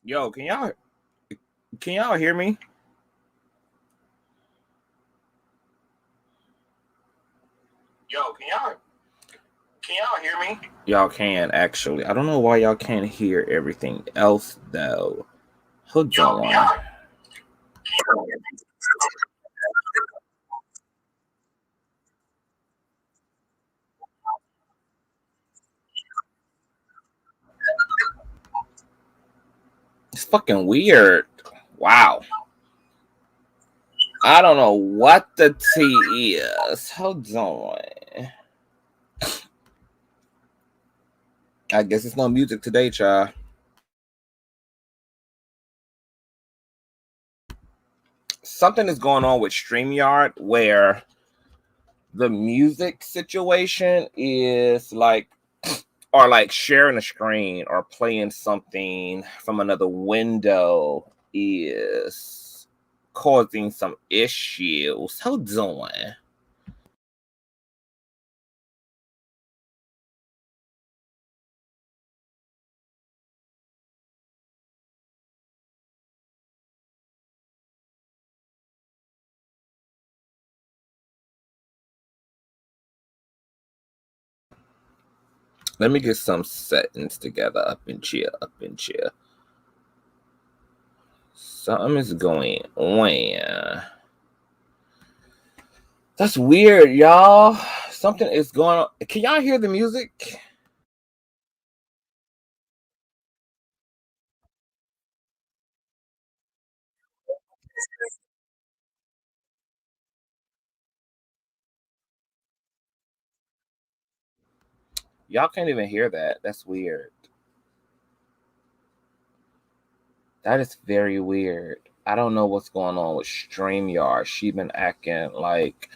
Yo, can y'all hear me? Yo, can y'all hear me? Y'all can actually. I don't know why y'all can't hear everything else though. Hold on. It's fucking weird. Wow. I don't know what the tea is. Hold on. I guess it's no music today, child. Something is going on with StreamYard where the music situation is like, or like sharing a screen or playing something from another window is causing some issues. Hold on. Let me get some settings together up in here. Something is going on. That's weird, y'all. Something is going on. Can y'all hear the music? Y'all can't even hear that. That's weird. That is very weird. I don't know what's going on with StreamYard. She been acting like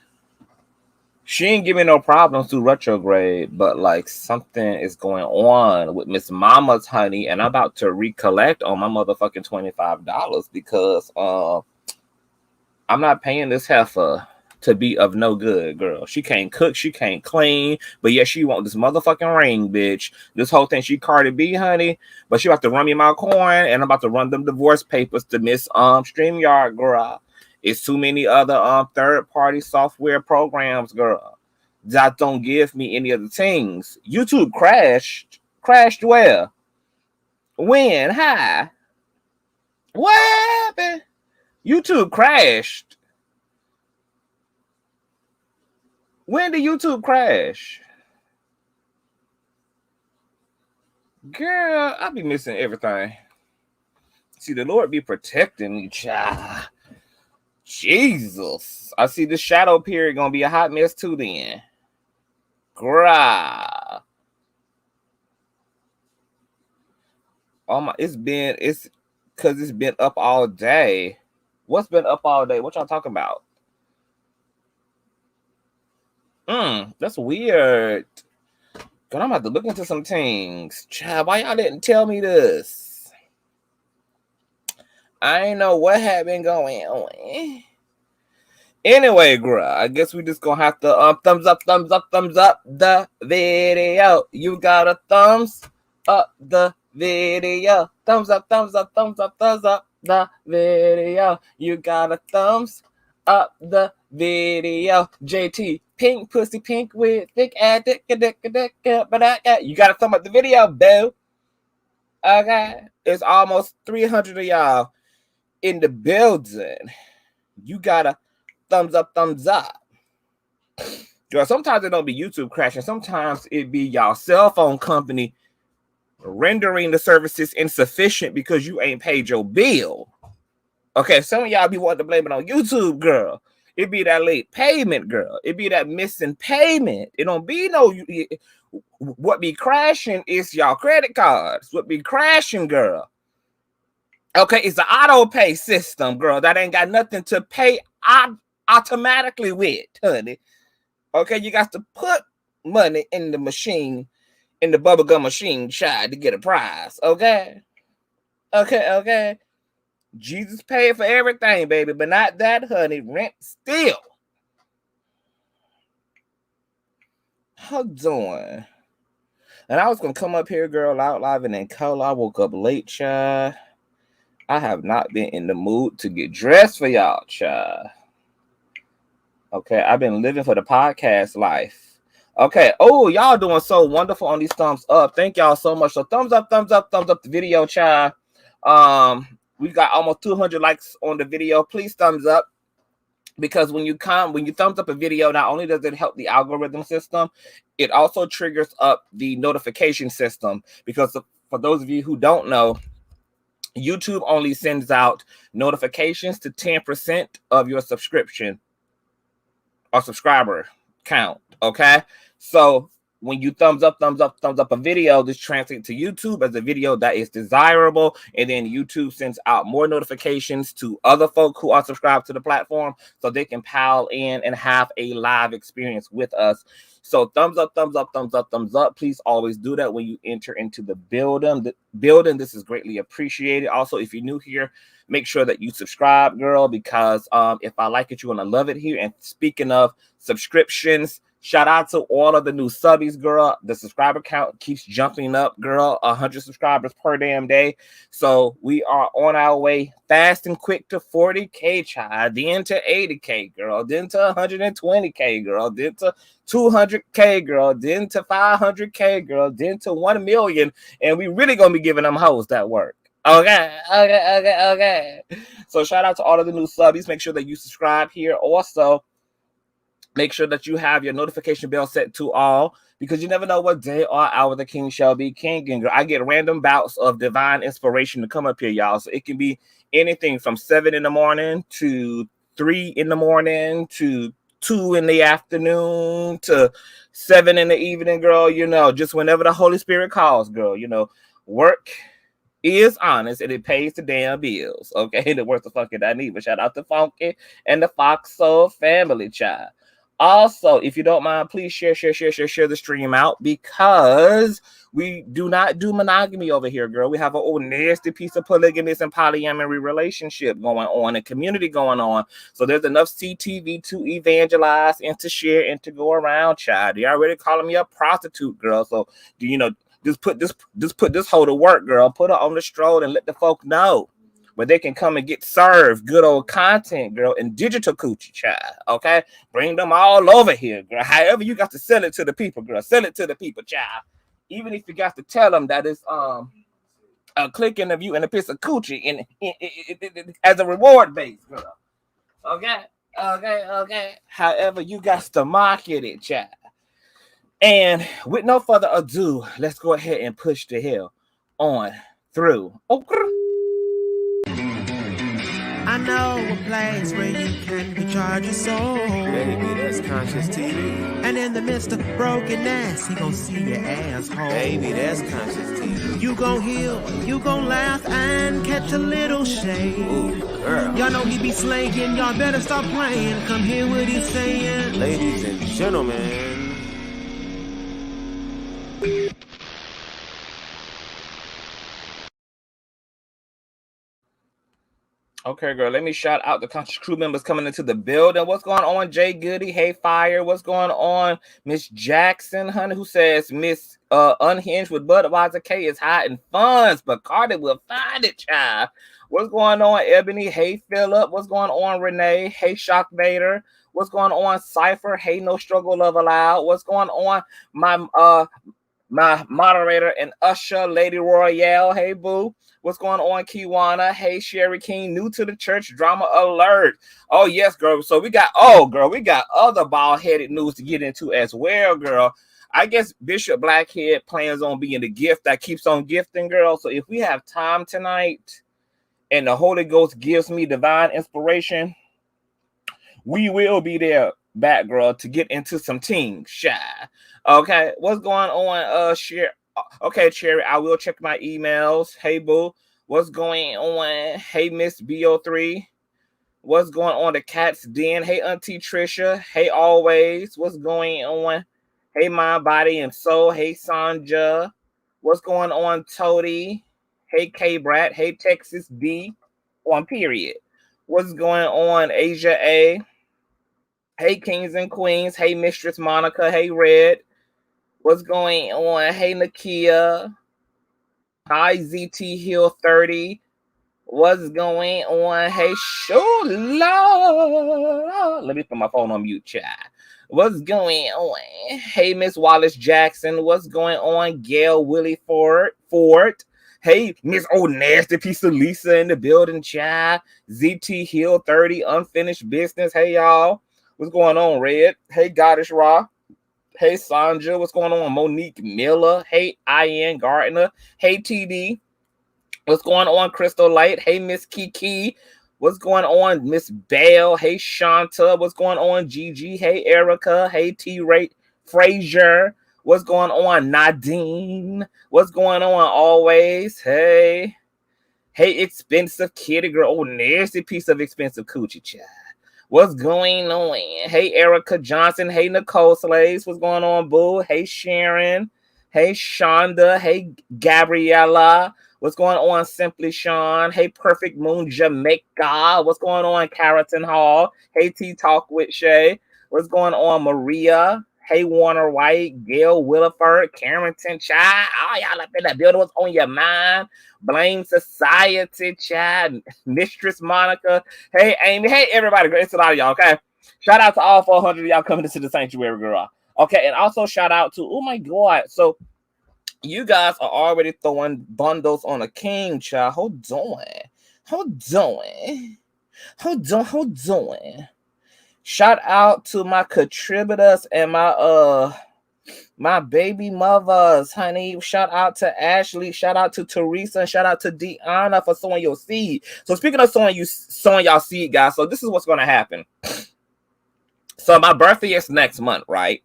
she ain't giving no problems to retrograde, but like something is going on with Miss Mama's honey, and I'm about to recollect on my motherfucking $25 because I'm not paying this heifer to be of no good, girl. She can't cook, she can't clean, but yet she want this motherfucking ring, bitch. This whole thing, she Cardi B, honey, but she about to run me my coin, and I'm about to run them divorce papers to Miss StreamYard, girl. It's too many other third-party software programs, girl, that don't give me any of the things. YouTube crashed. Crashed where? When? How? What happened? YouTube crashed. When did YouTube crash? Girl, I be missing everything. See, the Lord be protecting me, child. Jesus. I see the shadow period gonna be a hot mess too then. Grah. Oh my, it's because it's been up all day. What's been up all day? What y'all talking about? That's weird. God, I'm about to look into some things. Child, why y'all didn't tell me this? I ain't know what had been going on. Anyway, girl, I guess we just gonna have to thumbs up the video. You got a thumbs up the video. Thumbs up the video. You got a thumbs up the video. JT, pink pussy, pink with thick ass, you got a thumb up the video, boo. Okay, it's almost 300 of y'all in the building. You gotta thumbs up. Girl, sometimes it don't be YouTube crashing. Sometimes it be y'all cell phone company rendering the services insufficient because you ain't paid your bill. Okay, some of y'all be wanting to blame it on YouTube, girl. It be that late payment, girl. It be that missing payment. It don't be no. What be crashing is y'all credit cards. What be crashing, girl? Okay, it's the auto pay system, girl. That ain't got nothing to pay automatically with, honey. Okay, you got to put money in the machine, in the bubblegum machine, child, to get a prize. Okay. Jesus paid for everything, baby, but not that, honey. Rent still. How doing? And I was gonna come up here, girl, out live and then call. I woke up late, child. I have not been in the mood to get dressed for y'all, child. Okay, I've been living for the podcast life. Okay, oh, y'all doing so wonderful on these thumbs up. Thank y'all so much. So thumbs up the video, child. We got almost 200 likes on the video. Please thumbs up, because when you thumbs up a video, not only does it help the algorithm system, it also triggers up the notification system. Because for those of you who don't know, YouTube only sends out notifications to 10% of your subscription or subscriber count. Okay, so when you thumbs up a video, this translates to YouTube as a video that is desirable, and then YouTube sends out more notifications to other folk who are subscribed to the platform so they can pile in and have a live experience with us. So thumbs up. Please always do that when you enter into the building. This is greatly appreciated. Also, if you're new here, make sure that you subscribe, girl, because if I like it, you're gonna love it here. And speaking of subscriptions, shout out to all of the new subbies, girl. The subscriber count keeps jumping up, girl. 100 subscribers per damn day. So we are on our way fast and quick to 40K, child. Then to 80K, girl. Then to 120K, girl. Then to 200K, girl. Then to 500K, girl. Then to 1 million. And we really gonna be giving them hoes that work. Okay. So shout out to all of the new subbies. Make sure that you subscribe here. Also, make sure that you have your notification bell set to all, because you never know what day or hour the king shall be king. And I get random bouts of divine inspiration to come up here, y'all. So it can be anything from 7 in the morning to 3 in the morning to 2 in the afternoon to 7 in the evening, girl. You know, just whenever the Holy Spirit calls, girl. You know, work is honest and it pays the damn bills. Okay, the worth the fucking I need. But shout out to Funky and the Fox Soul family, child. Also, if you don't mind, please share the stream out, because we do not do monogamy over here, girl. We have an old nasty piece of polygamous and polyamory relationship going on and community going on. So there's enough CTV to evangelize and to share and to go around, child. They already calling me a prostitute, girl. So do you know? Just put this hoe to work, girl. Put her on the stroll and let the folk know where they can come and get served good old content, girl, and digital coochie, child. Okay, bring them all over here, girl. However you got to sell it to the people, girl. Sell it to the people, child. Even if you got to tell them that it's a click in the view and a piece of coochie in as a reward base, girl. Okay. However you got to market it, child. And with no further ado, let's go ahead and push to hell. on through. Okay. I know a place where you can recharge your soul. Baby, that's Consciouztv. And in the midst of brokenness, he gon' see your asshole. Baby, that's Consciouztv. You gon' heal, you gon' laugh and catch a little shade. Ooh, girl. Y'all know he be slaying, y'all better stop playing. Come hear what he's saying. Ladies and gentlemen. Okay, girl, let me shout out the Conscious crew members coming into the building. What's going on, Jay Goody? Hey, Fire. What's going on, Miss Jackson, honey, who says Miss Unhinged with Budweiser K is hiding funds, but Cardi will find it, child. What's going on, Ebony? Hey, Phillip. What's going on, Renee? Hey, Shock Vader. What's going on, Cypher? Hey, No Struggle Love Allowed. What's going on, my moderator and usher, Lady Royale? Hey, boo. What's going on, Kiwana? Hey, Sherry King, new to the church, drama alert. Oh, yes, girl. So we got other bald-headed news to get into as well, girl. I guess Bishop Blackhead plans on being the gift that keeps on gifting, girl. So if we have time tonight and the Holy Ghost gives me divine inspiration, we will be there back, girl, to get into some teams, shy. Okay, what's going on, Sherry? Okay, Cherry, I will check my emails. Hey, boo. What's going on? Hey, Miss BO3. What's going on? The Cat's Den. Hey, Auntie Trisha. Hey, Always. What's going on? Hey, Mind, Body, and Soul. Hey, Sanja. What's going on, Toady? Hey, K-Brat. Hey, Texas D. On period. What's going on, Asia A? Hey, Kings and Queens. Hey, Mistress Monica. Hey, Red. What's going on? Hey, Nakia. Hi, ZT Hill 30. What's going on? Hey, Shola. Let me put my phone on mute, chat. What's going on? Hey, Miss Wallace Jackson. What's going on? Gail Willie Ford. Hey, Miss Old Nasty Piece of Lisa in the building, chat. ZT Hill 30. Unfinished Business. Hey, y'all. What's going on, Red? Hey, Goddess Raw. Hey, Sandra. What's going on? Monique Miller. Hey, Ian Gardner. Hey, TD. What's going on, Crystal Light? Hey, Miss Kiki. What's going on, Miss Bell? Hey, Shanta. What's going on, Gigi? Hey, Erica. Hey, T-Ray Frazier. What's going on, Nadine? What's going on, Always? Hey, expensive kitty girl. Oh, nasty piece of expensive coochie, child. What's going on? Hey, Erica Johnson. Hey, Nicole Slaves. What's going on, boo? Hey, Sharon. Hey, Shonda. Hey, Gabriella. What's going on, Simply Sean? Hey, Perfect Moon Jamaica. What's going on, Carrollton Hall? Hey, T-Talk with Shay. What's going on, Maria? Hey, Warner White, Gail Williford, Carrington, child. Oh, y'all up in that building. What's on your mind? Blame Society, child. Mistress Monica. Hey, Amy. Hey, everybody. It's a lot of y'all, okay? Shout out to all 400 of y'all coming into the sanctuary, girl. Okay, and also shout out to, oh my God. So you guys are already throwing bundles on a king, child. Hold on. Shout out to my contributors and my baby mothers, honey. Shout out to Ashley. Shout out to Teresa. Shout out to Deanna for sowing your seed. So speaking of sowing y'all seed, guys. So this is what's going to happen. So my birthday is next month, right?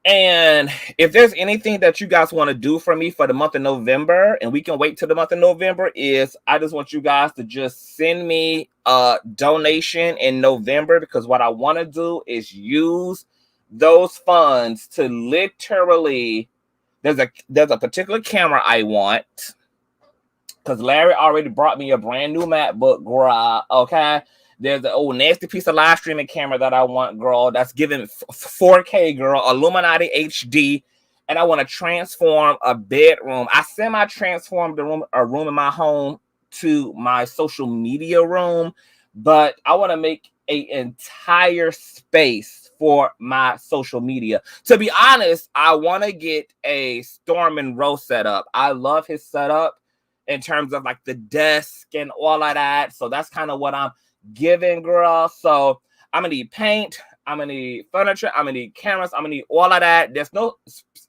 And if there's anything that you guys want to do for me for the month of November, and we can wait till the month of November, is I just want you guys to just send me a donation in November, because what I want to do is use those funds to literally, there's a particular camera I want, because Larry already brought me a brand new MacBook, girl, okay? There's an old nasty piece of live streaming camera that I want, girl, that's giving 4K, girl, Illuminati HD, and I want to transform a bedroom. I semi-transformed a room in my home to my social media room, but I want to make an entire space for my social media. To be honest, I want to get a Storm and Row setup. I love his setup in terms of like the desk and all of that, so that's kind of what I'm giving, girl. So I'm gonna need paint, I'm gonna need furniture, I'm gonna need cameras, I'm gonna need all of that. There's no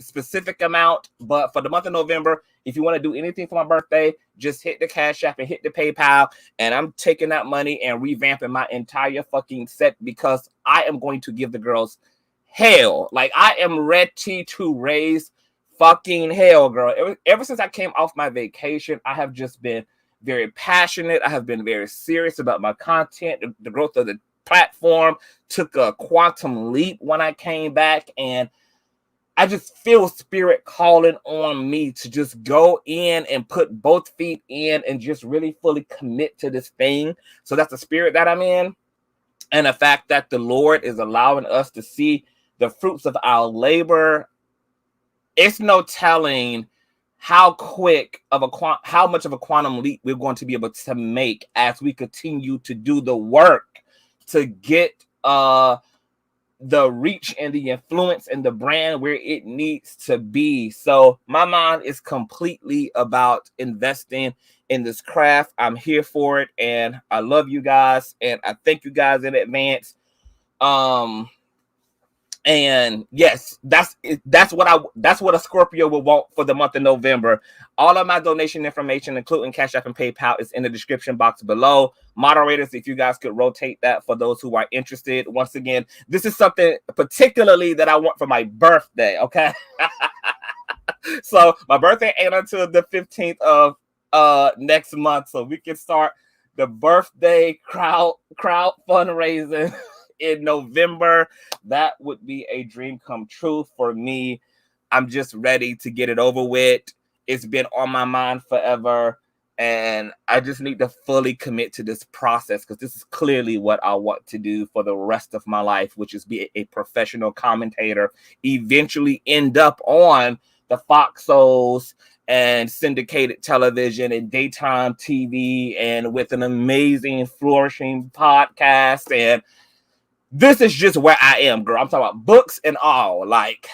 specific amount, but for the month of November, if you want to do anything for my birthday, just hit the Cash App and hit the PayPal, and I'm taking that money and revamping my entire fucking set because I am going to give the girls hell. Like, I am ready to raise fucking hell, girl. Ever since I came off my vacation, I have just been very passionate. I have been very serious about my content. The growth of the platform took a quantum leap when I came back, and I just feel spirit calling on me to just go in and put both feet in and just really fully commit to this thing. So that's the spirit that I'm in, and the fact that the Lord is allowing us to see the fruits of our labor. It's no telling how much of a quantum leap we're going to be able to make as we continue to do the work to get the reach and the influence and the brand where it needs to be. So my mind is completely about investing in this craft. I'm here for it, and I love you guys, and I thank you guys in advance. And yes, that's what a Scorpio will want for the month of November. All of my donation information, including Cash App and PayPal, is in the description box below. Moderators, if you guys could rotate that for those who are interested. Once again, this is something particularly that I want for my birthday, okay? So my birthday ain't until the 15th of next month, so we can start the birthday crowd fundraising in November. That would be a dream come true for me. I'm just ready to get it over with. It's been on my mind forever, and I just need to fully commit to this process because this is clearly what I want to do for the rest of my life, which is be a professional commentator, eventually end up on the Foxos and syndicated television and daytime TV, and with an amazing flourishing podcast. And this is just where I am, girl. I'm talking about books and all. Like,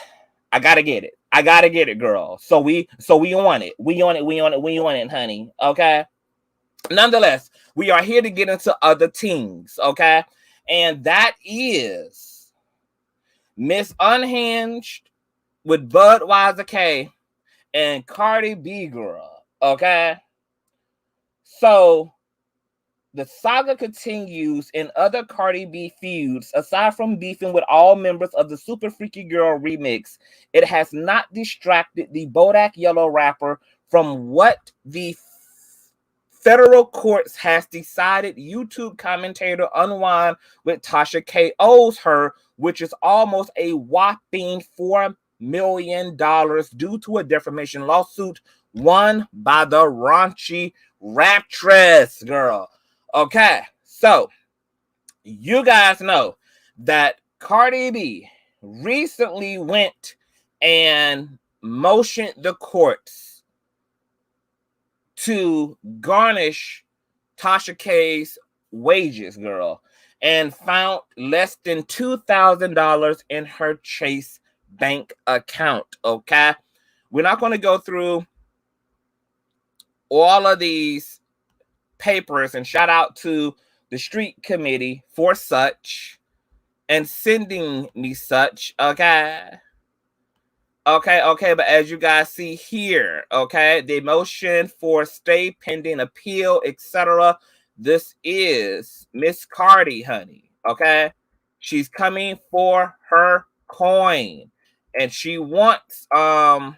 I gotta get it. I gotta get it, girl. So we on it. We on it, honey. Okay. Nonetheless, we are here to get into other things, okay? And that is Miss Unhinged with Budweiser K and Cardi B, girl. Okay. So the saga continues in other Cardi B feuds. Aside from beefing with all members of the Super Freaky Girl remix, it has not distracted the Bodak Yellow rapper from what the federal courts has decided YouTube commentator UnwineWithTashaK K owes her, which is almost a whopping $4 million due to a defamation lawsuit won by the raunchy raptress, girl. Okay, so you guys know that Cardi B recently went and motioned the courts to garnish Tasha K's wages, girl, and found less than $2,000 in her Chase bank account. Okay, we're not going to go through all of these papers, and shout out to the street committee for such and sending me such. Okay, but as you guys see here, okay, the motion for stay pending appeal, etc. This is Miss Cardi, honey. Okay, she's coming for her coin, and she wants a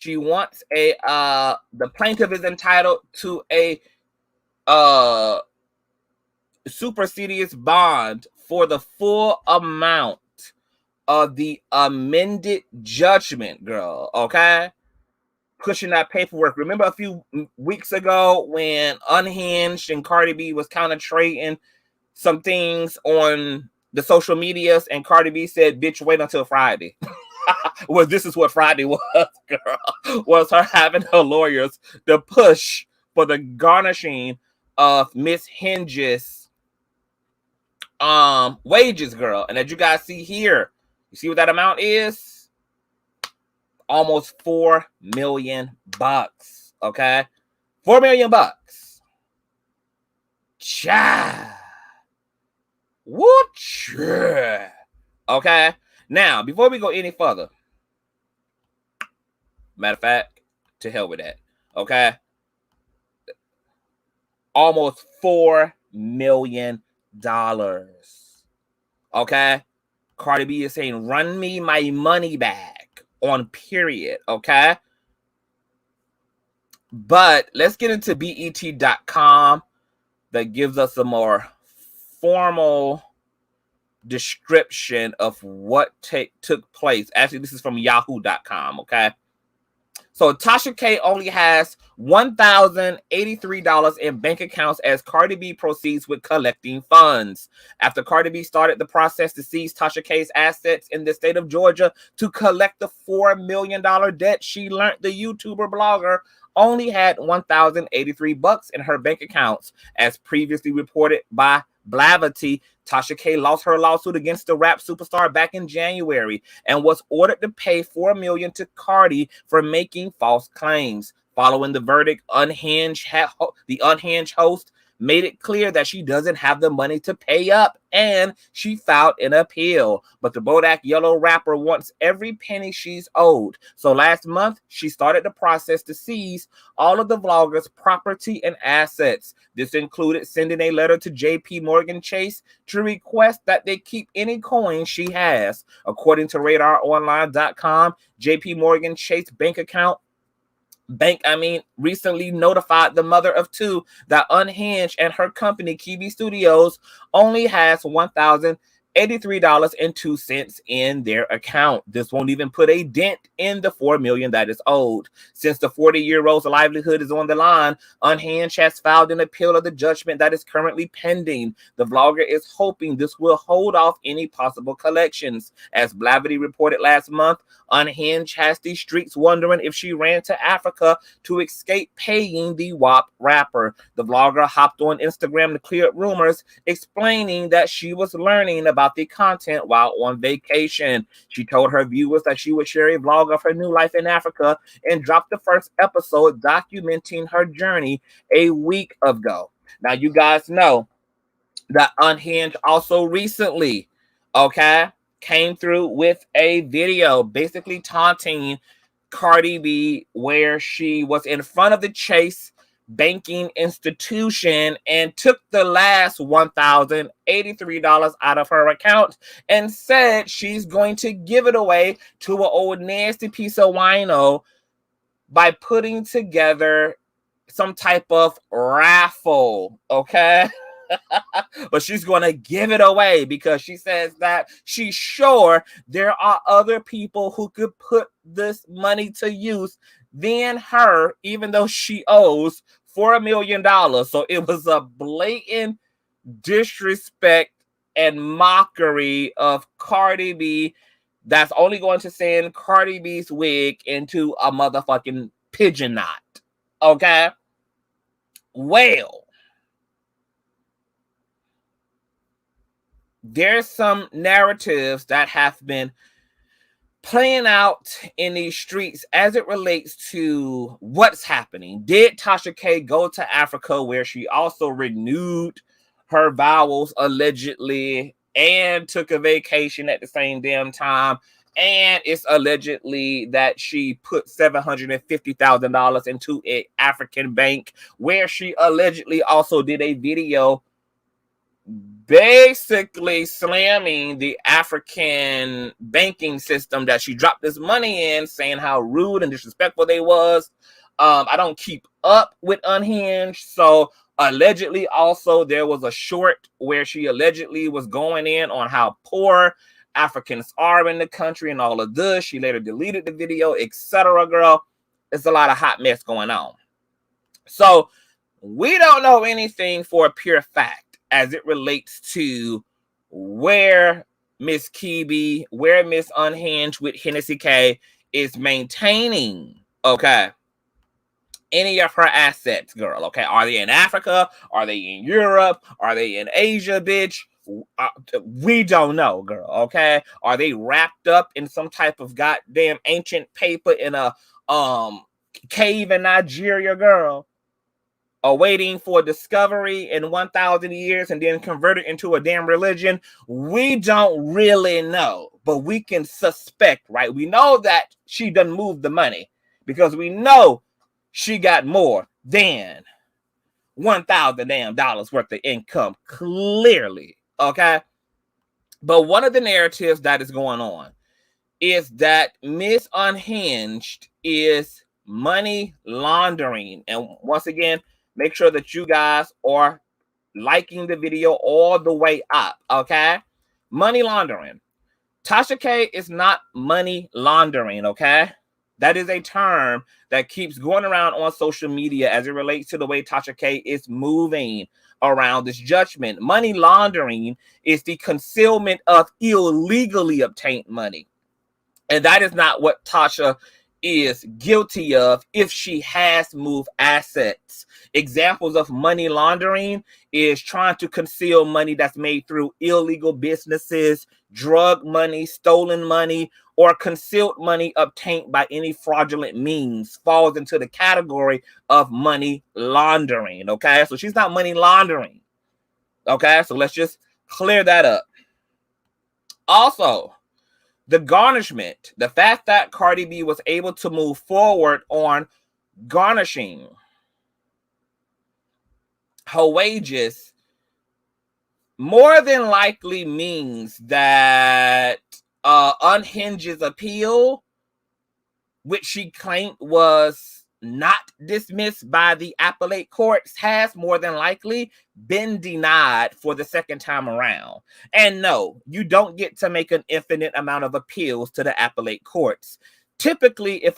the plaintiff is entitled to a supersedeas bond for the full amount of the amended judgment, girl. Okay, pushing that paperwork. Remember a few weeks ago when Unhinged and Cardi B was kind of trading some things on the social medias, and Cardi B said, "Bitch, wait until Friday." Well, this is what Friday was, girl. Was her having her lawyers to push for the garnishing of Miss Hinge's wages, girl. And as you guys see here, you see what that amount is? Almost $4 million. Okay, $4 million. Cha. Woo. Okay. Now, before we go any further, matter of fact, to hell with that. Okay. Almost $4 million. Okay. Cardi B is saying, run me my money back on period. Okay. But let's get into BET.com that gives us a more formal description of what took place. Actually, this is from Yahoo.com. Okay. So Tasha K only has $1,083 in bank accounts as Cardi B proceeds with collecting funds. After Cardi B started the process to seize Tasha K's assets in the state of Georgia to collect the $4 million debt, she learned the YouTuber blogger only had $1,083 in her bank accounts. As previously reported by Blavity, Tasha K lost her lawsuit against the rap superstar back in January and was ordered to pay $4 million to Cardi for making false claims. Following the verdict, the Unhinged host made it clear that she doesn't have the money to pay up, and she filed an appeal. But the Bodak Yellow rapper wants every penny she's owed. So last month, she started the process to seize all of the vlogger's property and assets. This included sending a letter to JP Morgan Chase to request that they keep any coins she has. According to RadarOnline.com, JP Morgan Chase recently notified the mother of two that Unhinged and her company, Kiwi Studios, only has $1,083.02 in their account. This won't even put a dent in the $4 million that is owed. Since the 40-year-old's livelihood is on the line, Unhinged has filed an appeal of the judgment that is currently pending. The vlogger is hoping this will hold off any possible collections. As Blavity reported last month, Unhinged has the streets wondering if she ran to Africa to escape paying the WAP rapper. The vlogger hopped on Instagram to clear up rumors, explaining that she was learning about the content while on vacation. She told her viewers that she would share a vlog of her new life in Africa and dropped the first episode documenting her journey a week ago. Now, you guys know that Unhinged also recently, came through with a video basically taunting Cardi B, where she was in front of the Chase banking institution and took the last $1,083 out of her account and said she's going to give it away to an old nasty piece of wino by putting together some type of raffle, okay? But she's going to give it away because she says that she's sure there are other people who could put this money to use than her, even though she owes $4 million. So it was a blatant disrespect and mockery of Cardi B that's only going to send Cardi B's wig into a motherfucking pigeon knot. Okay? Well, there's some narratives that have been playing out in these streets as it relates to what's happening. Did Tasha K go to Africa, where she also renewed her vows allegedly and took a vacation at the same damn time? And it's allegedly that she put $750,000 into an African bank, where she allegedly also did a video basically slamming the African banking system that she dropped this money in, saying how rude and disrespectful they was. I don't keep up with Unhinged, so allegedly also there was a short where she allegedly was going in on how poor Africans are in the country and all of this. She later deleted the video, etc. Girl, it's a lot of hot mess going on. So we don't know anything for a pure fact as it relates to where Miss Kiwi, where Miss Unhinged with Hennessy K is maintaining, any of her assets, girl. Okay, are they in Africa? Are they in Europe? Are they in Asia, bitch? We don't know, girl. Okay, are they wrapped up in some type of goddamn ancient paper in a cave in Nigeria, girl, awaiting for discovery in 1,000 years and then converted into a damn religion? We don't really know. but we can suspect, right? We know that she done moved the money because we know she got more than $1,000 damn worth of income, clearly, okay? But one of the narratives that is going on is that Miss Unhinged is money laundering. And once again, make sure that you guys are liking the video all the way up, okay? Money laundering. Tasha K is not money laundering, okay? That is a term that keeps going around on social media as it relates to the way Tasha K is moving around this judgment. Money laundering is the concealment of illegally obtained money. And that is not what Tasha is guilty of if she has moved assets. Examples of money laundering is trying to conceal money that's made through illegal businesses, drug money, stolen money, or concealed money obtained by any fraudulent means falls into the category of money laundering, okay? So she's not money laundering, okay? So let's just clear that up. Also, the garnishment, the fact that Cardi B was able to move forward on garnishing her wages more than likely means that Unhinged's appeal, which she claimed was not dismissed by the appellate courts, has more than likely been denied for the second time around. And no, you don't get to make an infinite amount of appeals to the appellate courts. Typically, if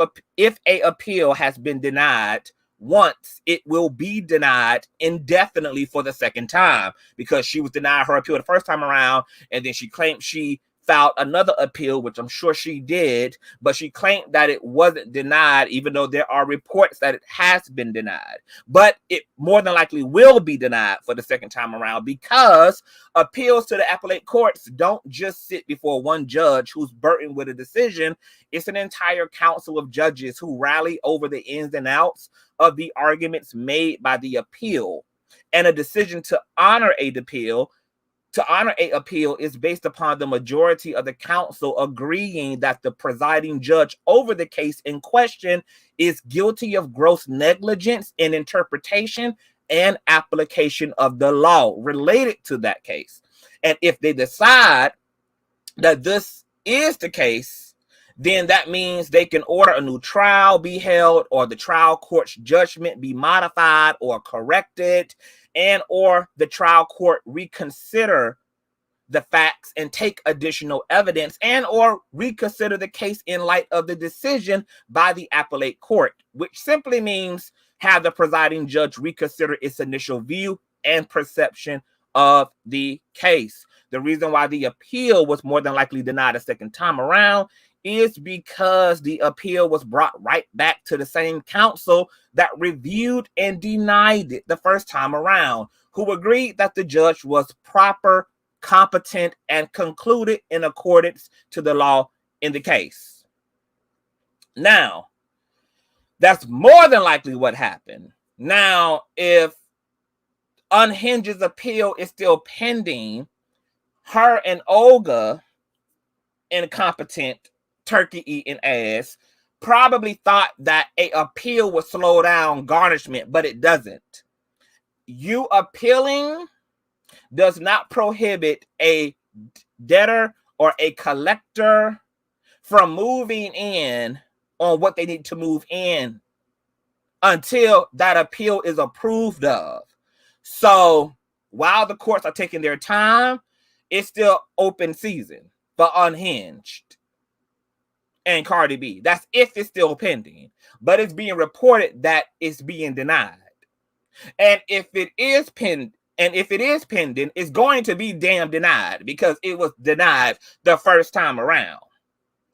a appeal has been denied once, it will be denied indefinitely for the second time, because she was denied her appeal the first time around, and then she claimed she filed another appeal, which I'm sure she did, but she claimed that it wasn't denied, even though there are reports that it has been denied. But it more than likely will be denied for the second time around, because appeals to the appellate courts don't just sit before one judge who's burdened with a decision. It's an entire council of judges who rally over the ins and outs of the arguments made by the appeal. And a decision to honor a appeal is based upon the majority of the council agreeing that the presiding judge over the case in question is guilty of gross negligence in interpretation and application of the law related to that case. And if they decide that this is the case, then that means they can order a new trial be held, or the trial court's judgment be modified or corrected, and or the trial court reconsider the facts and take additional evidence, and or reconsider the case in light of the decision by the appellate court, which simply means have the presiding judge reconsider its initial view and perception of the case. The reason why the appeal was more than likely denied a second time around is because the appeal was brought right back to the same council that reviewed and denied it the first time around, who agreed that the judge was proper, competent, and concluded in accordance to the law in the case. Now, that's more than likely what happened. Now, if Unhinged's appeal is still pending, her and Olga, incompetent, turkey-eating ass, probably thought that a appeal would slow down garnishment, but it doesn't. You appealing does not prohibit a debtor or a collector from moving in on what they need to move in until that appeal is approved of. So while the courts are taking their time, it's still open season for Unhinged and Cardi B. That's if it's still pending, but it's being reported that it's being denied. And if it is pending, it's going to be damn denied, because it was denied the first time around.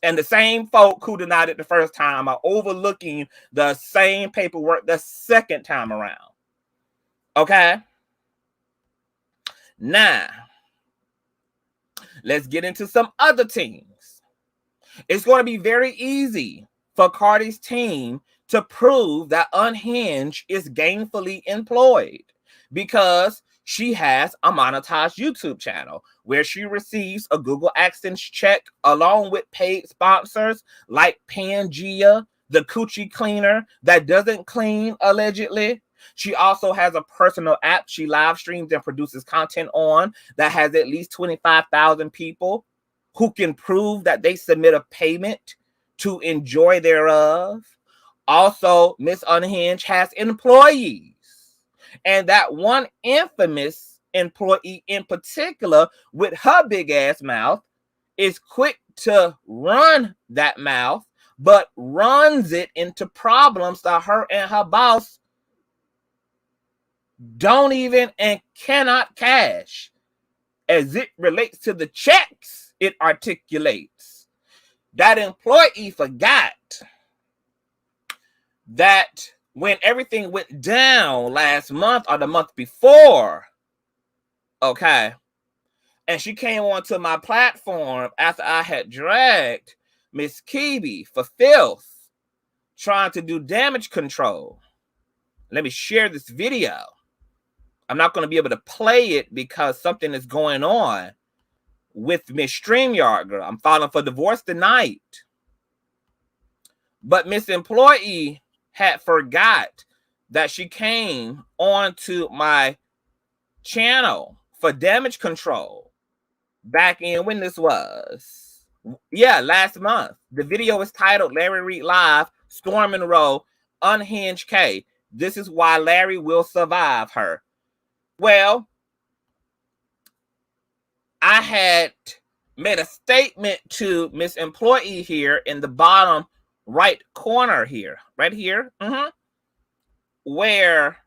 And the same folk who denied it the first time are overlooking the same paperwork the second time around. Okay? Now, let's get into some other teams. It's going to be very easy for Cardi's team to prove that Unhinged is gainfully employed, because she has a monetized YouTube channel where she receives a Google AdSense check along with paid sponsors like Pangea, the coochie cleaner that doesn't clean, allegedly. She also has a personal app she live streams and produces content on that has at least 25,000 people who can prove that they submit a payment to enjoy thereof. Also, Miss Unhinged has employees. And that one infamous employee in particular with her big ass mouth is quick to run that mouth, but runs it into problems that her and her boss don't even and cannot cash as it relates to the checks it articulates. That employee forgot that when everything went down last month or the month before, okay, and she came onto my platform after I had dragged Miss Kibi for filth, trying to do damage control. Let me share this video. I'm not going to be able to play it because something is going on with Miss StreamYard girl. I'm filing for divorce tonight. But Miss Employee had forgot that she came onto my channel for damage control back in when this was. Yeah, last month. The video is titled Larry Reed Live, Storm and Row, Unhinged K. This is why Larry will survive her. Well, I had made a statement to Miss Employee here in the bottom right corner here, right here, where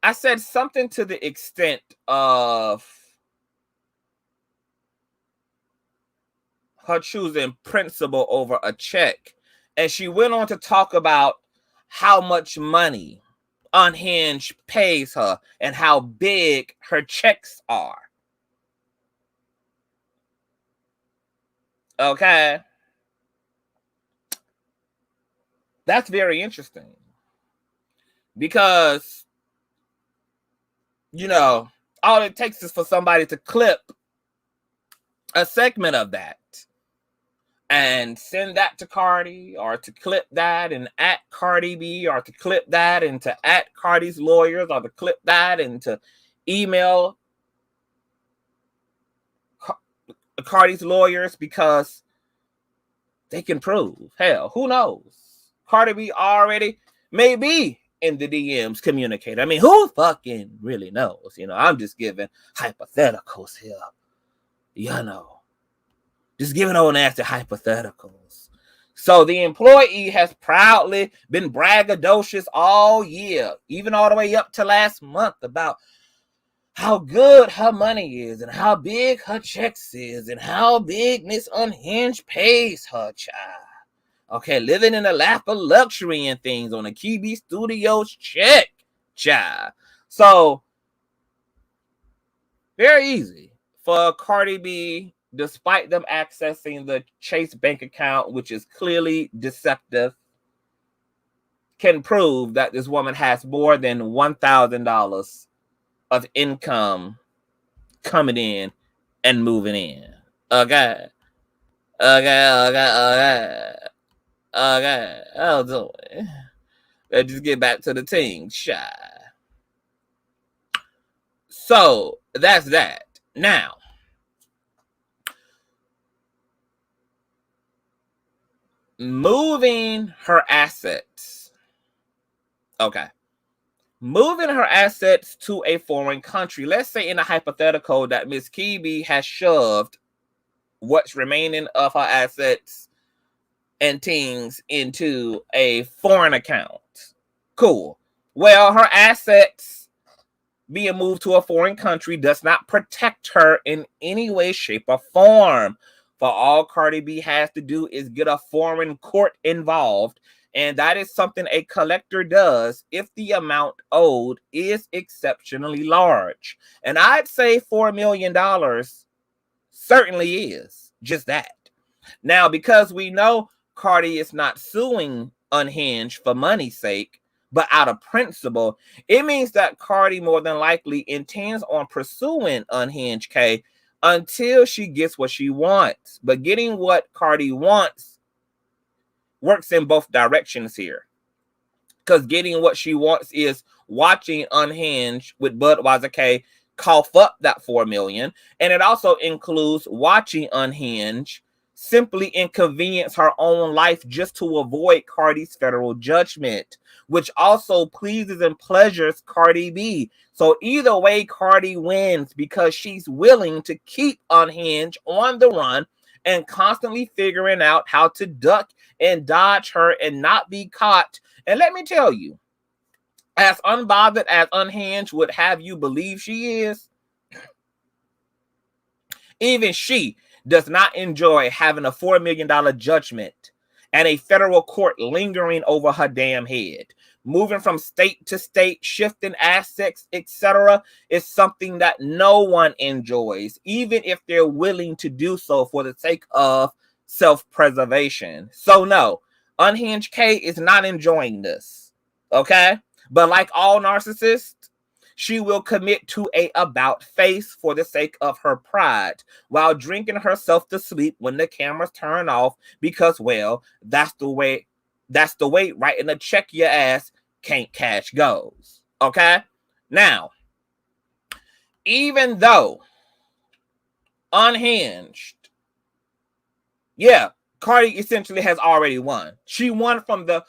I said something to the extent of her choosing principle over a check. And she went on to talk about how much money Unhinged pays her and how big her checks are. Okay. That's very interesting. Because, you know, all it takes is for somebody to clip a segment of that and send that to Cardi, or to clip that and at Cardi B, or to clip that and to at Cardi's lawyers, or to clip that and to email Cardi's lawyers, because they can prove. Hell, who knows? Cardi B already may be in the DMs communicate. I mean, who fucking really knows? You know, I'm just giving hypotheticals here. You know. Just giving old nasty hypotheticals. So the employee has proudly been braggadocious all year, even all the way up to last month, about how good her money is and how big her checks is and how big Miss Unhinged pays her, child. Okay, living in a lap of luxury and things on a KB Studios check, child. So, very easy for Cardi B, despite them accessing the Chase bank account, which is clearly deceptive, can prove that this woman has more than $1,000 of income coming in and moving in. Okay. I'll do it. Let's just get back to the thing, shy. So, that's that. Now, moving her assets. Okay. Moving her assets to a foreign country. Let's say in a hypothetical that Miss Kibi has shoved what's remaining of her assets and things into a foreign account. Cool. Well, her assets being moved to a foreign country does not protect her in any way, shape, or form. For all Cardi B has to do is get a foreign court involved, and that is something a collector does if the amount owed is exceptionally large. And I'd say $4 million certainly is just that. Now, because we know Cardi is not suing Unhinged for money's sake, but out of principle, it means that Cardi more than likely intends on pursuing Unhinged K until she gets what she wants. But getting what Cardi wants works in both directions here. Because getting what she wants is watching Unhinged with Budweiser K cough up that $4 million. And it also includes watching Unhinged simply inconvenience her own life just to avoid Cardi's federal judgment, which also pleases and pleasures Cardi B. So either way, Cardi wins because she's willing to keep Unhinged on the run and constantly figuring out how to duck and dodge her and not be caught. And let me tell you, as unbothered as Unhinged would have you believe she is, even she does not enjoy having a $4 million judgment and a federal court lingering over her damn head. Moving from state to state, shifting assets, etc. is something that no one enjoys, even if they're willing to do so for the sake of self-preservation. So no, Unhinged K is not enjoying this, okay? But like all narcissists, she will commit to a about face for the sake of her pride while drinking herself to sleep when the cameras turn off because, well, that's the way writing a check your ass can't cash goes, okay? Now, even though Unhinged, yeah, Cardi essentially has already won. She won from the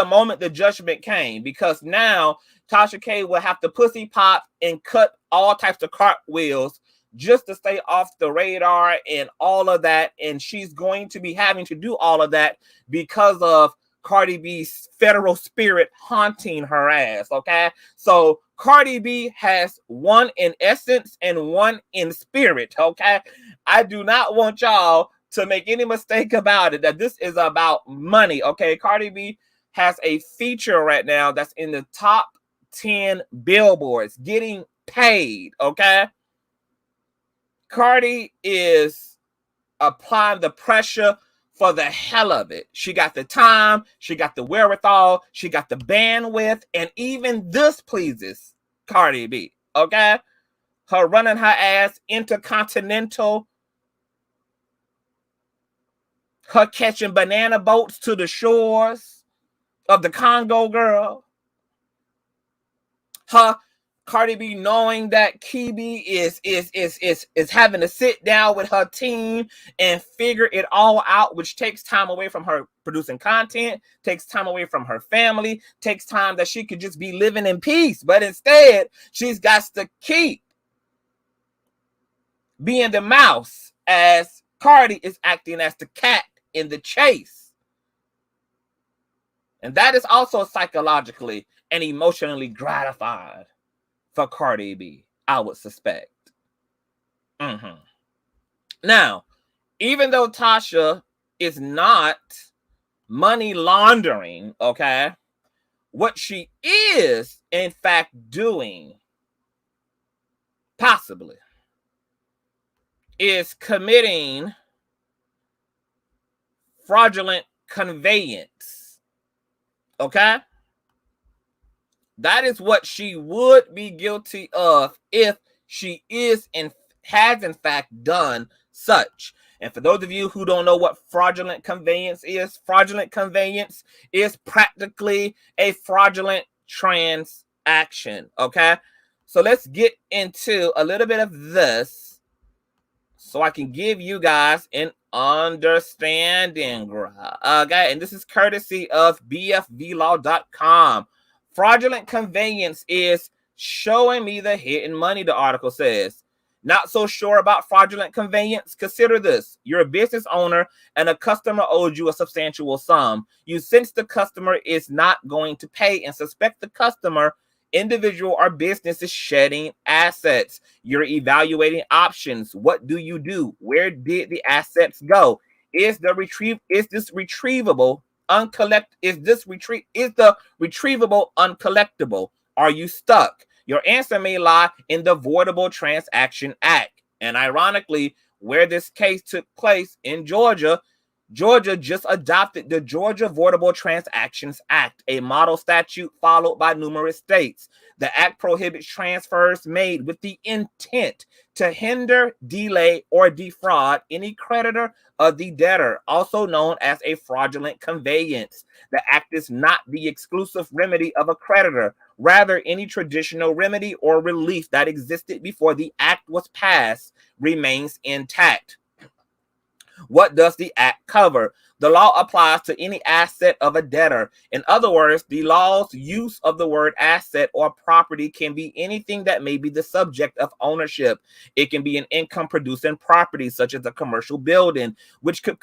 moment the judgment came, because now Tasha K will have to pussy pop and cut all types of cartwheels just to stay off the radar and all of that. And she's going to be having to do all of that because of Cardi B's federal spirit haunting her ass, okay? So Cardi B has won in essence and won in spirit, okay? I do not want y'all to make any mistake about it, that this is about money, okay? Cardi B has a feature right now that's in the top 10 billboards, getting paid, okay? Cardi is applying the pressure for the hell of it. She got the time, she got the wherewithal, she got the bandwidth, and even this pleases Cardi B, okay? Her running her ass intercontinental, her catching banana boats to the shores of the Congo, girl. Her Cardi B knowing that Kibi is having to sit down with her team and figure it all out, which takes time away from her producing content, takes time away from her family, takes time that she could just be living in peace. But instead, she's got to keep being the mouse as Cardi is acting as the cat in the chase. And that is also psychologically and emotionally gratified for Cardi B, I would suspect. Now, even though Tasha is not money laundering, okay, what she is, in fact, doing, possibly, is committing fraudulent conveyance, okay? That is what she would be guilty of if she has in fact done such. And for those of you who don't know what fraudulent conveyance is practically a fraudulent transaction, okay? So let's get into a little bit of this so I can give you guys an understanding, okay? And this is courtesy of bfvlaw.com. Fraudulent conveyance is showing me the hidden money, the article says. Not so sure about fraudulent conveyance? Consider this. You're a business owner and a customer owes you a substantial sum. You sense the customer is not going to pay and suspect the customer, individual or business, is shedding assets. You're evaluating options. What do you do? Where did the assets go? Is this retrievable? Is the retrievable uncollectible? Are you stuck? Your answer may lie in the Voidable Transaction Act. And ironically, where this case took place in Georgia, Georgia just adopted the Georgia Avoidable Transactions Act, a model statute followed by numerous states. The act prohibits transfers made with the intent to hinder, delay, or defraud any creditor of the debtor, also known as a fraudulent conveyance. The act is not the exclusive remedy of a creditor. Rather, any traditional remedy or relief that existed before the act was passed remains intact. What does the act cover? The law applies to any asset of a debtor. In other words, the law's use of the word asset or property can be anything that may be the subject of ownership. It can be an income-producing property, such as a commercial building, which can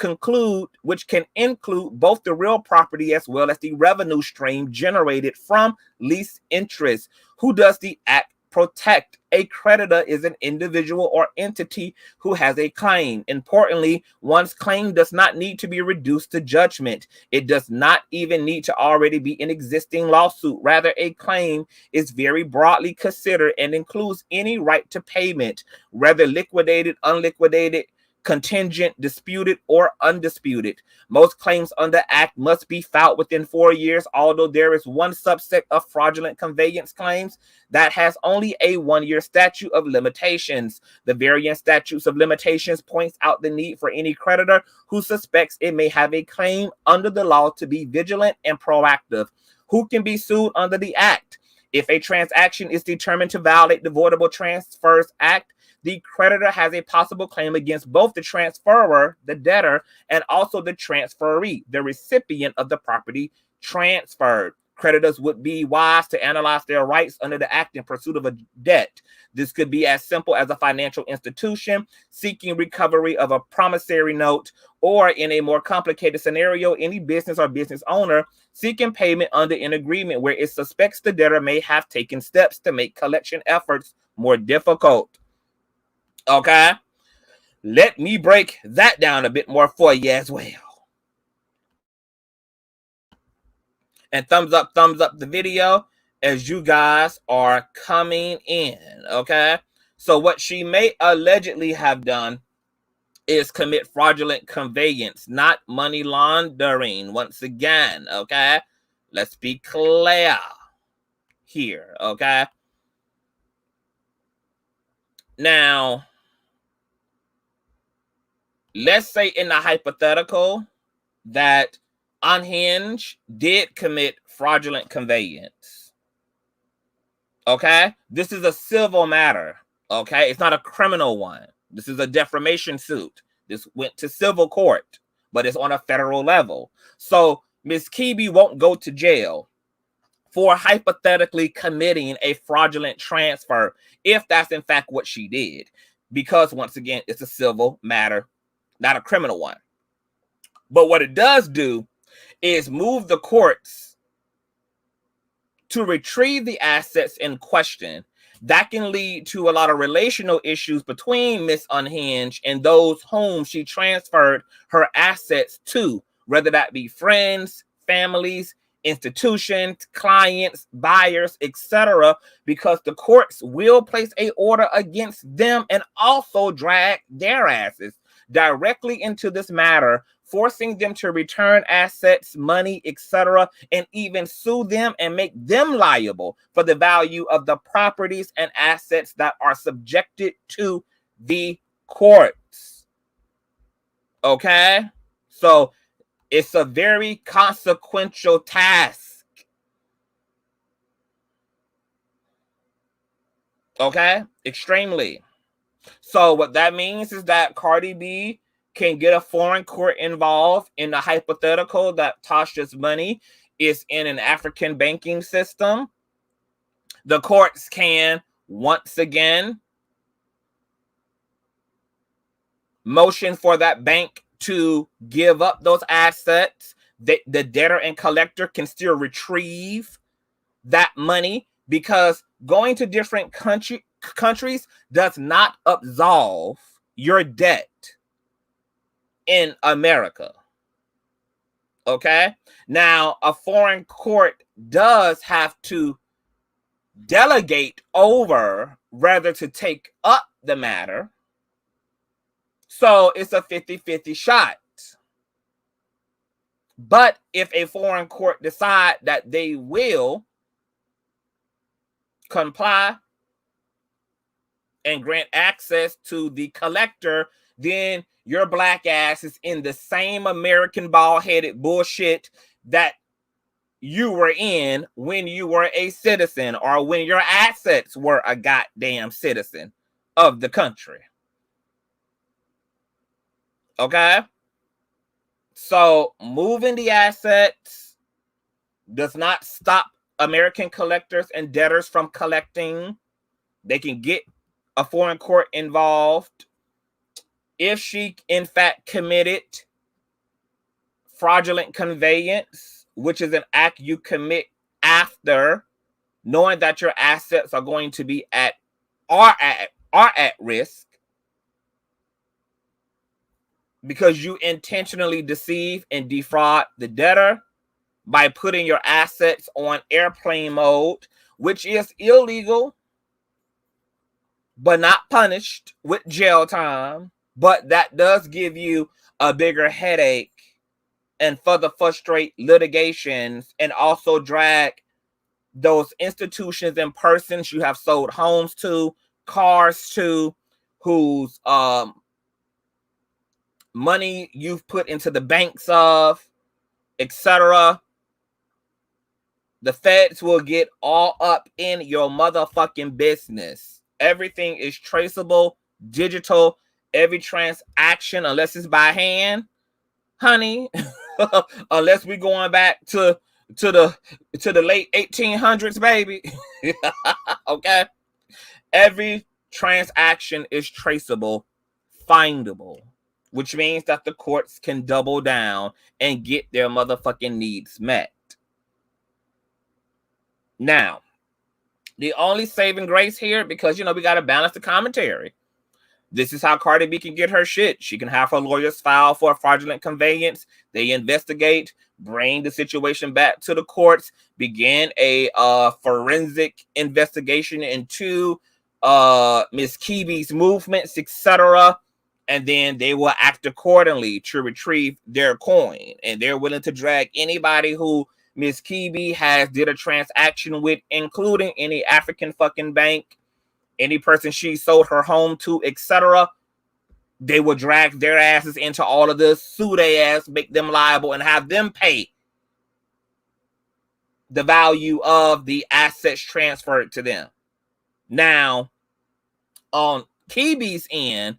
include both the real property as well as the revenue stream generated from lease interest. Who does the act protect? A creditor is an individual or entity who has a claim. Importantly, one's claim does not need to be reduced to judgment. It does not even need to already be an existing lawsuit. Rather, a claim is very broadly considered and includes any right to payment, whether liquidated, unliquidated, contingent, disputed, or undisputed. Most claims under Act must be filed within 4 years, although there is one subset of fraudulent conveyance claims that has only a 1-year statute of limitations. The various statutes of limitations points out the need for any creditor who suspects it may have a claim under the law to be vigilant and proactive. Who can be sued under the Act? If a transaction is determined to violate the Voidable Transfers Act, the creditor has a possible claim against both the transferor, the debtor, and also the transferee, the recipient of the property transferred. Creditors would be wise to analyze their rights under the Act in pursuit of a debt. This could be as simple as a financial institution seeking recovery of a promissory note, or in a more complicated scenario, any business or business owner seeking payment under an agreement where it suspects the debtor may have taken steps to make collection efforts more difficult. Okay, let me break that down a bit more for you as well. And thumbs up the video as you guys are coming in. Okay, so what she may allegedly have done is commit fraudulent conveyance, not money laundering. Once again, okay, let's be clear here. Okay, now let's say in the hypothetical that Unhinged did commit fraudulent conveyance. Okay, this is a civil matter. Okay, it's not a criminal one. This is a defamation suit. This went to civil court, but it's on a federal level. So Ms. Kibi won't go to jail for hypothetically committing a fraudulent transfer if that's in fact what she did, because once again, it's a civil matter, not a criminal one. But what it does do is move the courts to retrieve the assets in question. That can lead to a lot of relational issues between Miss Unhinged and those whom she transferred her assets to, whether that be friends, families, institutions, clients, buyers, etc., because the courts will place an order against them and also drag their asses directly into this matter, forcing them to return assets, money, etc., and even sue them and make them liable for the value of the properties and assets that are subjected to the courts. Okay? So it's a very consequential task. Okay? Extremely. So what that means is that Cardi B can get a foreign court involved in the hypothetical that Tasha's money is in an African banking system. The courts can, once again, motion for that bank to give up those assets. The debtor and collector can still retrieve that money, because going to different countries does not absolve your debt in America. Okay? Now, a foreign court does have to delegate over rather to take up the matter. So it's a 50-50 shot. But if a foreign court decide that they will comply and grant access to the collector, then your black ass is in the same American bald-headed bullshit that you were in when you were a citizen, or when your assets were a goddamn citizen of the country. Okay? So moving the assets does not stop American collectors and debtors from collecting. They can get a foreign court involved. If she, in fact, committed fraudulent conveyance, which is an act you commit after knowing that your assets are going to be at risk, because you intentionally deceive and defraud the debtor by putting your assets on airplane mode, which is illegal, but not punished with jail time. But that does give you a bigger headache and further frustrate litigations, and also drag those institutions and persons you have sold homes to, cars to, whose money you've put into the banks of, etc. The feds will get all up in your motherfucking business. Everything is traceable, digital. Every transaction, unless it's by hand, honey, unless we're going back to the late 1800s, baby. Okay, every transaction is traceable, findable, which means that the courts can double down and get their motherfucking needs met. Now, the only saving grace here, because, we got to balance the commentary. This is how Cardi B can get her shit. She can have her lawyers file for a fraudulent conveyance. They investigate, bring the situation back to the courts, begin a forensic investigation into Miss Kibi's movements, etc. And then they will act accordingly to retrieve their coin. And they're willing to drag anybody who Miss Kibi has did a transaction with, including any African fucking bank, any person she sold her home to, etc. They will drag their asses into all of this, sue their ass, make them liable, and have them pay the value of the assets transferred to them. Now, on Kibi's end,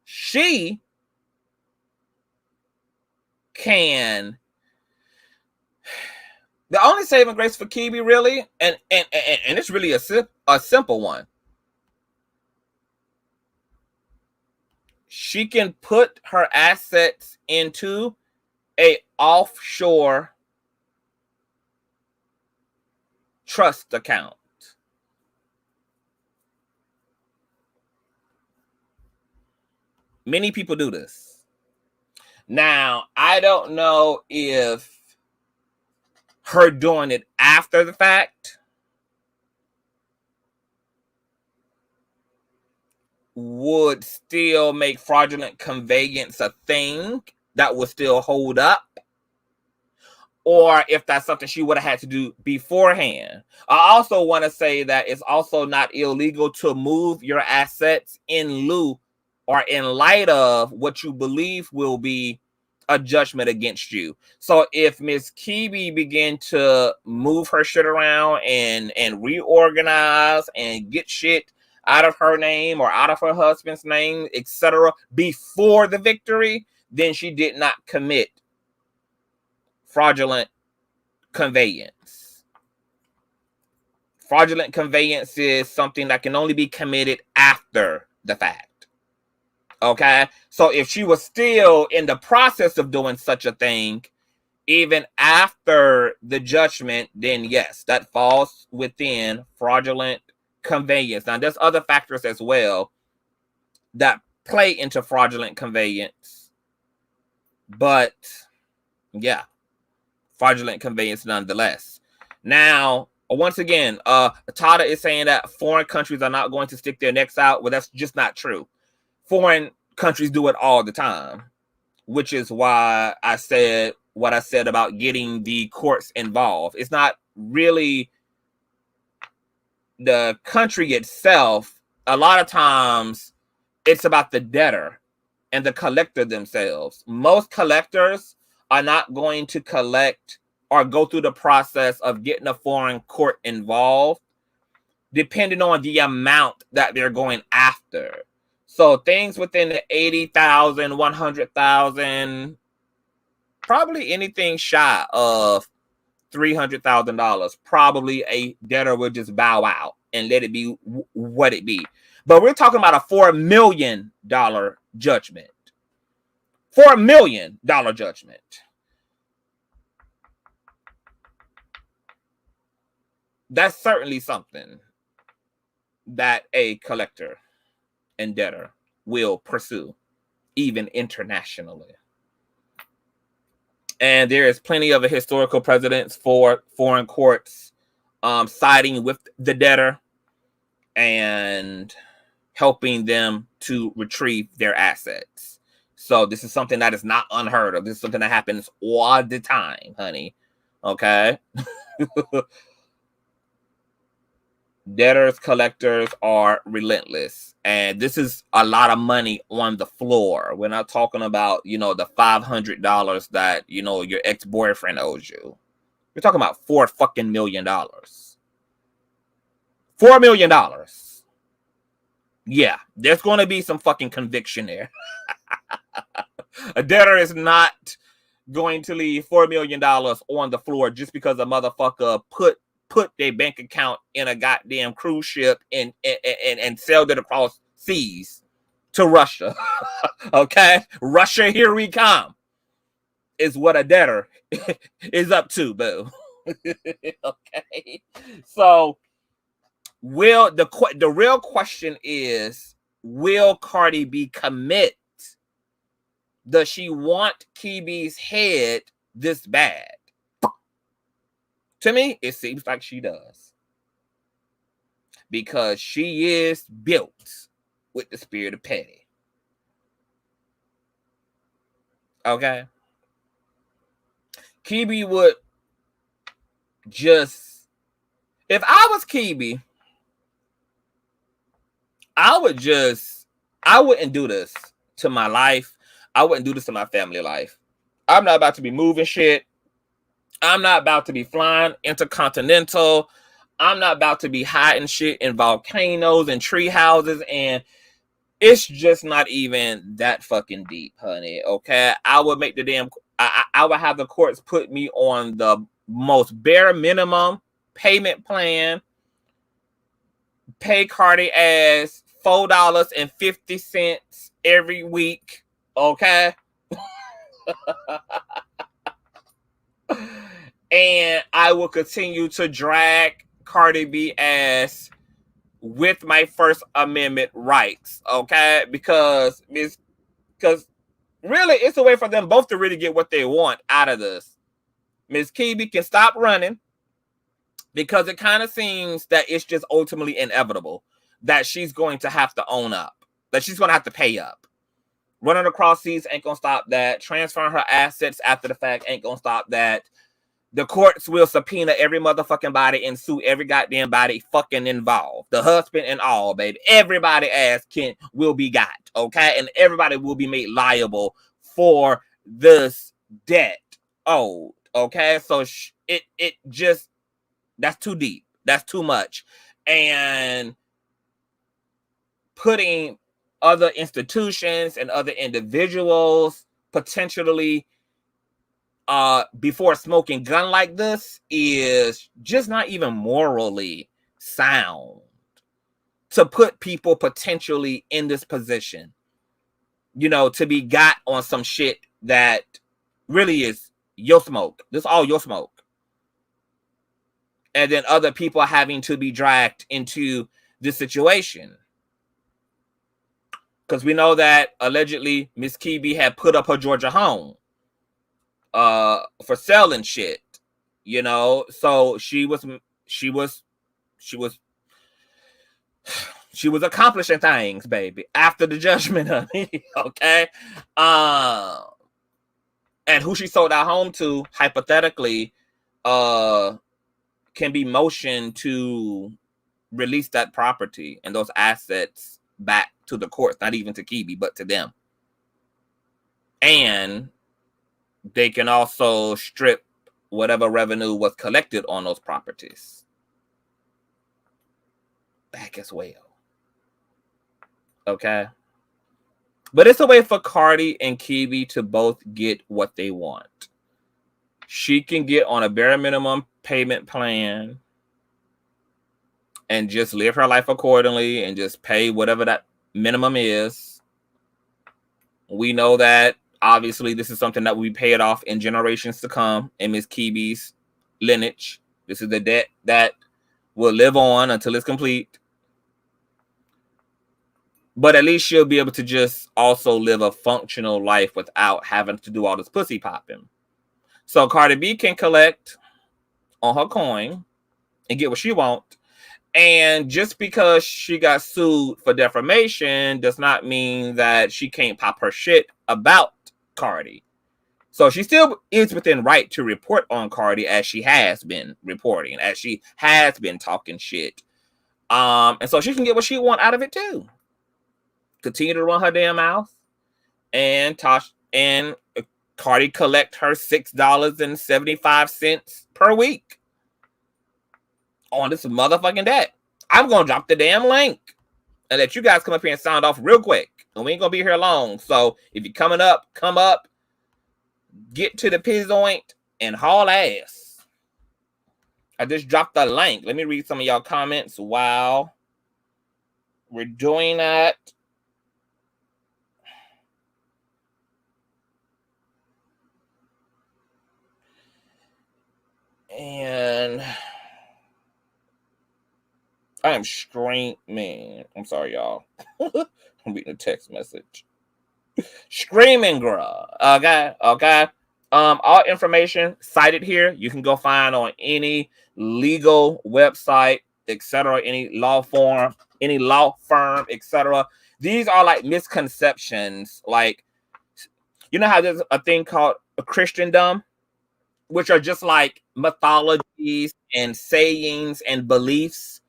she can... The only saving grace for Kibi, really, and it's really a simple one. She can put her assets into a offshore trust account. Many people do this. Now, I don't know if her doing it after the fact would still make fraudulent conveyance a thing that would still hold up, or if that's something she would have had to do beforehand. I also want to say that it's also not illegal to move your assets in lieu or in light of what you believe will be a judgment against you. So if Miss Kibi began to move her shit around and reorganize and get shit out of her name or out of her husband's name, etc., before the victory, then she did not commit fraudulent conveyance. Fraudulent conveyance is something that can only be committed after the fact. Okay, so if she was still in the process of doing such a thing, even after the judgment, then yes, that falls within fraudulent conveyance. Now, there's other factors as well that play into fraudulent conveyance, but yeah, fraudulent conveyance nonetheless. Now, once again, Tada is saying that foreign countries are not going to stick their necks out. Well, that's just not true. Foreign countries do it all the time, which is why I said what I said about getting the courts involved. It's not really the country itself. A lot of times it's about the debtor and the collector themselves. Most collectors are not going to collect or go through the process of getting a foreign court involved, depending on the amount that they're going after. So things within the 80,000, 100,000, probably anything shy of $300,000, probably a debtor will just bow out and let it be what it be. But we're talking about a $4 million judgment. $4 million judgment. That's certainly something that a collector and debtor will pursue, even internationally. And there is plenty of historical precedents for foreign courts siding with the debtor and helping them to retrieve their assets. So this is something that is not unheard of. This is something that happens all the time, honey. Okay? Debtors, collectors are relentless. And this is a lot of money on the floor. We're not talking about, the $500 that, your ex-boyfriend owes you. We're talking about $4 million. $4 million. Yeah, there's going to be some fucking conviction there. A debtor is not going to leave $4 million on the floor just because a motherfucker put their bank account in a goddamn cruise ship and sailed it across seas to Russia. Okay? Russia, here we come, is what a debtor is up to, boo. Okay? So, the real question is, will Cardi B commit? Does she want Kibi's head this bad? To me, it seems like she does. Because she is built with the spirit of petty. Okay? Kibi would just... If I was Kibi, I wouldn't do this to my life. I wouldn't do this to my family life. I'm not about to be moving shit. I'm not about to be flying intercontinental. I'm not about to be hiding shit in volcanoes and tree houses. And it's just not even that fucking deep, honey. Okay? I would make I would have the courts put me on the most bare minimum payment plan. Pay Cardi as $4.50 every week. Okay? And I will continue to drag Cardi B ass with my First Amendment rights. Okay? Because really, it's a way for them both to really get what they want out of this. Ms. Kibi can stop running, because it kind of seems that it's just ultimately inevitable that she's going to have to own up, that she's going to have to pay up. Running across seas ain't going to stop that. Transferring her assets after the fact ain't going to stop that. The courts will subpoena every motherfucking body and sue every goddamn body fucking involved. The husband and all, baby. Everybody ass will be got, okay? And everybody will be made liable for this debt owed, okay? So it just, that's too deep. That's too much. And putting other institutions and other individuals potentially before smoking gun like this is just not even morally sound. To put people potentially in this position, to be got on some shit that really is your smoke. This is all your smoke. And then other people having to be dragged into this situation. Because we know that allegedly Miss Kibi had put up her Georgia home for selling shit, so she was accomplishing things, baby, after the judgment, honey. Okay. And And who she sold that home to, hypothetically, can be motioned to release that property and those assets back to the courts, not even to Kibi, but to them. And they can also strip whatever revenue was collected on those properties back as well. Okay? But it's a way for Cardi and Kibi to both get what they want. She can get on a bare minimum payment plan and just live her life accordingly and just pay whatever that minimum is. We know that obviously this is something that will be paid off in generations to come in Miss Kibi's lineage. This is the debt that will live on until it's complete. But at least she'll be able to just also live a functional life without having to do all this pussy popping. So Cardi B can collect on her coin and get what she wants. And just because she got sued for defamation does not mean that she can't pop her shit about Cardi. So she still is within right to report on Cardi, as she has been reporting, as she has been talking shit. And so she can get what she want out of it too. Continue to run her damn mouth, and Cardi collect her $6.75 per week on this motherfucking debt. I'm gonna drop the damn link and let you guys come up here and sound off real quick. And we ain't gonna be here long. So if you're coming up, come up, get to the point and haul ass. I just dropped the link. Let me read some of y'all comments while we're doing that. And I am screaming. I'm sorry, y'all. I'm reading a text message. Screaming, girl. Okay. All information cited here. You can go find on any legal website, etc., any law firm, etc. These are like misconceptions. Like, you know how there's a thing called a Christendom, which are just like mythologies and sayings and beliefs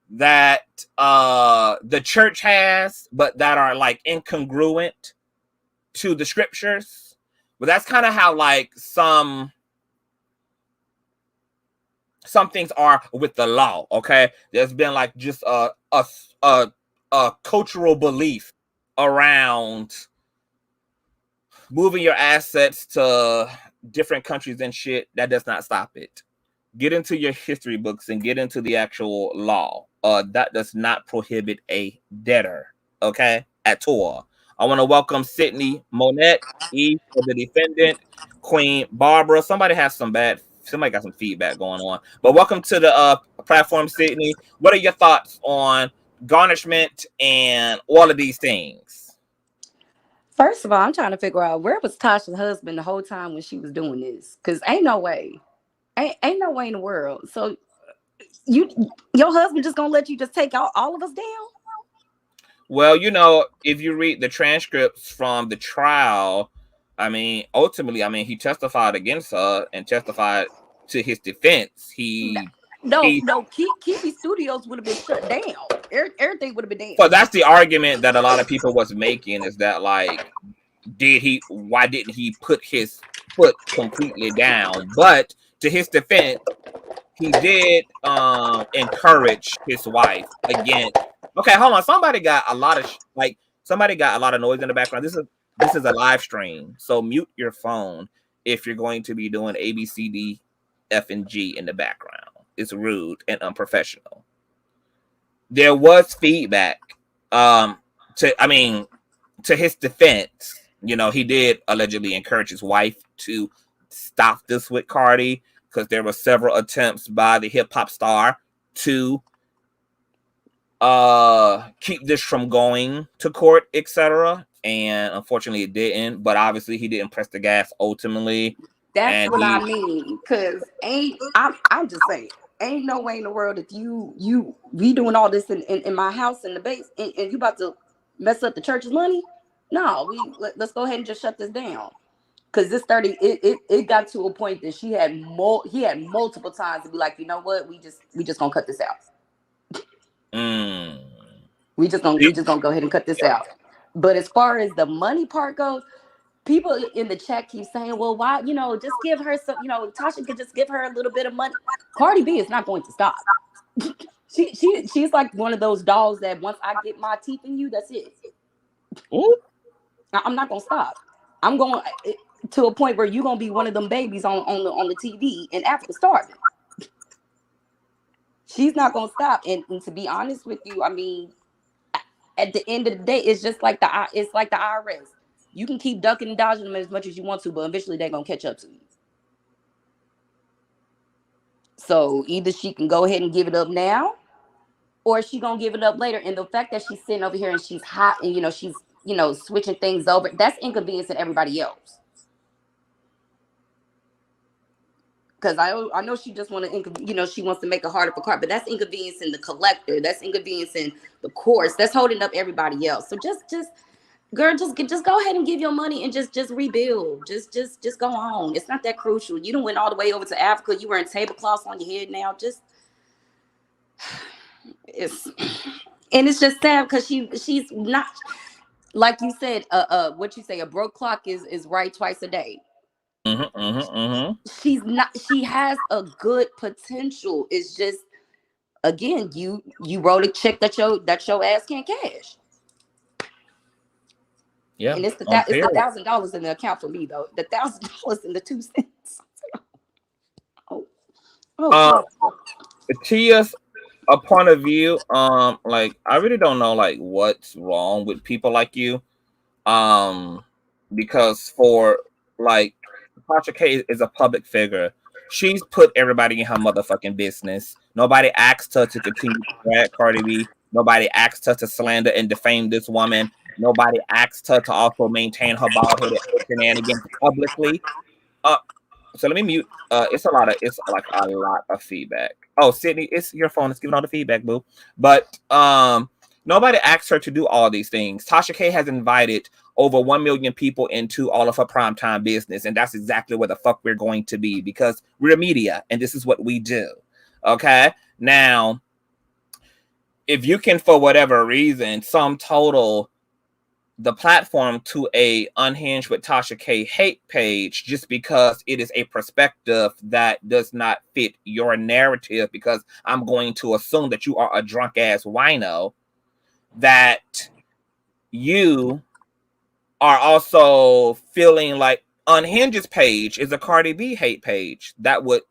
that the church has, but that are like incongruent to the scriptures. But that's kind of how like some things are with the law. Okay, there's been like just a cultural belief around moving your assets to different countries and shit. That does not stop it. Get into your history books and get into the actual law. That does not prohibit a debtor, okay, at all. I want to welcome Sydney Monette, E for the defendant, Queen Barbara. Somebody got some feedback going on. But welcome to the platform, Sydney. What are your thoughts on garnishment and all of these things? First of all, I'm trying to figure out where was Tasha's husband the whole time when she was doing this, because ain't no way in the world. So your husband just gonna let you just take all of us down? Well, you know, if you read the transcripts from the trial, I mean, ultimately, I mean, he testified against her and testified to his defense. No, Kiwi Studios would have been shut down. Everything would have been down. So that's the argument that a lot of people was making, is that like, why didn't he put his foot completely down? But to his defense, he did encourage his wife again. Okay, hold on. Somebody got a lot of noise in the background. This is a live stream, so mute your phone if you're going to be doing A, B, C, D, F, and G in the background. It's rude and unprofessional. There was feedback. To his defense, you know, he did allegedly encourage his wife to stop this with Cardi, because there were several attempts by the hip hop star to keep this from going to court, etc. And unfortunately it didn't. But obviously he didn't press the gas ultimately. That's what I mean. Because I'm just saying, ain't no way in the world that you be doing all this in my house in the base and you about to mess up the church's money. No, let's go ahead and just shut this down. Because this 30, it got to a point that he had multiple times to be like, you know what, we just gonna cut this out. We just gonna go ahead and cut this out. But as far as the money part goes, people in the chat keep saying, well, why, just give her some, Tasha could just give her a little bit of money. Cardi B is not going to stop. She's like one of those dolls that once I get my teeth in you, that's it. Ooh. I'm not gonna stop. I'm going to a point where you're gonna be one of them babies on the TV in Africa starving. She's not gonna stop. And to be honest with you, I mean, at the end of the day, it's just like the IRS. You can keep ducking and dodging them as much as you want to, but eventually they're gonna catch up to you. So either she can go ahead and give it up now, or she gonna give it up later. And the fact that she's sitting over here and she's hot and she's switching things over, that's inconveniencing everybody else. Because I know she just want to, she wants to make it harder for Cardi, but that's inconveniencing the collector. That's inconveniencing the courts. That's holding up everybody else. So just girl, just go ahead and give your money and just rebuild. Just go on. It's not that crucial. You done went all the way over to Africa. You wearing tablecloths on your head now. It's just sad because she's not, like you said. What you say? A broke clock is right twice a day. She's not. She has a good potential. It's just, again, you wrote a check that your ass can't cash. Yeah, and it's the $1,000 in the account for me though. The $1,000 and the 2 cents. Tia's a point of view. Like I really don't know like what's wrong with people like you. Because for like Tasha K is a public figure. She's put everybody in her motherfucking business. Nobody asked her to continue to drag Cardi B. Nobody asked her to slander and defame this woman. Nobody asked her to also maintain her baldhead shenanigans publicly. So let me mute. It's like a lot of feedback. Oh, Sydney, it's your phone. It's giving all the feedback, boo. But nobody asked her to do all these things. Tasha K has invited over 1 million people into all of her primetime business, and that's exactly where the fuck we're going to be because we're media, and this is what we do. Okay, now if you can, for whatever reason, sum total the platform to a Unhinged with Tasha K hate page just because it is a perspective that does not fit your narrative, because I'm going to assume that you are a drunk ass wino, that you are also feeling like Unhinged's page is a Cardi B hate page. That would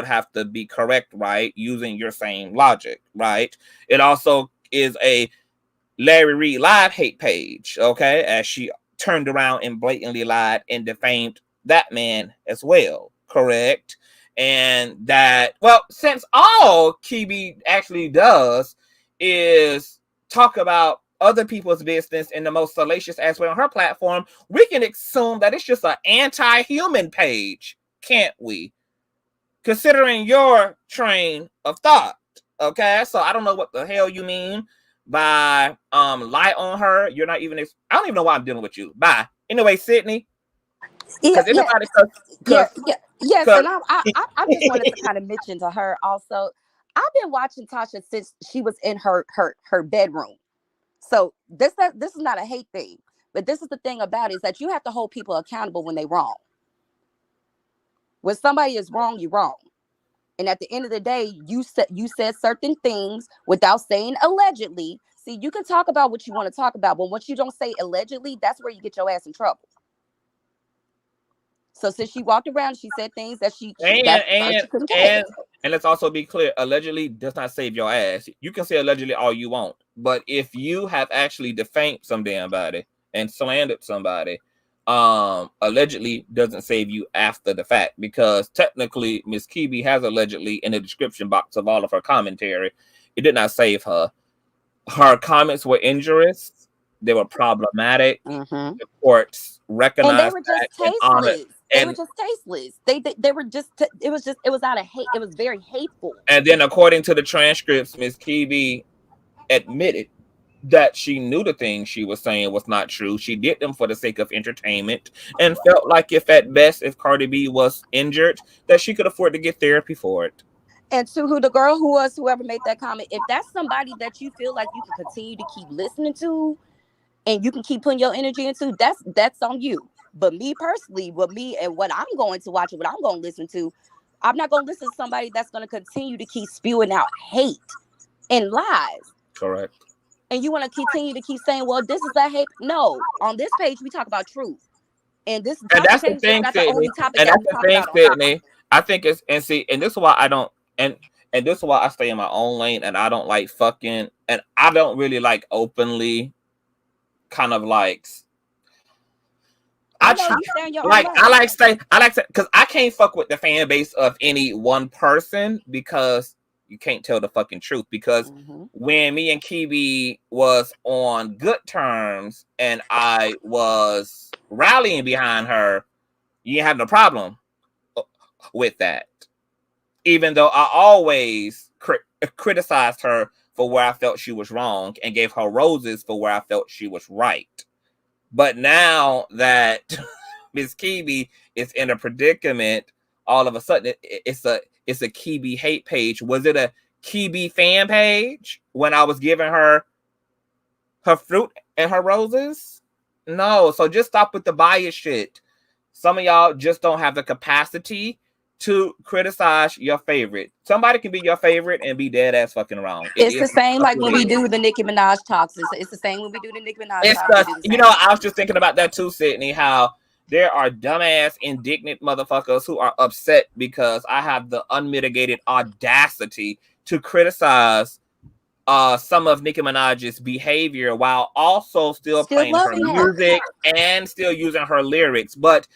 have to be correct, right? Using your same logic, right? It also is a Larry Reid live hate page, okay, as she turned around and blatantly lied and defamed that man as well, correct? And that, well, since all Kibi actually does is talk about other people's business in the most salacious ass way on her platform, we can assume that it's just an anti-human page, can't we? Considering your train of thought, okay? So I don't know what the hell you mean by lie on her. You're not even, I don't even know why I'm dealing with you. Bye. Anyway, Sydney. Yes, and I just wanted to kind of mention to her also, I've been watching Tasha since she was in her bedroom. So this is not a hate thing, but this is the thing about it, is that you have to hold people accountable when they're wrong. When somebody is wrong, you're wrong. And at the end of the day, you said certain things without saying allegedly. See, you can talk about what you want to talk about, but once you don't say allegedly, that's where you get your ass in trouble. So since she walked around, she said things that she couldn't say. And let's also be clear, allegedly does not save your ass. You can say allegedly all you want, but if you have actually defamed some damn body and slandered somebody, allegedly doesn't save you after the fact, because technically Miss Kibi has allegedly in the description box of all of her commentary. It did not save her. Her comments were injurious. They were problematic. Mm-hmm. The courts recognized, and they were just tasteless. They were just tasteless. They were just. It was out of hate. It was very hateful. And then, according to the transcripts, Miss Kibi admitted that she knew the things she was saying was not true. She did them for the sake of entertainment and felt like if at best, if Cardi B was injured, that she could afford to get therapy for it. And to who the girl who was whoever made that comment, if that's somebody that you feel like you can continue to keep listening to and you can keep putting your energy into, that's on you. But me personally, with me and what I'm going to watch and what I'm going to listen to, I'm not going to listen to somebody that's going to continue to keep spewing out hate and lies. Correct. And you want to continue to keep saying, well, this is a hate. No, on this page, we talk about truth. And this And that's the page is thing, not the only Sydney. topic And that that's we the talk thing, about on here. Sydney. I think it's, and see, and this is why I don't, and this is why I stay in my own lane, and I don't like fucking, and I don't really like openly kind of like, I know you stay in your own like, lane. I like to, because I can't fuck with the fan base of any one person because you can't tell the fucking truth. Because when me and Kiwi was on good terms and I was rallying behind her, you didn't have no problem with that. Even though I always criticized her for where I felt she was wrong and gave her roses for where I felt she was right. But now that Miss Kiwi is in a predicament, all of a sudden it's a Kiwi hate page. Was it a Kiwi fan page when I was giving her fruit and her roses? No. So just stop with the bias shit. Some of y'all just don't have the capacity to criticize your favorite. Somebody can be your favorite and be dead ass fucking wrong. It's the same like when we do the Nicki Minaj talks. It's the same when we do the Nicki Minaj talks. You know, I was just thinking about that too, Sydney, how there are dumbass, indignant motherfuckers who are upset because I have the unmitigated audacity to criticize some of Nicki Minaj's behavior while also still playing her music and still using her lyrics. But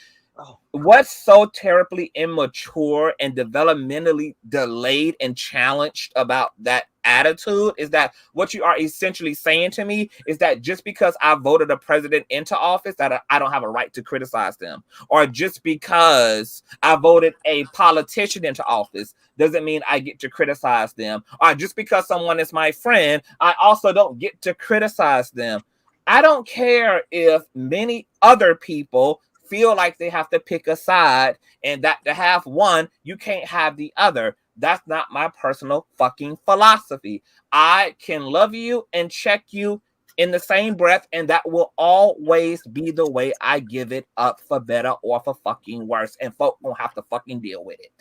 what's so terribly immature and developmentally delayed and challenged about that attitude is that what you are essentially saying to me is that just because I voted a president into office that I don't have a right to criticize them, or just because I voted a politician into office doesn't mean I get to criticize them, or just because someone is my friend I also don't get to criticize them. I don't care if many other people feel like they have to pick a side and that to have one, you can't have the other. That's not my personal fucking philosophy. I can love you and check you in the same breath, and that will always be the way I give it up, for better or for fucking worse. And folk won't have to fucking deal with it.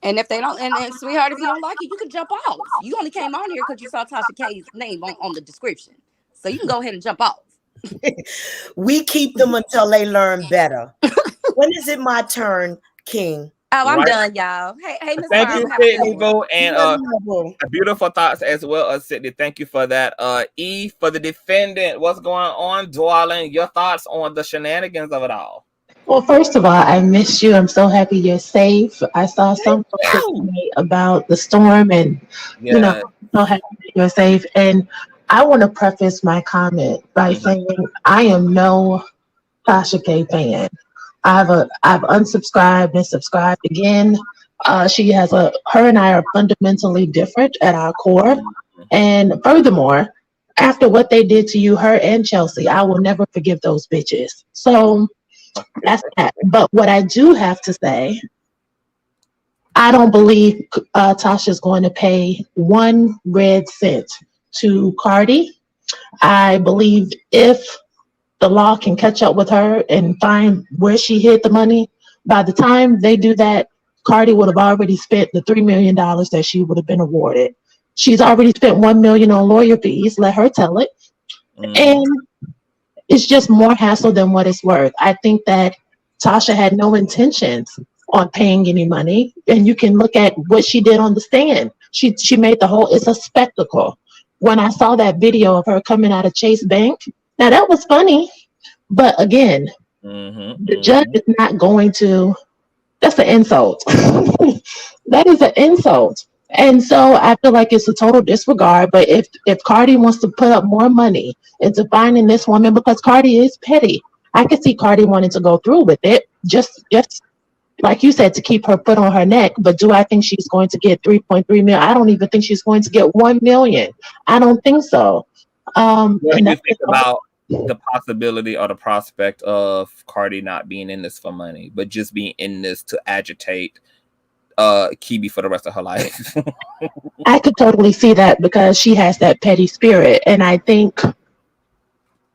And if they don't, and sweetheart, if you don't like it, you can jump off. You only came on here because you saw Tasha K's name on the description. So you can go ahead and jump off. We keep them until they learn better. When is it my turn, King? Oh, I'm done, y'all. Hey, Miss Thank Barb, you, Sydney Boo, and a beautiful thoughts as well, Sydney. Thank you for that. E for the defendant. What's going on, darling? Your thoughts on the shenanigans of it all? Well, first of all, I miss you. I'm so happy you're safe. I saw some about the storm, and you know, I'm so happy that you're safe. And I want to preface my comment by saying I am no Tasha K fan. I've unsubscribed and subscribed again. Her and I are fundamentally different at our core. And furthermore, after what they did to you, her and Chelsea, I will never forgive those bitches. So that's that. But what I do have to say, I don't believe Tasha's going to pay 1 red cent to Cardi. I believe if the law can catch up with her and find where she hid the money, by the time they do that, Cardi would have already spent the $3 million that she would have been awarded. She's already spent $1 million on lawyer fees. Let her tell it. And it's just more hassle than what it's worth. I think that Tasha had no intentions on paying any money. And you can look at what she did on the stand. She made it's a spectacle. When I saw that video of her coming out of Chase Bank, now that was funny, but again, the judge is not going to, that's an insult. That is an insult. And so I feel like it's a total disregard. But if Cardi wants to put up more money into finding this woman, because Cardi is petty, I could see Cardi wanting to go through with it, just like you said, to keep her foot on her neck. But do I think she's going to get 3.3 million? I don't even think she's going to get 1 million. I don't think so. What do And you that's think about the possibility or the prospect of Cardi not being in this for money, but just being in this to agitate Kibi for the rest of her life? I could totally see that because she has that petty spirit, and I think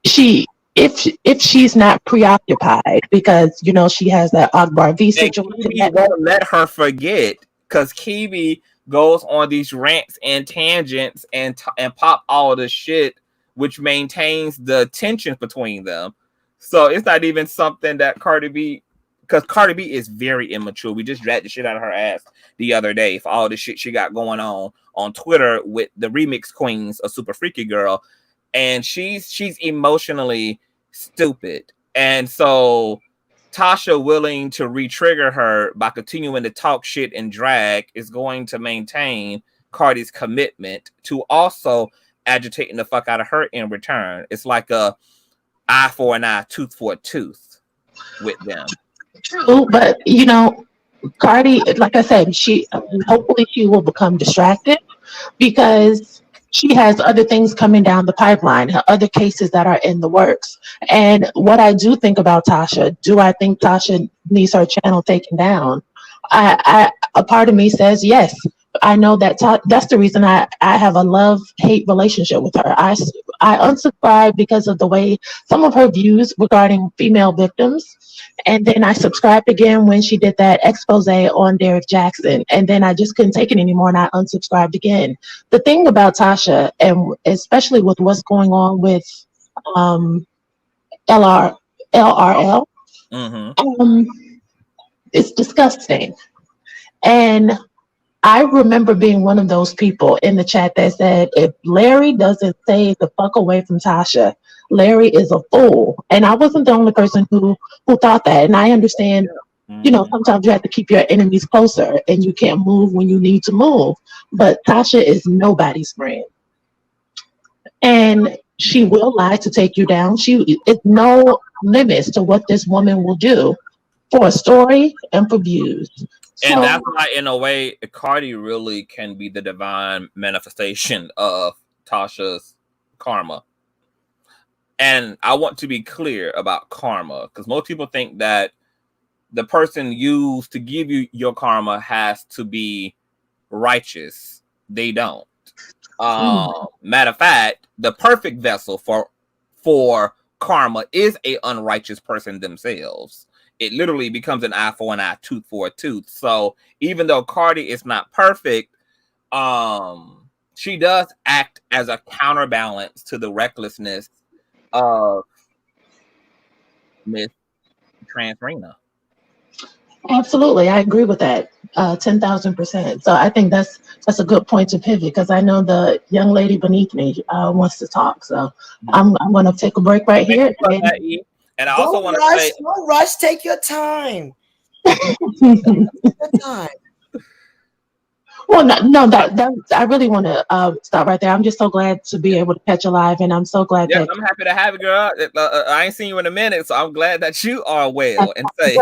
if she's not preoccupied because she has that Akbar V And situation. Kibi won't let her forget, because Kibi goes on these rants and tangents and pop all the shit, which maintains the tensions between them. So it's not even something that Cardi B, because Cardi B is very immature. We just dragged the shit out of her ass the other day for all the shit she got going on Twitter with the remix queens of Super Freaky Girl, and she's emotionally stupid. And so Tasha willing to re-trigger her by continuing to talk shit and drag is going to maintain Cardi's commitment to also agitating the fuck out of her in return. It's like a eye for an eye, tooth for a tooth with them. True, but Cardi, like I said, hopefully she will become distracted because she has other things coming down the pipeline, other cases that are in the works. And what I do think about Tasha, do I think Tasha needs her channel taken down? A part of me says yes. I know that that's the reason I have a love-hate relationship with her. I unsubscribed because of the way some of her views regarding female victims. And then I subscribed again when she did that expose on Derek Jackson. And then I just couldn't take it anymore and I unsubscribed again. The thing about Tasha, and especially with what's going on with LRL, it's disgusting. And I remember being one of those people in the chat that said, if Larry doesn't stay the fuck away from Tasha, Larry is a fool. And I wasn't the only person who thought that. And I understand, sometimes you have to keep your enemies closer and you can't move when you need to move. But Tasha is nobody's friend. And she will lie to take you down. It's no limits to what this woman will do for a story and for views. And that's why, in a way, Cardi really can be the divine manifestation of Tasha's karma. And I want to be clear about karma, because most people think that the person used to give you your karma has to be righteous. They don't. Matter of fact, the perfect vessel for karma is a unrighteous person themselves. It literally becomes an eye for an eye, tooth for a tooth. So even though Cardi is not perfect, she does act as a counterbalance to the recklessness of Miss Transrena. Absolutely, I agree with that, 10,000%. So I think that's a good point to pivot, because I know the young lady beneath me wants to talk. So I'm going to take a break right here. And I also want to say, don't rush. Take your time. Take your time. Well, no, I really want to stop right there. I'm just so glad to be able to catch you live, and I'm so glad that I'm happy to have you, girl. I ain't seen you in a minute, so I'm glad that you are well and safe.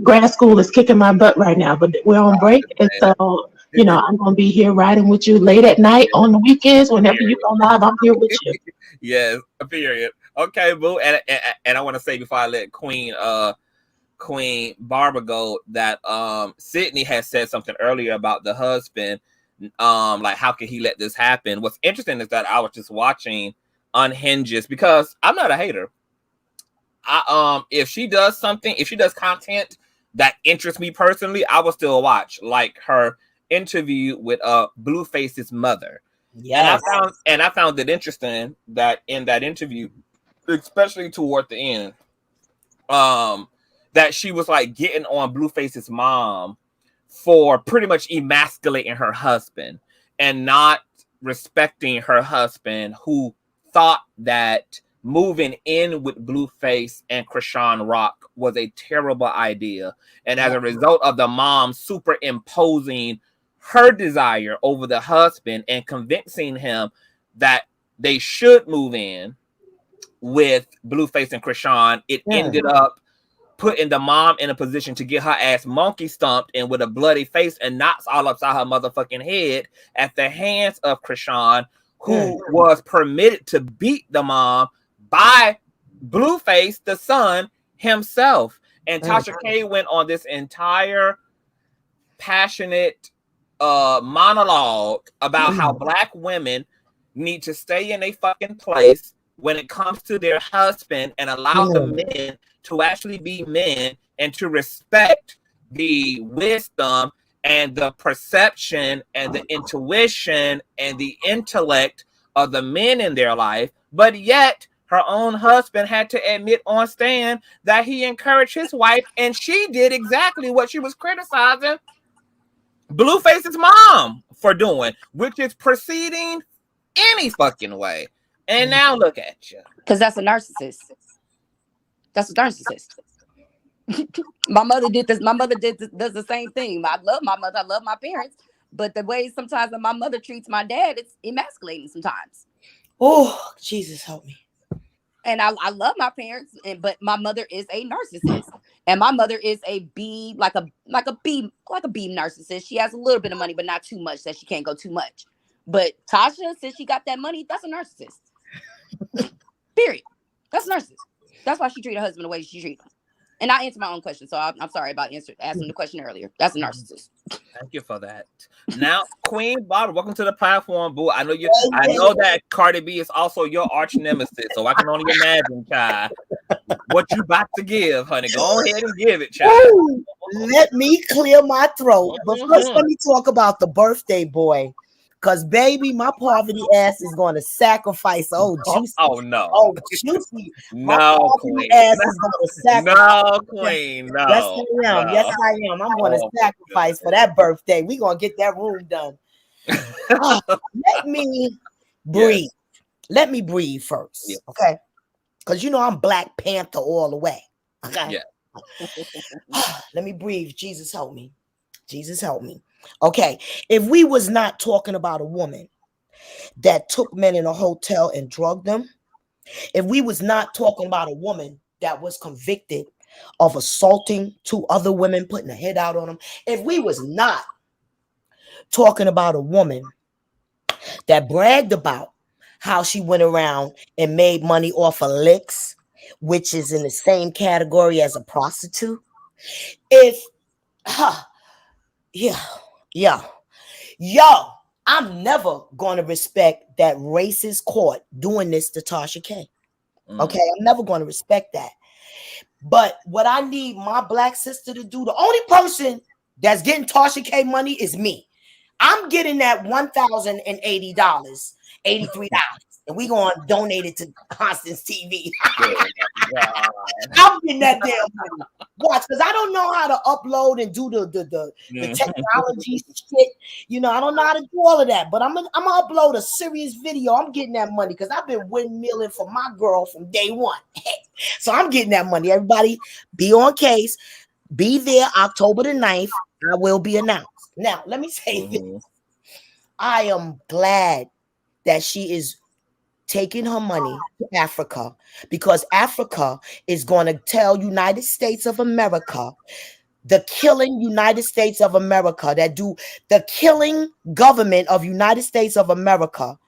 Grad school is kicking my butt right now, but we're on break, and so I'm gonna be here riding with you late at night on the weekends. Whenever you go live, I'm here with you. Yes, period. Okay, boo. And I want to say before I let Queen Barbara go that Sydney has said something earlier about the husband, like how could he let this happen. What's interesting is that I was just watching Unhinges, because I'm not a hater. If she does content that interests me personally, I will still watch, like her interview with Blueface's mother. Yes. And I found it interesting that in that interview, especially toward the end, that she was like getting on Blueface's mom for pretty much emasculating her husband and not respecting her husband, who thought that moving in with Blueface and Krishan Rock was a terrible idea. And as a result of the mom superimposing her desire over the husband and convincing him that they should move in with Blueface and Krishan, it ended up putting the mom in a position to get her ass monkey stomped and with a bloody face and knots all upside her motherfucking head at the hands of Krishan, who was permitted to beat the mom by Blueface, the son himself. And Tasha K went on this entire passionate monologue about how Black women need to stay in a fucking place when it comes to their husband and allow the men to actually be men and to respect the wisdom and the perception and the intuition and the intellect of the men in their life. But yet her own husband had to admit on stand that he encouraged his wife, and she did exactly what she was criticizing Blueface's mom for doing, which is proceeding any fucking way. And now look at you. Because that's a narcissist. That's a narcissist. My mother did this. My mother does the same thing. I love my mother. I love my parents. But the way sometimes that my mother treats my dad, it's emasculating sometimes. Oh, Jesus, help me. And I love my parents, but my mother is a narcissist. And my mother is a B, like a B narcissist. She has a little bit of money, but not too much that she can't go too much. But Tasha, since she got that money, that's a narcissist. Period. That's a narcissist. That's why she treated her husband the way she treated him. And I answered my own question, so I'm sorry about asking the question earlier. That's a narcissist. Thank you for that. Now, Queen Barbara, welcome to the platform, boo. I know that Cardi B is also your arch nemesis, so I can only imagine, child, what you about to give, honey. Go ahead and give it, child. Ooh, let me clear my throat. But first, let me talk about the birthday boy. Because, baby, my poverty ass is going to sacrifice. Oh, juicy. Oh, no. Oh, juicy. My No, poverty Queen. ass is going to sacrifice. No, Queen. No. Yes, I am. No. Yes, I am. I'm going to sacrifice for that birthday. We're going to get that room done. Let me breathe. Yes. Let me breathe first. Yes. Okay? Because, I'm Black Panther all the way. Okay? Yeah. Let me breathe. Jesus, help me. Jesus, help me. Okay, if we was not talking about a woman that took men in a hotel and drugged them, if we was not talking about a woman that was convicted of assaulting 2 other women, putting a head out on them, if we was not talking about a woman that bragged about how she went around and made money off of licks, which is in the same category as a prostitute, I'm never going to respect that racist court doing this to Tasha K. Okay, I'm never going to respect that. But what I need my Black sister to do, the only person that's getting Tasha K money is me. I'm getting that $1,080, $83, and we going to donate it to Consciouztv. I'm getting that damn money. Watch, because I don't know how to upload and do the technology shit. I don't know how to do all of that. But I'm gonna upload a serious video. I'm getting that money because I've been windmilling for my girl from day one. So I'm getting that money. Everybody be on case. Be there October the 9th. I will be announced. Now, let me say this. I am glad that she is taking her money to Africa, because Africa is going to tell United States of America, the killing United States of America, that do the killing government of United States of America,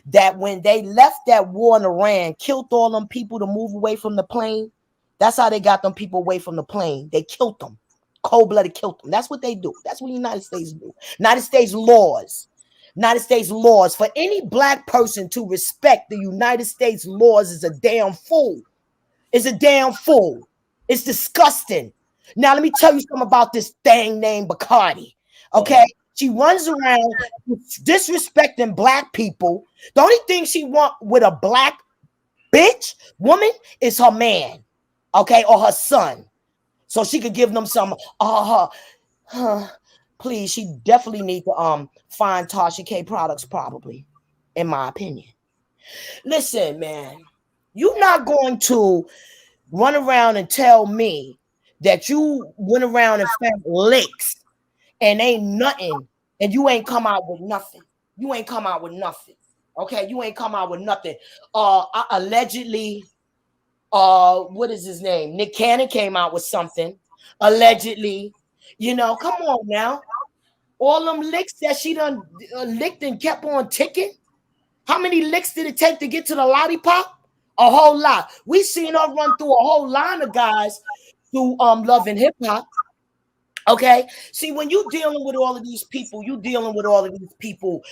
that when they left that war in Iran, killed all them people to move away from the plane. That's how they got them people away from the plane. They killed them. Cold-blooded killed them. That's what they do. That's what the United States do. United States laws for any Black person to respect the United States laws is a damn fool. It's a damn fool. It's disgusting. Now, let me tell you something about this thing named Bacardi. Okay? She runs around disrespecting Black people. The only thing she want with a Black woman is her man. Okay? Or her son. So she could give them some please, she definitely need to find Tasha K products, probably, in my opinion. Listen, man, you're not going to run around and tell me that you went around and found licks and ain't nothing, and you ain't come out with nothing. You ain't come out with nothing. Okay, you ain't come out with nothing. Allegedly, what is his name? Nick Cannon came out with something. Allegedly. Come on now. All them licks that she done licked and kept on ticking. How many licks did it take to get to the lollipop? A whole lot. We seen her run through a whole line of guys through Love and Hip Hop. Okay, see, when you dealing with all of these people, you dealing with all of these people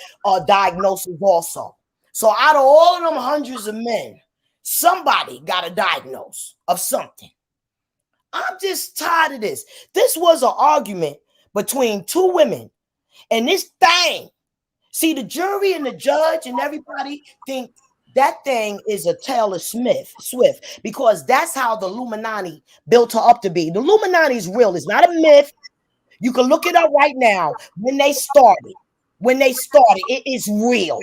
diagnoses also. So out of all of them hundreds of men, somebody got a diagnose of something. I'm just tired of this. This was an argument between two women, and this thing. See, the jury and the judge and everybody think that thing is a Taylor Swift, because that's how the Illuminati built her up to be. The Illuminati is real. It's not a myth. You can look it up right now. When they started, it is real.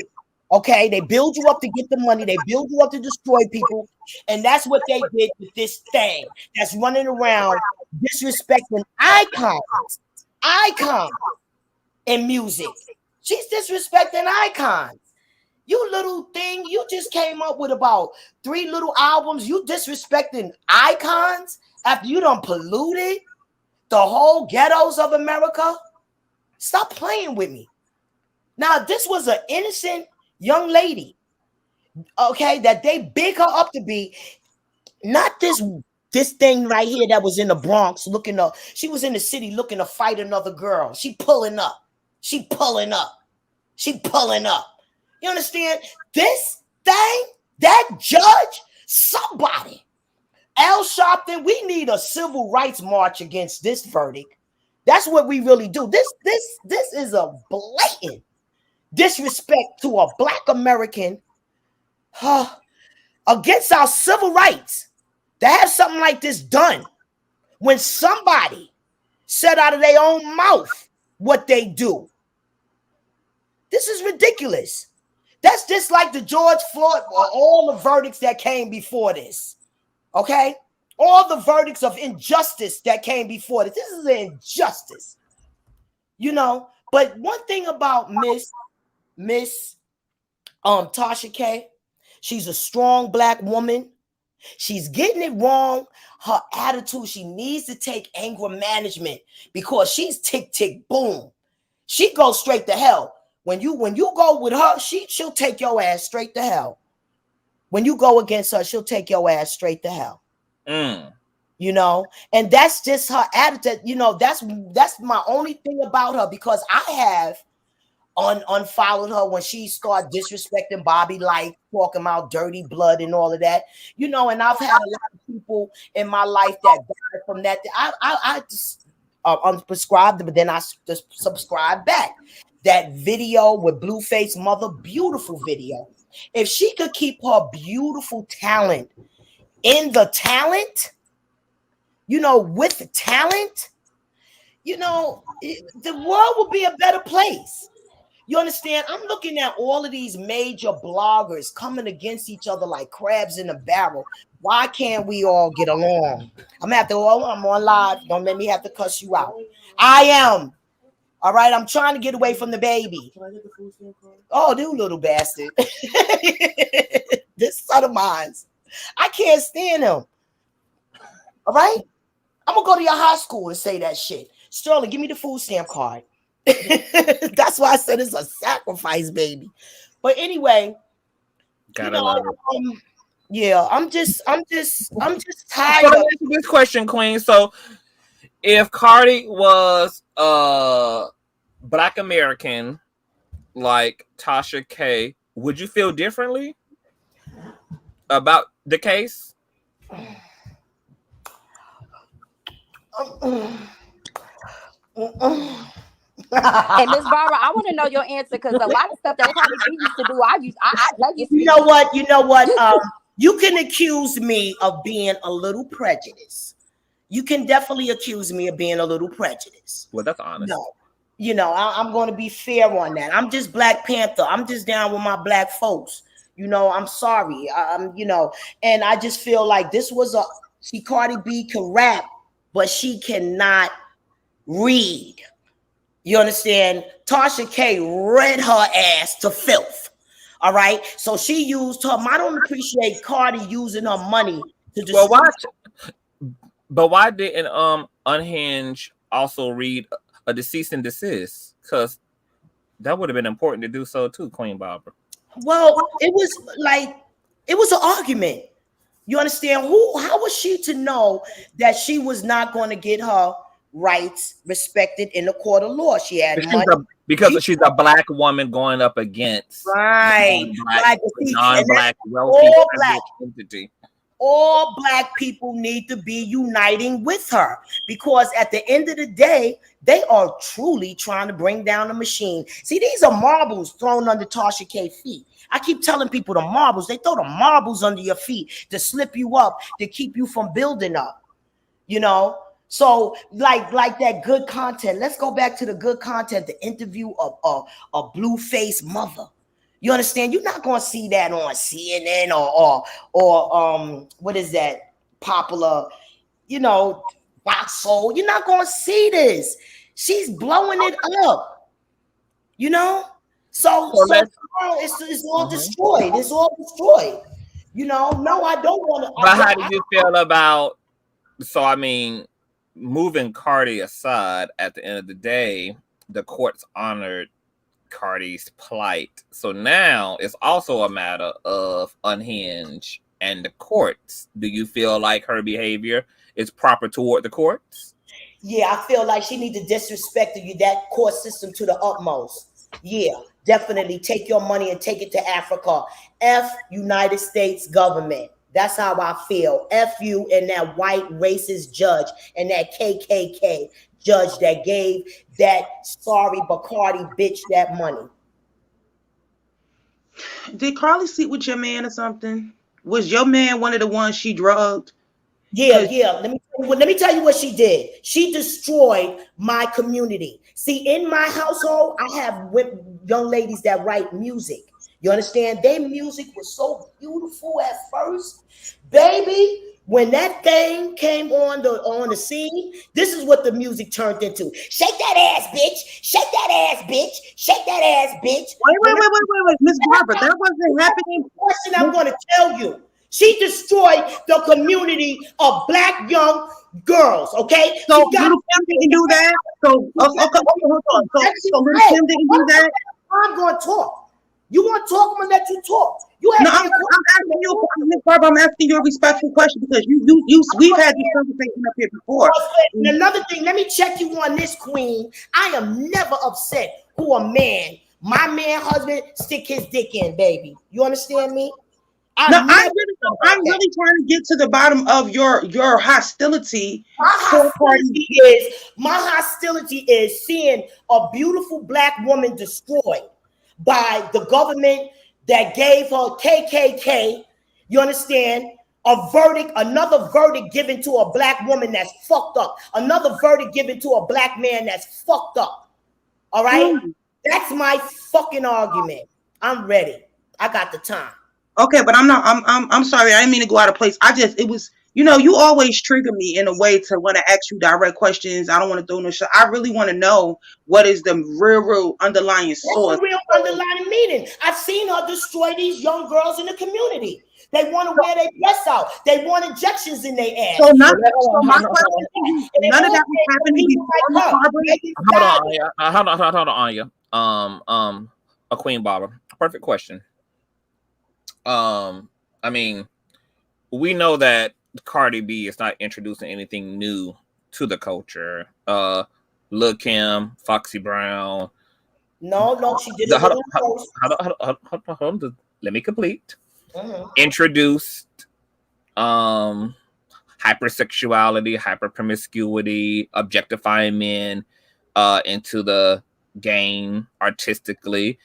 Okay, they build you up to get the money. They build you up to destroy people, and that's what they did with this thing that's running around disrespecting icons in music. She's disrespecting icons. You little thing, you just came up with about 3 little albums. You disrespecting icons after you done polluted the whole ghettos of America? Stop playing with me. Now, this was an innocent young lady, okay, that they big her up to be. Not this thing right here that was in the Bronx looking up. She was in the city looking to fight another girl. She pulling up. You understand? This thing, that judge, somebody. Al Sharpton, we need a civil rights march against this verdict. That's what we really do. This is a blatant disrespect to a Black American against our civil rights to have something like this done when somebody said out of their own mouth what they do. This is ridiculous. That's just like the George Floyd or all the verdicts that came before this. Okay? All the verdicts of injustice that came before this. This is an injustice. You know, but one thing about Miss Tasha K, she's a strong Black woman. She's getting it wrong. Her attitude, she needs to take anger management because she's tick, tick, boom. She goes straight to hell. When you go with her, she'll take your ass straight to hell. When you go against her, she'll take your ass straight to hell. You know, and that's just her attitude. You know, that's my only thing about her, because I have unfollowed her when she started disrespecting Bobby Light, talking about dirty blood and all of that. You know, and I've had a lot of people in my life that died from that. I just unsubscribed, but then I just subscribed back. That video with Blueface Mother, beautiful video. If she could keep her beautiful talent in the talent, you know, with the talent, you know, the world will be a better place. You understand? I'm looking at all of these major bloggers coming against each other like crabs in a barrel. Why can't we all get along? I'm on live. Don't let me have to cuss you out. I am. All right, I'm trying to get away from the baby. Can I get the food stamp card? Oh, you little bastard. This son of mine. I can't stand him. All right? I'm going to go to your high school and say that shit. Sterling, give me the food stamp card. That's why I said it's a sacrifice, baby. But anyway, gotta love it. Yeah, I'm just tired of this question, Queen. So if Cardi was Black American like Tasha K, would you feel differently about the case? And Miss Barbara, I want to know your answer, because a lot of stuff that Cardi B used to do, I used to. You know what? You can accuse me of being a little prejudiced. You can definitely accuse me of being a little prejudiced. Well, that's honest. No, you know, I'm going to be fair on that. I'm just Black Panther. I'm just down with my Black folks. You know, I'm sorry. You know, and I just feel like this was Cardi B can rap, but she cannot read. You understand? Tasha K read her ass to filth. All right. So she used her. I don't appreciate Cardi using her money to just. Well, watch. But why didn't Unhinged also read a cease and desist? Because that would have been important to do so too, Queen Barbara. Well, it was an argument. You understand? How was she to know that she was not going to get her rights respected in the court of law? She had money. Because she's a black woman going up against non-black wealthy entity. All black people need to be uniting with her, because at the end of the day, they are truly trying to bring down the machine. See, these are marbles thrown under Tasha K feet. I keep telling people the marbles, they throw the marbles under your feet to slip you up, to keep you from building up, you know? So like that good content. Let's go back to the good content, the interview of a blue-faced mother. You understand? You're not going to see that on CNN or what is that popular, you know, Fox Soul. You're not going to see this. She's blowing it up, you know? So it's all destroyed. It's all destroyed. You know, no, I don't want to. But how did you feel about, so I mean, moving Cardi aside, at the end of the day, the courts honored Cardi's plight. So now it's also a matter of Unhinged and the courts. Do you feel like her behavior is proper toward the courts? Yeah, I feel like she needs to disrespect that court system to the utmost. Yeah, definitely take your money and take it to Africa. F United States government. That's how I feel. F you and that white racist judge and that KKK judge that gave that sorry Bacardi bitch that money. Did Carly sleep with your man or something? Was your man one of the ones she drugged? Yeah. Let me tell you what she did. She destroyed my community. See, in my household, I have young ladies that write music. You understand? Their music was so beautiful at first, baby. When that thing came on the scene, this is what the music turned into. Shake that ass, bitch. Shake that ass, bitch. Shake that ass, bitch. Wait, Miss Barbara, that wasn't happening. Question I'm going to tell you. She destroyed the community of black young girls, okay? So Little Kim didn't do that? So, hold on. So Little Kim didn't do that? I'm going to talk. You want to talk? I'm going to let you talk. I'm asking you, Miss Barbara, I'm asking you a respectful question because we've had this conversation up here before. And another thing, let me check you on this, Queen. I am never upset who a man, my man husband, stick his dick in, baby. You understand me? I'm really trying to get to the bottom of your hostility. My hostility is seeing a beautiful black woman destroyed by the government that gave her KKK. You understand? Another verdict given to a black woman that's fucked up. Another verdict given to a black man that's fucked up. All right? That's my fucking argument. I'm ready. I got the time. Okay, but I'm sorry. I didn't mean to go out of place. It was, you always trigger me in a way to want to ask you direct questions. I don't want to throw no shit. I really want to know what is the real underlying source. What's the real underlying meaning? I've seen her destroy these young girls in the community. They want to wear their dress out. They want injections in their ass. So none of that was happening before. Hold on, Anya. A Queen Barbara. Perfect question. I mean, we know that Cardi B is not introducing anything new to the culture. Lil' Kim, Foxy Brown. No, she did it. Hold on, let me complete. Introduced hypersexuality, hyperpromiscuity, objectifying men into the game artistically.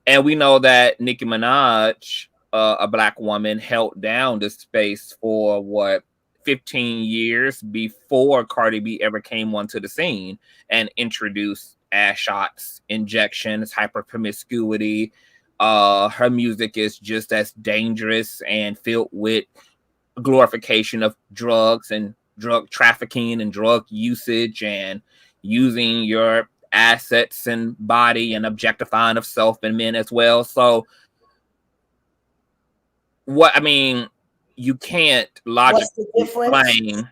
And we know that Nicki Minaj, a black woman, held down this space for 15 years before Cardi B ever came onto the scene and introduced ass shots, injections, hyperpromiscuity. Her music is just as dangerous and filled with glorification of drugs and drug trafficking and drug usage and using your assets and body and objectifying of self and men as well. So you can't logically blame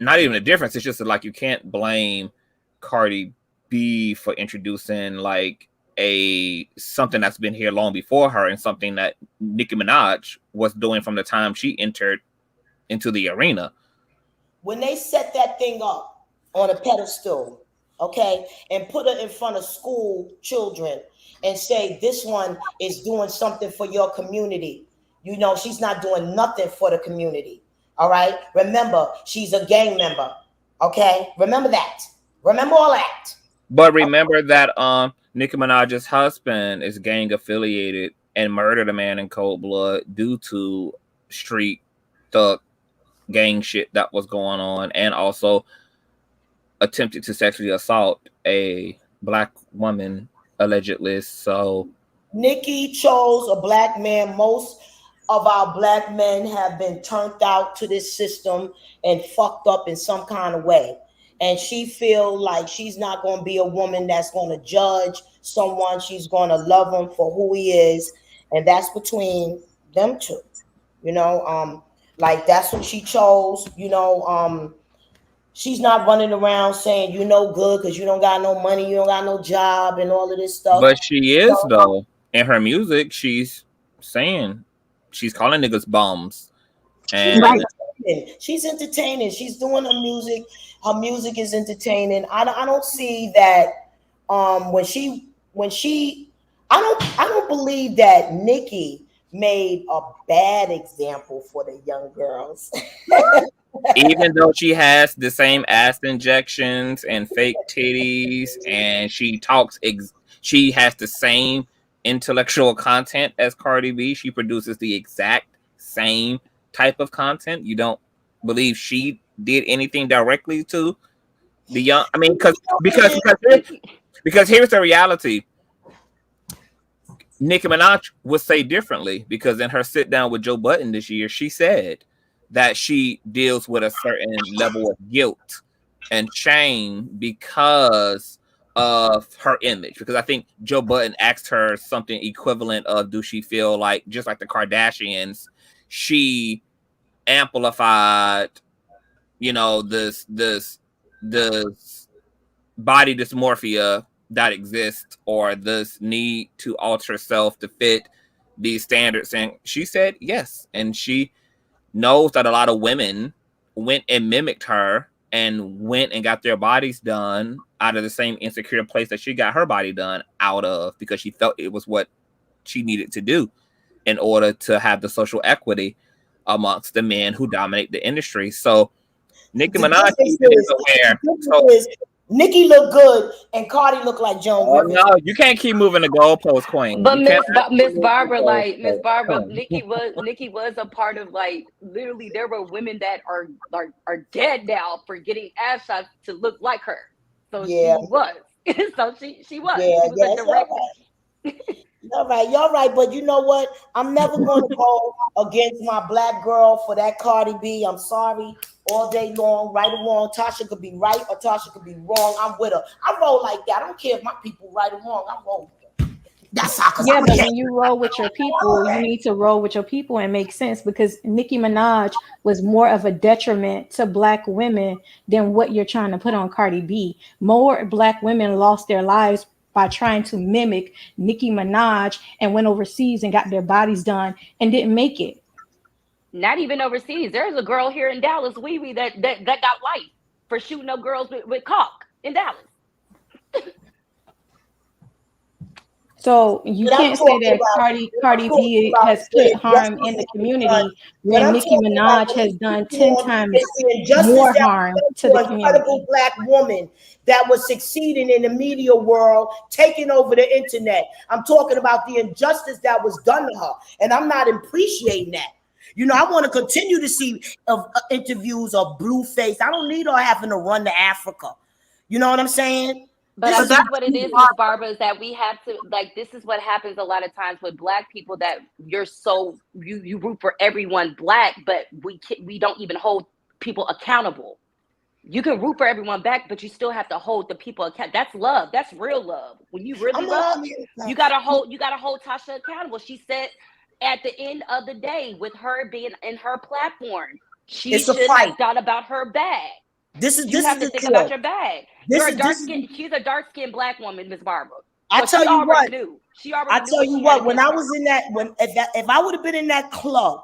not even a difference. It's just like you can't blame Cardi B for introducing like something that's been here long before her, and something that Nicki Minaj was doing from the time she entered into the arena. When they set that thing up on a pedestal, okay, and put her in front of school children and say, this one is doing something for your community. You know, she's not doing nothing for the community. All right. Remember, she's a gang member. Okay. Remember that. Remember all that. But remember that Nicki Minaj's husband is gang affiliated and murdered a man in cold blood due to street thug gang shit that was going on, and also attempted to sexually assault a black woman allegedly. So Nicki chose a black man. Most of our black men have been turned out to this system and fucked up in some kind of way. And she feel like she's not going to be a woman that's going to judge someone. She's going to love him for who he is. And that's between them two, you know, like that's what she chose, you know. She's not running around saying you no good because you don't got no money, you don't got no job and all of this stuff. But she is, though. In her music, she's saying, she's calling niggas bums. And she's entertaining. She's doing her music. Her music is entertaining. I don't see that when she I don't believe that Nicki made a bad example for the young girls. Even though she has the same ass injections and fake titties, and she talks, she has the same intellectual content as Cardi B. She produces the exact same type of content. You don't believe she did anything directly to the young? I mean, because here's the reality. Nicki Minaj would say differently, because in her sit down with Joe Budden this year, she said that she deals with a certain level of guilt and shame because of her image. Because I think Joe Budden asked her something equivalent of, do she feel like, just like the Kardashians, she amplified, you know, this body dysmorphia that exists, or this need to alter self to fit these standards. And she said yes, and she knows that a lot of women went and mimicked her and went and got their bodies done out of the same insecure place that she got her body done out of, because she felt it was what she needed to do in order to have the social equity amongst the men who dominate the industry. So Nicki Minaj is aware. So Nicki look good and Cardi look like Joan. Oh, no, you can't keep moving the goalpost, Queen. But Miss Barbara, like Miss Barbara, Nicki was a part of, like, literally there were women that are dead now for getting ass shots to look like her. So yeah, she was. So she was. Yeah, she was a director. Y'all right, but you know what? I'm never going to go against my black girl for that Cardi B. I'm sorry. All day long, right or wrong. Tasha could be right or Tasha could be wrong. I'm with her. I roll like that. I don't care if my people right or wrong. I roll with them. That's how. Yeah, but when you roll with your people, you need to roll with your people and make sense, because Nicki Minaj was more of a detriment to black women than what you're trying to put on Cardi B. More black women lost their lives by trying to mimic Nicki Minaj and went overseas and got their bodies done and didn't make it. Not even overseas. There's a girl here in Dallas, Wee Wee, that got life for shooting up girls with cock in Dallas. So you can't say that Cardi B has put harm in the community when Nicki Minaj has done 10 times more harm to the community. Incredible black woman that was succeeding in the media world, taking over the internet. I'm talking about the injustice that was done to her, and I'm not appreciating that. You know, I want to continue to see interviews of Blueface. I don't need her having to run to Africa. You know what I'm saying? But I think what it is, Miss Barbara, is that we have to, like, this is what happens a lot of times with black people, that you're so, you root for everyone black, but we don't even hold people accountable. You can root for everyone back, but you still have to hold the people accountable. That's love. That's real love. When you really love, you gotta hold Tasha accountable. She said, at the end of the day, with her being in her platform, she should have thought about her bag. You have to think about your bag. She's a dark-skinned black woman, Miss Barbara. I So tell she you already what. knew. She I already knew tell what you she had what. When against I her. was in that, if I would have been in that club,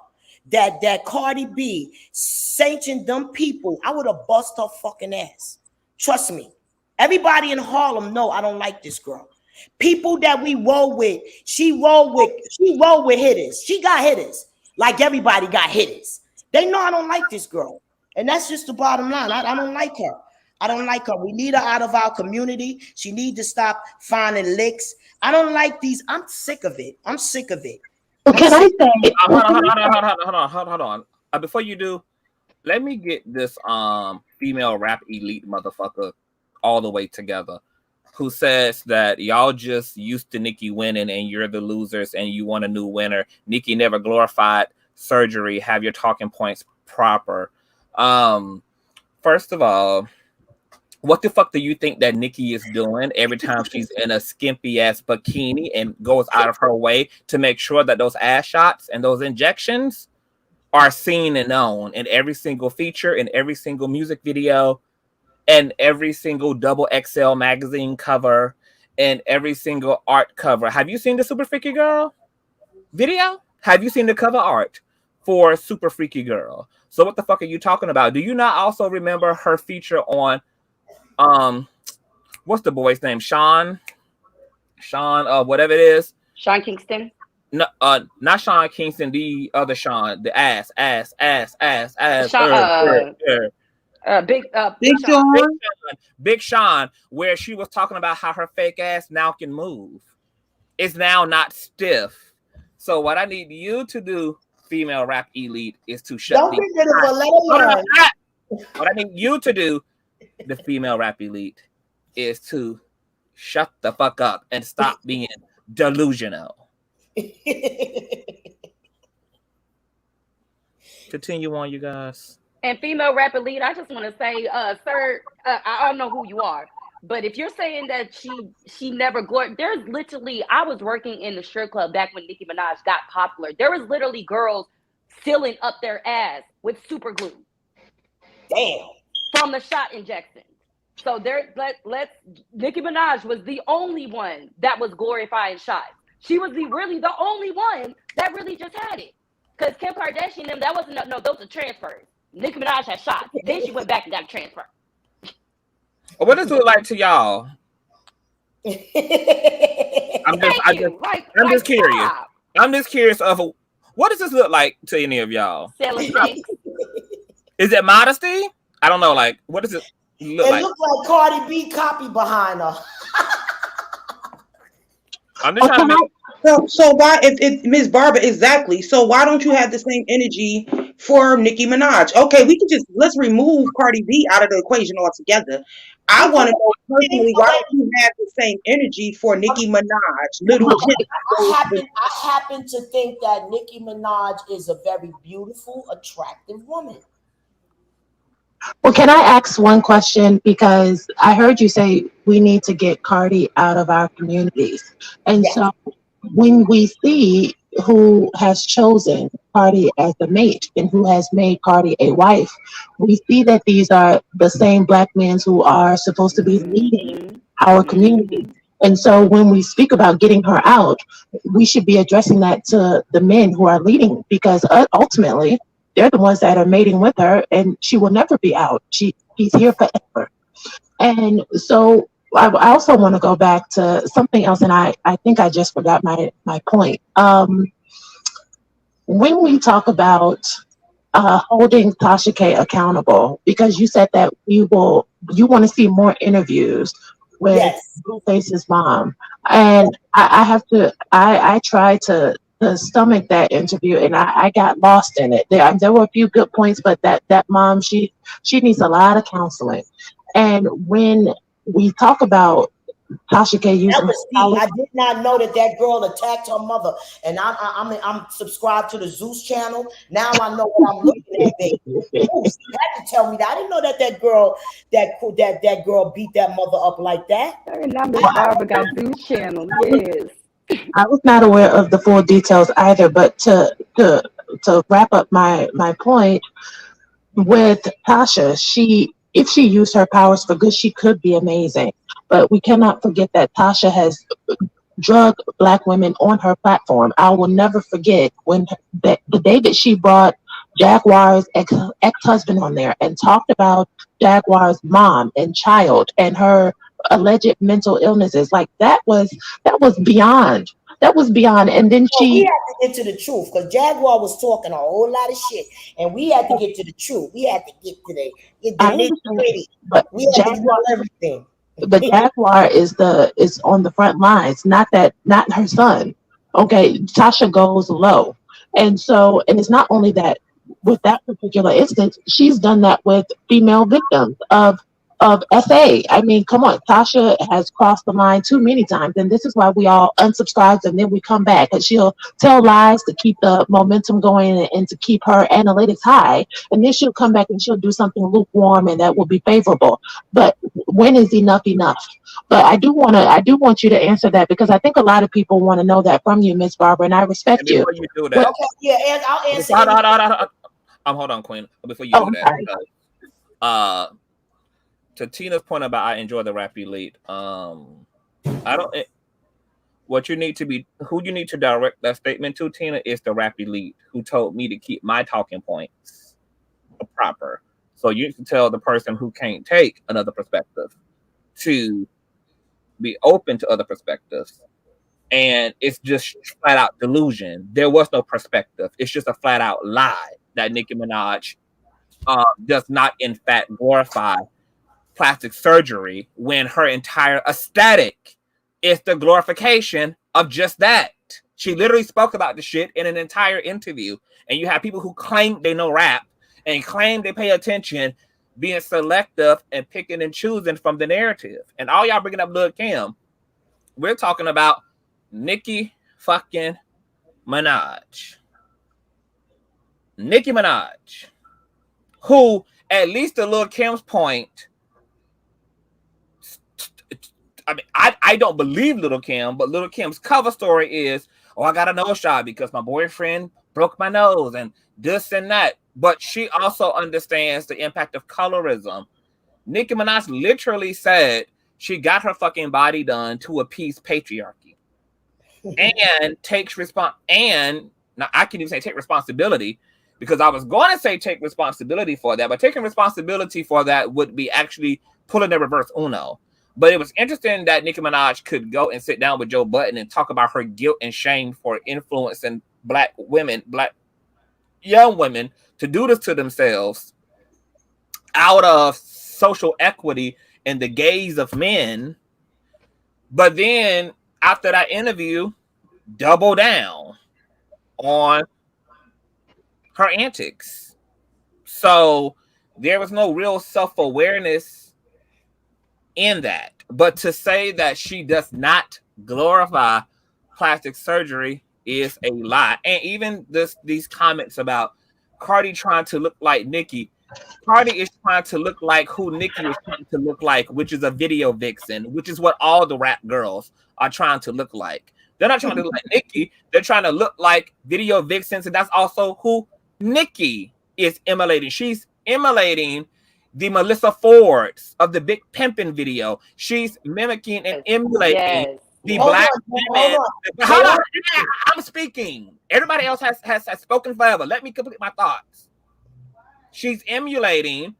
that Cardi B sanctioned them people, I would have bust her fucking ass. Trust me. Everybody in Harlem know I don't like this girl. People that we roll with, she roll with hitters. She got hitters. Like everybody got hitters. They know I don't like this girl. And that's just the bottom line. I don't like her. I don't like her. We need her out of our community. She need to stop finding licks. I don't like these. I'm sick of it. I'm sick of it. Well, can I say? Hold on. Before you do, let me get this female rap elite motherfucker all the way together, who says that y'all just used to Nicki winning and you're the losers and you want a new winner. Nicki never glorified surgery. Have your talking points proper. First of all, what the fuck do you think that Nicki is doing every time she's in a skimpy ass bikini and goes out of her way to make sure that those ass shots and those injections are seen and known in every single feature, in every single music video, and every single double XL magazine cover, and every single art cover? Have you seen the Super Freaky Girl video? Have you seen the cover art for Super Freaky Girl? So what the fuck are you talking about? Do you not also remember her feature on what's the boy's name? Sean, whatever it is. Sean Kingston. No, not Sean Kingston. The other Sean, the ass. Sean, Big Sean, where she was talking about how her fake ass now can move. It's now not stiff. So what I need you to do, female rap elite, is to shut. Don't get rid of her. Let her learn. What I need you to do, the female rap elite, is to shut the fuck up and stop being delusional. Continue on, you guys. And female rap elite, I just want to say, sir, I don't know who you are, but if you're saying that she never glorified, there's literally, I was working in the strip club back when Nicki Minaj got popular. There was literally girls sealing up their ass with super glue. Damn. From the shot injections. So Nicki Minaj was the only one that was glorifying shots. She was really the only one that really just had it. Because Kim Kardashian, that wasn't, no, those are transfers. Nicki Minaj had shots. Then she went back and got a transfer. What does it look like to y'all? I'm just curious. Stop. I'm just curious of what does this look like to any of y'all? Is it modesty? I don't know. Like, what does it look like? It looks like Cardi B copy behind her. I'm just trying to make. So why, if Ms. Barber, exactly. So why don't you have the same energy for Nicki Minaj? Okay, let's remove Cardi B out of the equation altogether. I want to know personally, why don't you have the same energy for Nicki Minaj? I happen to think that Nicki Minaj is a very beautiful, attractive woman. Well, can I ask one question? Because I heard you say we need to get Cardi out of our communities. And so when we see who has chosen Cardi as a mate and who has made Cardi a wife, we see that these are the same Black men who are supposed to be leading our community. And so when we speak about getting her out, we should be addressing that to the men who are leading, because ultimately they're the ones that are mating with her, and she will never be out. He's here forever. And so I also want to go back to something else, and I think I just forgot my point. When we talk about holding Tasha K accountable, because you said that you want to see more interviews with Blueface's mom, and I tried to stomach that interview, and I got lost in it. There were a few good points, but that mom, she needs a lot of counseling. And when we talk about Tasha K using, I did not know that girl attacked her mother, and I'm subscribed to the Zeus channel. Now I know what I'm looking at. Baby. You had to tell me that. I didn't know that girl beat that mother up like that. And now Miss Barbara got Zeus channel. Yes. I was not aware of the full details either, but to wrap up my point with Tasha, if she used her powers for good, she could be amazing. but we cannot forget that Tasha has drug Black women on her platform. I will never forget when the day that she brought Jaguar's ex-husband on there and talked about Jaguar's mom and child and her alleged mental illnesses. Like that was beyond. That was beyond. And then Well, we she had to get to the truth because Jaguar was talking a whole lot of shit, and we had to get to the truth. We had to get to the I nitty understand, gritty. but We had to Jaguar know everything. the Jaguar is on the front lines, not her son. Okay, Tasha goes low, and it's not only that. With that particular instance, she's done that with female victims of SA. I mean, come on, Tasha has crossed the line too many times, and this is why we all unsubscribe and then we come back. And she'll tell lies to keep the momentum going and to keep her analytics high, and then she'll come back and she'll do something lukewarm, and that will be favorable. But when is enough enough? But I do want you to answer that because I think a lot of people want to know that from you, Miss Barbara, and I respect you. Before you do that, Okay, yeah, and I'll answer. Hold on, Queen. Before you Oh, do that, to Tina's point about I enjoy the rap elite. I don't. What you need to be, who you need to direct that statement to, Tina, is the rap elite who told me to keep my talking points proper. So you need to tell the person who can't take another perspective to be open to other perspectives. And it's just flat out delusion. There was no perspective. It's just a flat out lie that Nicki Minaj does not, in fact, glorify plastic surgery when her entire aesthetic is the glorification of just that. She literally spoke about the shit in an entire interview. And you have people who claim they know rap and claim they pay attention, being selective and picking and choosing from the narrative. And all y'all bringing up Lil Kim, we're talking about Nicki fucking Minaj. Nicki Minaj, who, at least to Lil Kim's point, I mean, I don't believe Lil Kim, but Lil Kim's cover story is, oh, I got a nose job because my boyfriend broke my nose and this and that. But she also understands the impact of colorism. Nicki Minaj literally said she got her fucking body done to appease patriarchy and takes and now I can even say take responsibility, because I was going to say take responsibility for that, but taking responsibility for that would be actually pulling the reverse Uno. But it was interesting that Nicki Minaj could go and sit down with Joe Budden and talk about her guilt and shame for influencing Black women, Black young women, to do this to themselves out of social equity in the gaze of men. But then after that interview, double down on her antics. So there was no real self-awareness in that. But to say that she does not glorify plastic surgery is a lie. And even these comments about Cardi trying to look like Nicki, Cardi is trying to look like who Nicki is trying to look like, which is a video vixen, which is what all the rap girls are trying to look like. They're not trying to look like Nicki. They're trying to look like video vixens, and that's also who Nicki is emulating. She's emulating the Melissa Fords of the Big Pimpin' video. She's mimicking and emulating the Black women. Hold on, I'm speaking. Everybody else has spoken forever. Let me complete my thoughts. She's emulating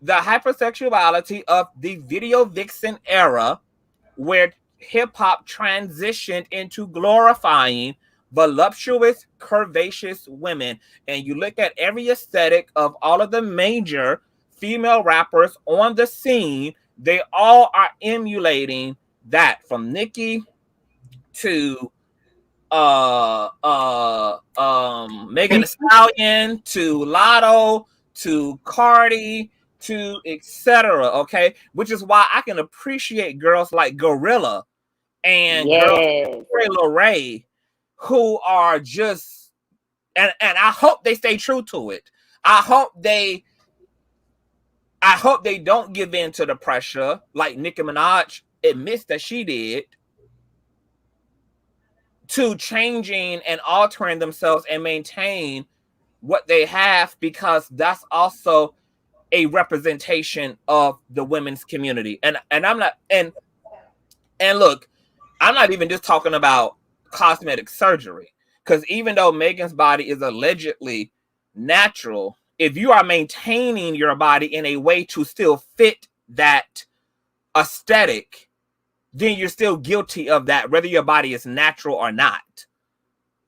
the hypersexuality of the video vixen era, where hip-hop transitioned into glorifying voluptuous, curvaceous women. And you look at every aesthetic of all of the major female rappers on the scene, they all are emulating that, from Nicki to Megan Thee Stallion to Lotto to Cardi to etc. Okay, which is why I can appreciate girls like Gorilla and girls like Lorraine, who are just, and I hope they stay true to it. I hope they don't give in to the pressure like Nicki Minaj admits that she did, to changing and altering themselves and maintain what they have, because that's also a representation of the women's community. And I'm not, and And look, I'm not even just talking about cosmetic surgery, because even though Megan's body is allegedly natural, if you are maintaining your body in a way to still fit that aesthetic, then you're still guilty of that, whether your body is natural or not.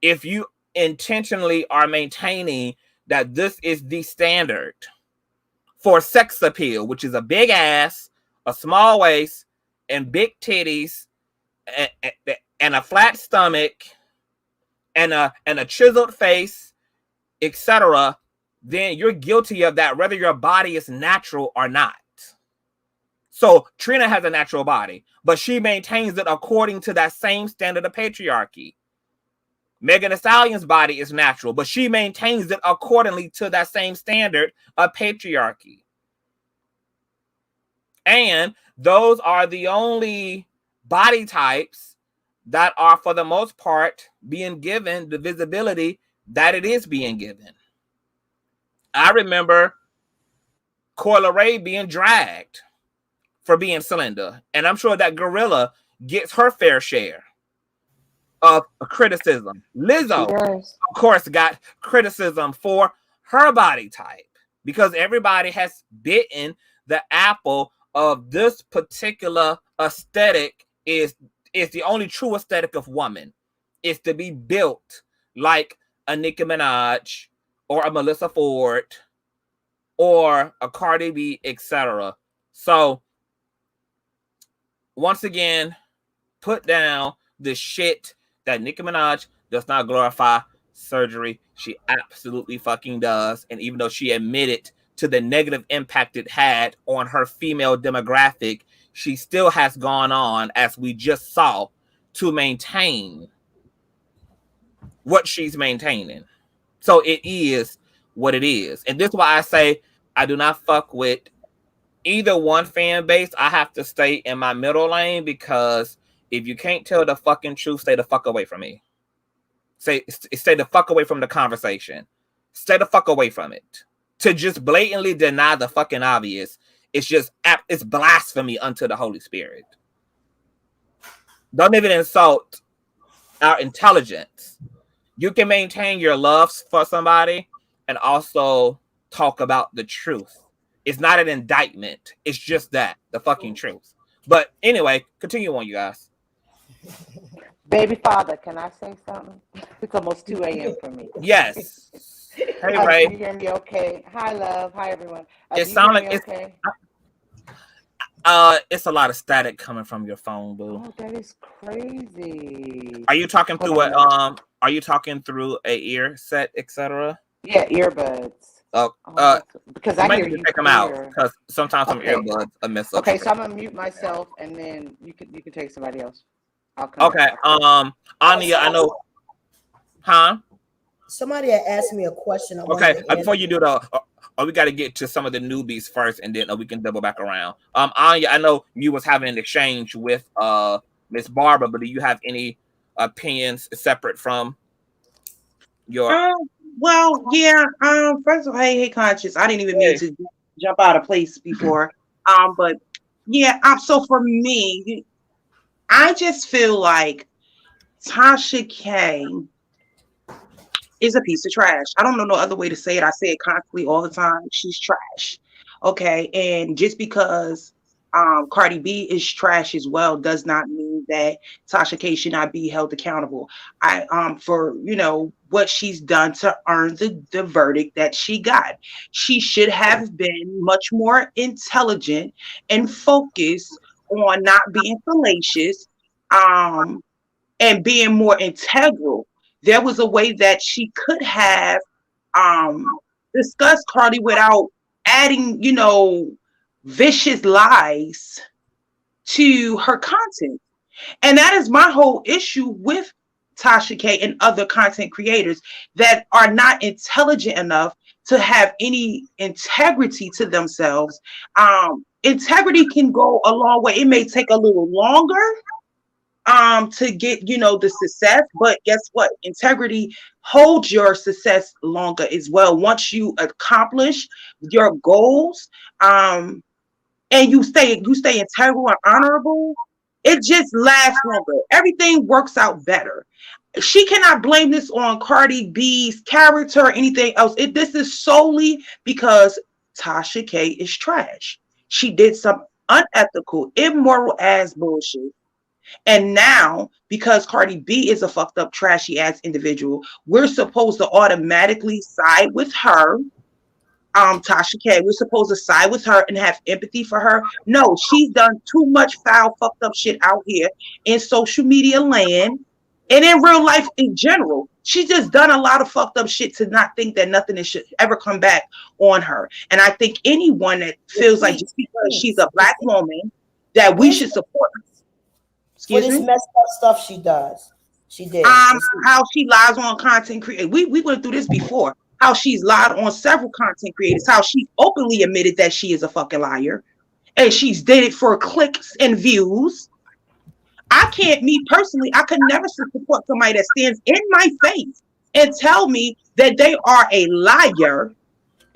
If you intentionally are maintaining that this is the standard for sex appeal, which is a big ass, a small waist, and big titties, and a flat stomach, and a chiseled face, etc., then you're guilty of that, whether your body is natural or not. So Trina has a natural body, but she maintains it according to that same standard of patriarchy. Megan Thee Stallion's body is natural, but she maintains it accordingly to that same standard of patriarchy. And those are the only body types that are, for the most part, being given the visibility that it is being given. I remember Coyle Ray being dragged for being slender, and I'm sure that Gorilla gets her fair share of criticism. Lizzo, of course, got criticism for her body type because everybody has bitten the apple of this particular aesthetic is the only true aesthetic of woman. Is to be built like a Nicki Minaj or a Melissa Ford or a Cardi B, etc. So once again, put down the shit that Nicki Minaj does not glorify surgery. She absolutely fucking does. And even though she admitted to the negative impact it had on her female demographic, she still has gone on, as we just saw, to maintain what she's maintaining. So it is what it is. And this is why I say I do not fuck with either one fan base. I have to stay in my middle lane, because if you can't tell the fucking truth, stay the fuck away from me. Stay the fuck away from the conversation. Stay the fuck away from it. To just blatantly deny the fucking obvious, it's blasphemy unto the Holy Spirit. Don't even insult our intelligence. You can maintain your love for somebody and also talk about the truth. It's not an indictment. It's just that, the fucking truth. But anyway, continue on, you guys. Baby father, can I say something? It's almost 2 a.m. for me. Yes. Hey, Ray. Can you hear me okay? Hi, love. Hi, everyone. It sounds like it's okay? It's a lot of static coming from your phone, boo. Oh, that is crazy. Are you talking through Are you talking through a ear set, etc.? Yeah, earbuds. Because I hear you take them out, because sometimes some earbuds are messed up. Okay, so I'm gonna mute myself, and then you can take somebody else. I'll come back. Anya, I know. Somebody had asked me a question. Okay, before you do we got to get to some of the newbies first, and then we can double back around. Anya, I know you was having an exchange with Miss Barbara, but do you have any opinions separate from your? Well, yeah. First of all, hey, Conscious. I didn't even mean to jump out of place before. But yeah. So for me, I just feel like Tasha K is a piece of trash. I don't know no other way to say it. I say it constantly all the time. She's trash. Okay. And just because Cardi B is trash as well does not mean that Tasha K should not be held accountable. For what she's done to earn the verdict that she got. She should have been much more intelligent and focused on not being fallacious, and being more integral. There was a way that she could have discussed Cardi without adding, vicious lies to her content. And that is my whole issue with Tasha K and other content creators that are not intelligent enough to have any integrity to themselves. Integrity can go a long way. It may take a little longer to get, the success, but guess what? Integrity holds your success longer as well. Once you accomplish your goals, and you stay integral and honorable, It just lasts longer. Everything works out better. She cannot blame this on Cardi B's character or anything else. This is solely because Tasha K is trash. She did some unethical, immoral ass bullshit. And now, because Cardi B is a fucked up, trashy ass individual, we're supposed to automatically side with her. Tasha K, we're supposed to side with her and have empathy for her. No, she's done too much foul, fucked up shit out here in social media land and in real life in general. She's just done a lot of fucked up shit to not think that nothing should ever come back on her. And I think anyone that feels like just because she's a black woman that we should support her. For this messed up stuff she does. She did. How she lies on content creators. We went through this before. How she's lied on several content creators. How she openly admitted that she is a fucking liar. And she's did it for clicks and views. Me personally, I could never support somebody that stands in my face and tell me that they are a liar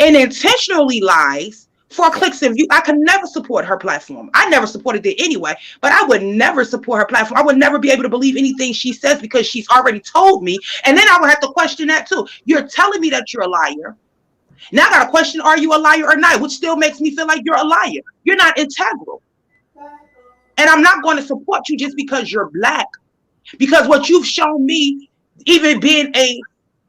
and intentionally lies for clicks and views. I could never support her platform. I never supported it anyway, but I would never support her platform. I would never be able to believe anything she says because she's already told me. And then I would have to question that too. You're telling me that you're a liar. Now I got to question, are you a liar or not? Which still makes me feel like you're a liar. You're not integral. And I'm not going to support you just because you're black. Because what you've shown me, even being a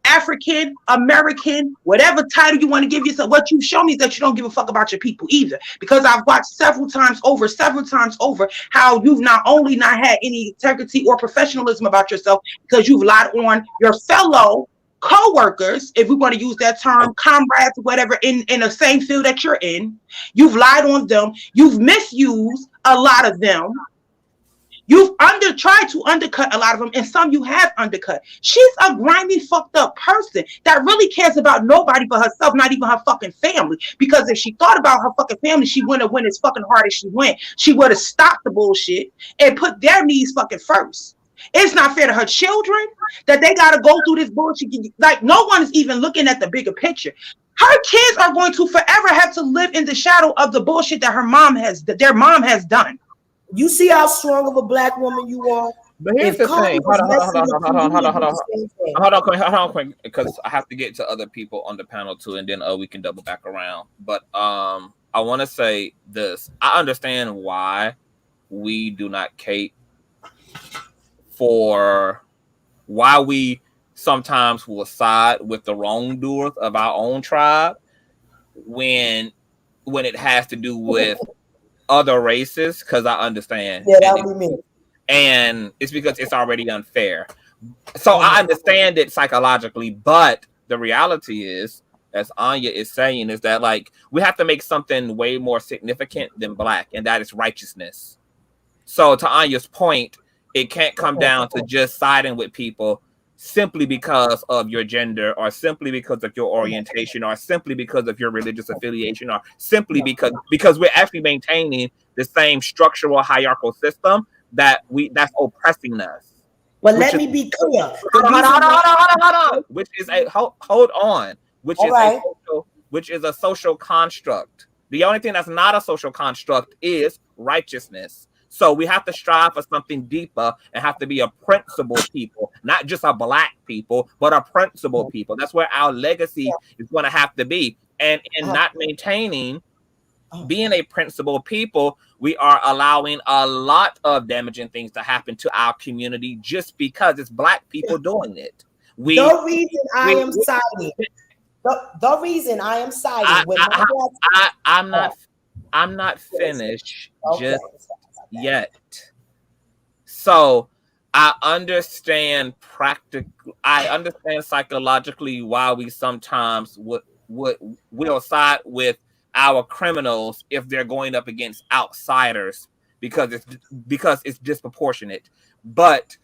African, American, whatever title you want to give yourself, what you've shown me is that you don't give a fuck about your people either. Because I've watched several times over, how you've not only not had any integrity or professionalism about yourself, because you've lied on your fellow co-workers, if we want to use that term, comrades, whatever, in the same field that you're in. You've lied on them. You've misused a lot of them. You've tried to undercut a lot of them, and some you have undercut. She's a grimy, fucked up person that really cares about nobody but herself, not even her fucking family. Because if she thought about her fucking family, she wouldn't have went as fucking hard as she went. She would have stopped the bullshit and put their needs fucking first. It's not fair to her children that they got to go through this bullshit. Like, no one is even looking at the bigger picture. Her kids are going to forever have to live in the shadow of the bullshit that their mom has done. You see how strong of a black woman you are? But here's the thing. Hold on, quick, because I have to get to other people on the panel too, and then we can double back around. But I want to say this. I understand why we do not cape for why we sometimes will side with the wrongdoers of our own tribe when it has to do with other races, because I understand. Yeah, that would be me. And it's because it's already unfair. So I understand it psychologically, but the reality is, as Anya is saying, is that like we have to make something way more significant than black, and that is righteousness. So to Anya's point, it can't come down to just siding with people simply because of your gender, or simply because of your orientation, or simply because of your religious affiliation, or simply because we're actually maintaining the same structural hierarchical system that's oppressing us. But let me be clear. Hold on. Which is which is a social construct. The only thing that's not a social construct is righteousness. So we have to strive for something deeper and have to be a principled people, not just a black people, but a principled people. That's where our legacy is going to have to be. And in not maintaining being a principled people, we are allowing a lot of damaging things to happen to our community just because it's black people doing it. The reason I am siding with I'm not finished just yet. So I understand psychologically why we sometimes will side with our criminals if they're going up against outsiders because it's disproportionate. But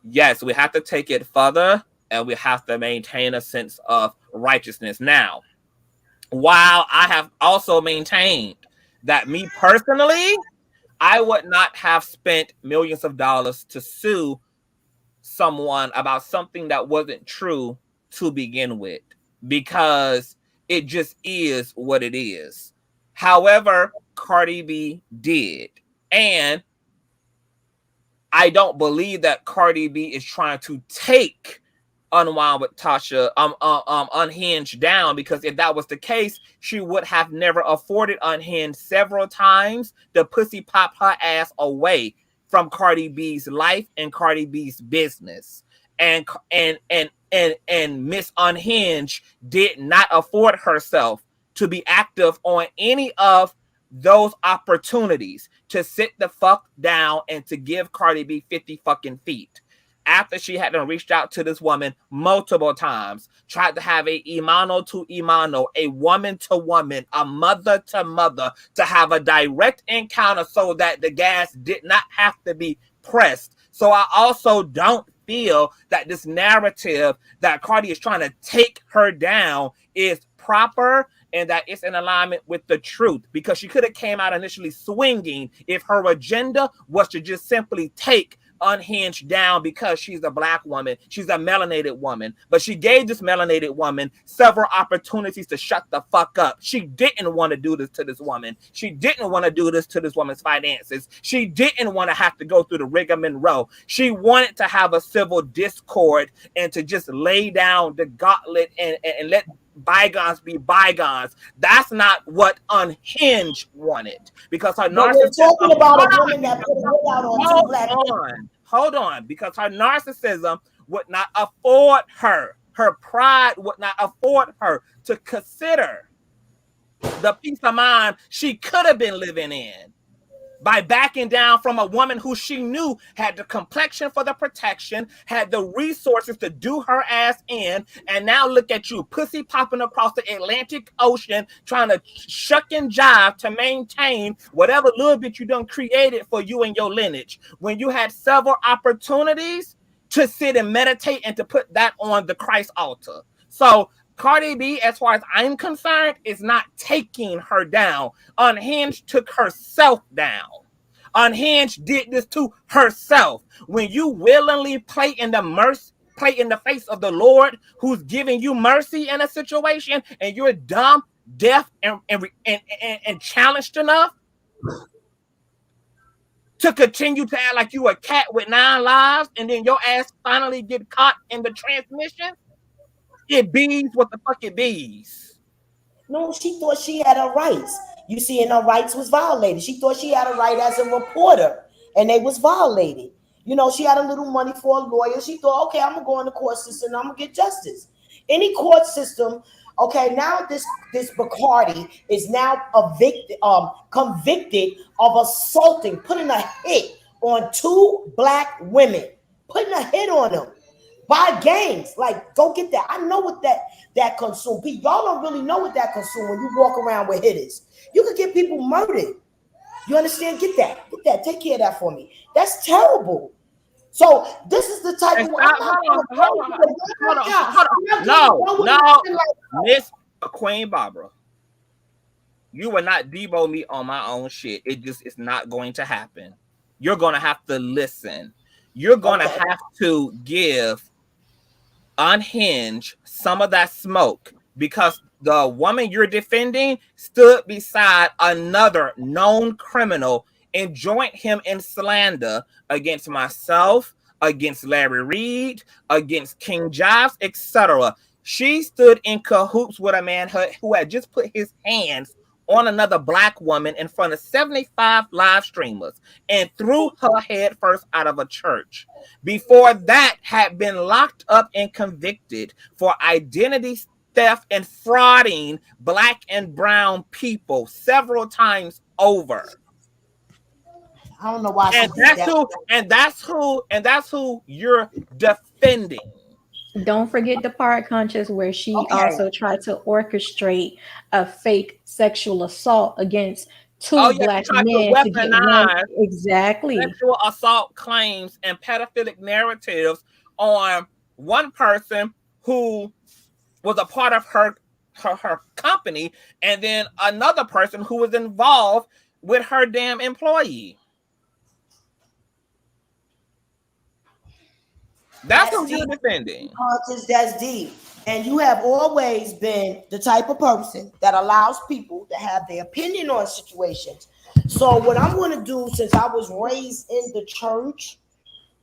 yes, we have to take it further, and we have to maintain a sense of righteousness. Now, while I have also maintained that me personally, I would not have spent millions of dollars to sue someone about something that wasn't true to begin with, because it just is what it is. However, Cardi B did. And I don't believe that Cardi B is trying to take Unwind with Tasha Unhinged down, because if that was the case, she would have never afforded Unhinged several times the pussy pop her ass away from Cardi B's life and Cardi B's business. And Miss Unhinged did not afford herself to be active on any of those opportunities to sit the fuck down and to give Cardi B 50 fucking feet. After she had reached out to this woman multiple times, tried to have a imano to imano, a woman to woman, a mother to mother, to have a direct encounter so that the gas did not have to be pressed. So I also don't feel that this narrative that Cardi is trying to take her down is proper and that it's in alignment with the truth, because she could have came out initially swinging if her agenda was to just simply take Unhinged down because she's a black woman, she's a melanated woman. But she gave this melanated woman several opportunities to shut the fuck up. She didn't want to do this to this woman. She didn't want to do this to this woman's finances. She didn't want to have to go through the rigmarole. She wanted to have a civil discord and to just lay down the gauntlet and let bygones be bygones. That's not what Unhinged wanted, because her narcissism. We're talking about a woman that put her out on two black women. Hold on, because her narcissism would not afford her. Her pride would not afford her to consider the peace of mind she could have been living in by backing down from a woman who she knew had the complexion for the protection, had the resources to do her ass in, and now look at you, pussy popping across the Atlantic Ocean, trying to shuck and jive to maintain whatever little bit you done created for you and your lineage, when you had several opportunities to sit and meditate and to put that on the Christ altar. So Cardi B, as far as I'm concerned, is not taking her down. Unhinged took herself down. Unhinged did this to herself. When you willingly play in the face of the Lord, who's giving you mercy in a situation, and you're dumb, deaf, and challenged enough to continue to act like you a cat with 9 lives, and then your ass finally get caught in the transmission, it bees what the fuck it bees. No, she thought she had her rights. You see, and her rights was violated. She thought she had a right as a reporter, and they was violated. You know, she had a little money for a lawyer. She thought, okay, I'm gonna go in the court system, I'm gonna get justice. Any court system, okay, now this Bacardi is now convicted of assaulting, putting a hit on 2 black women, putting a hit on them. By gangs, like, go get that. I know what that consume. Y'all don't really know what that consume when you walk around with hitters. You could get people murdered. You understand? Get that. Take care of that for me. That's terrible. So this is the type of. Hold on. Miss Queen Barbara, you will not debo me on my own shit. It's not going to happen. You're gonna have to listen. You're gonna have to give Unhinged some of that smoke, because the woman you're defending stood beside another known criminal and joined him in slander against myself, against Larry Reed, against King Jobs, etc. She stood in cahoots with a man who had just put his hands on another black woman in front of 75 live streamers and threw her head first out of a church. Before that, had been locked up and convicted for identity theft and frauding black and brown people several times over. I don't know why. And that's who you're defending. Don't forget the part, Conscious, where she also tried to orchestrate a fake sexual assault against 2 black men to get one. Exactly. Sexual assault claims and pedophilic narratives on one person who was a part of her company, and then another person who was involved with her damn employee. That's who you're defending. That's deep. And you have always been the type of person that allows people to have their opinion on situations. So what I'm going to do, since I was raised in the church,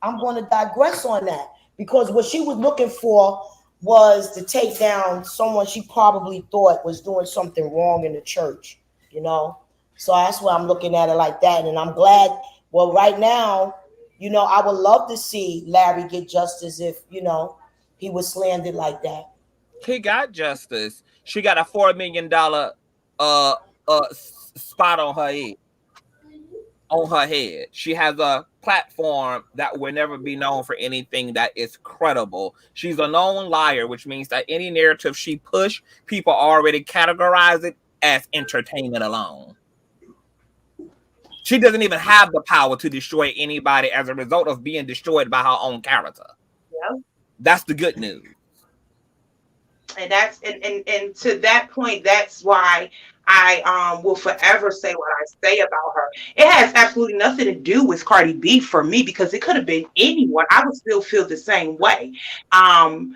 I'm going to digress on that, because what she was looking for was to take down someone she probably thought was doing something wrong in the church, you know? So that's why I'm looking at it like that. And I'm glad, well, right now, you know, I would love to see Larry get justice if, you know, he was slandered like that. He got justice. She got a $4 million spot on her head. On her head. She has a platform that will never be known for anything that is credible. She's a known liar, which means that any narrative she push, people already categorize it as entertainment alone. She doesn't even have the power to destroy anybody as a result of being destroyed by her own character. Yeah. That's the good news. And that's and to that point, that's why I will forever say what I say about her. It has absolutely nothing to do with Cardi B for me, because it could have been anyone. I would still feel the same way. And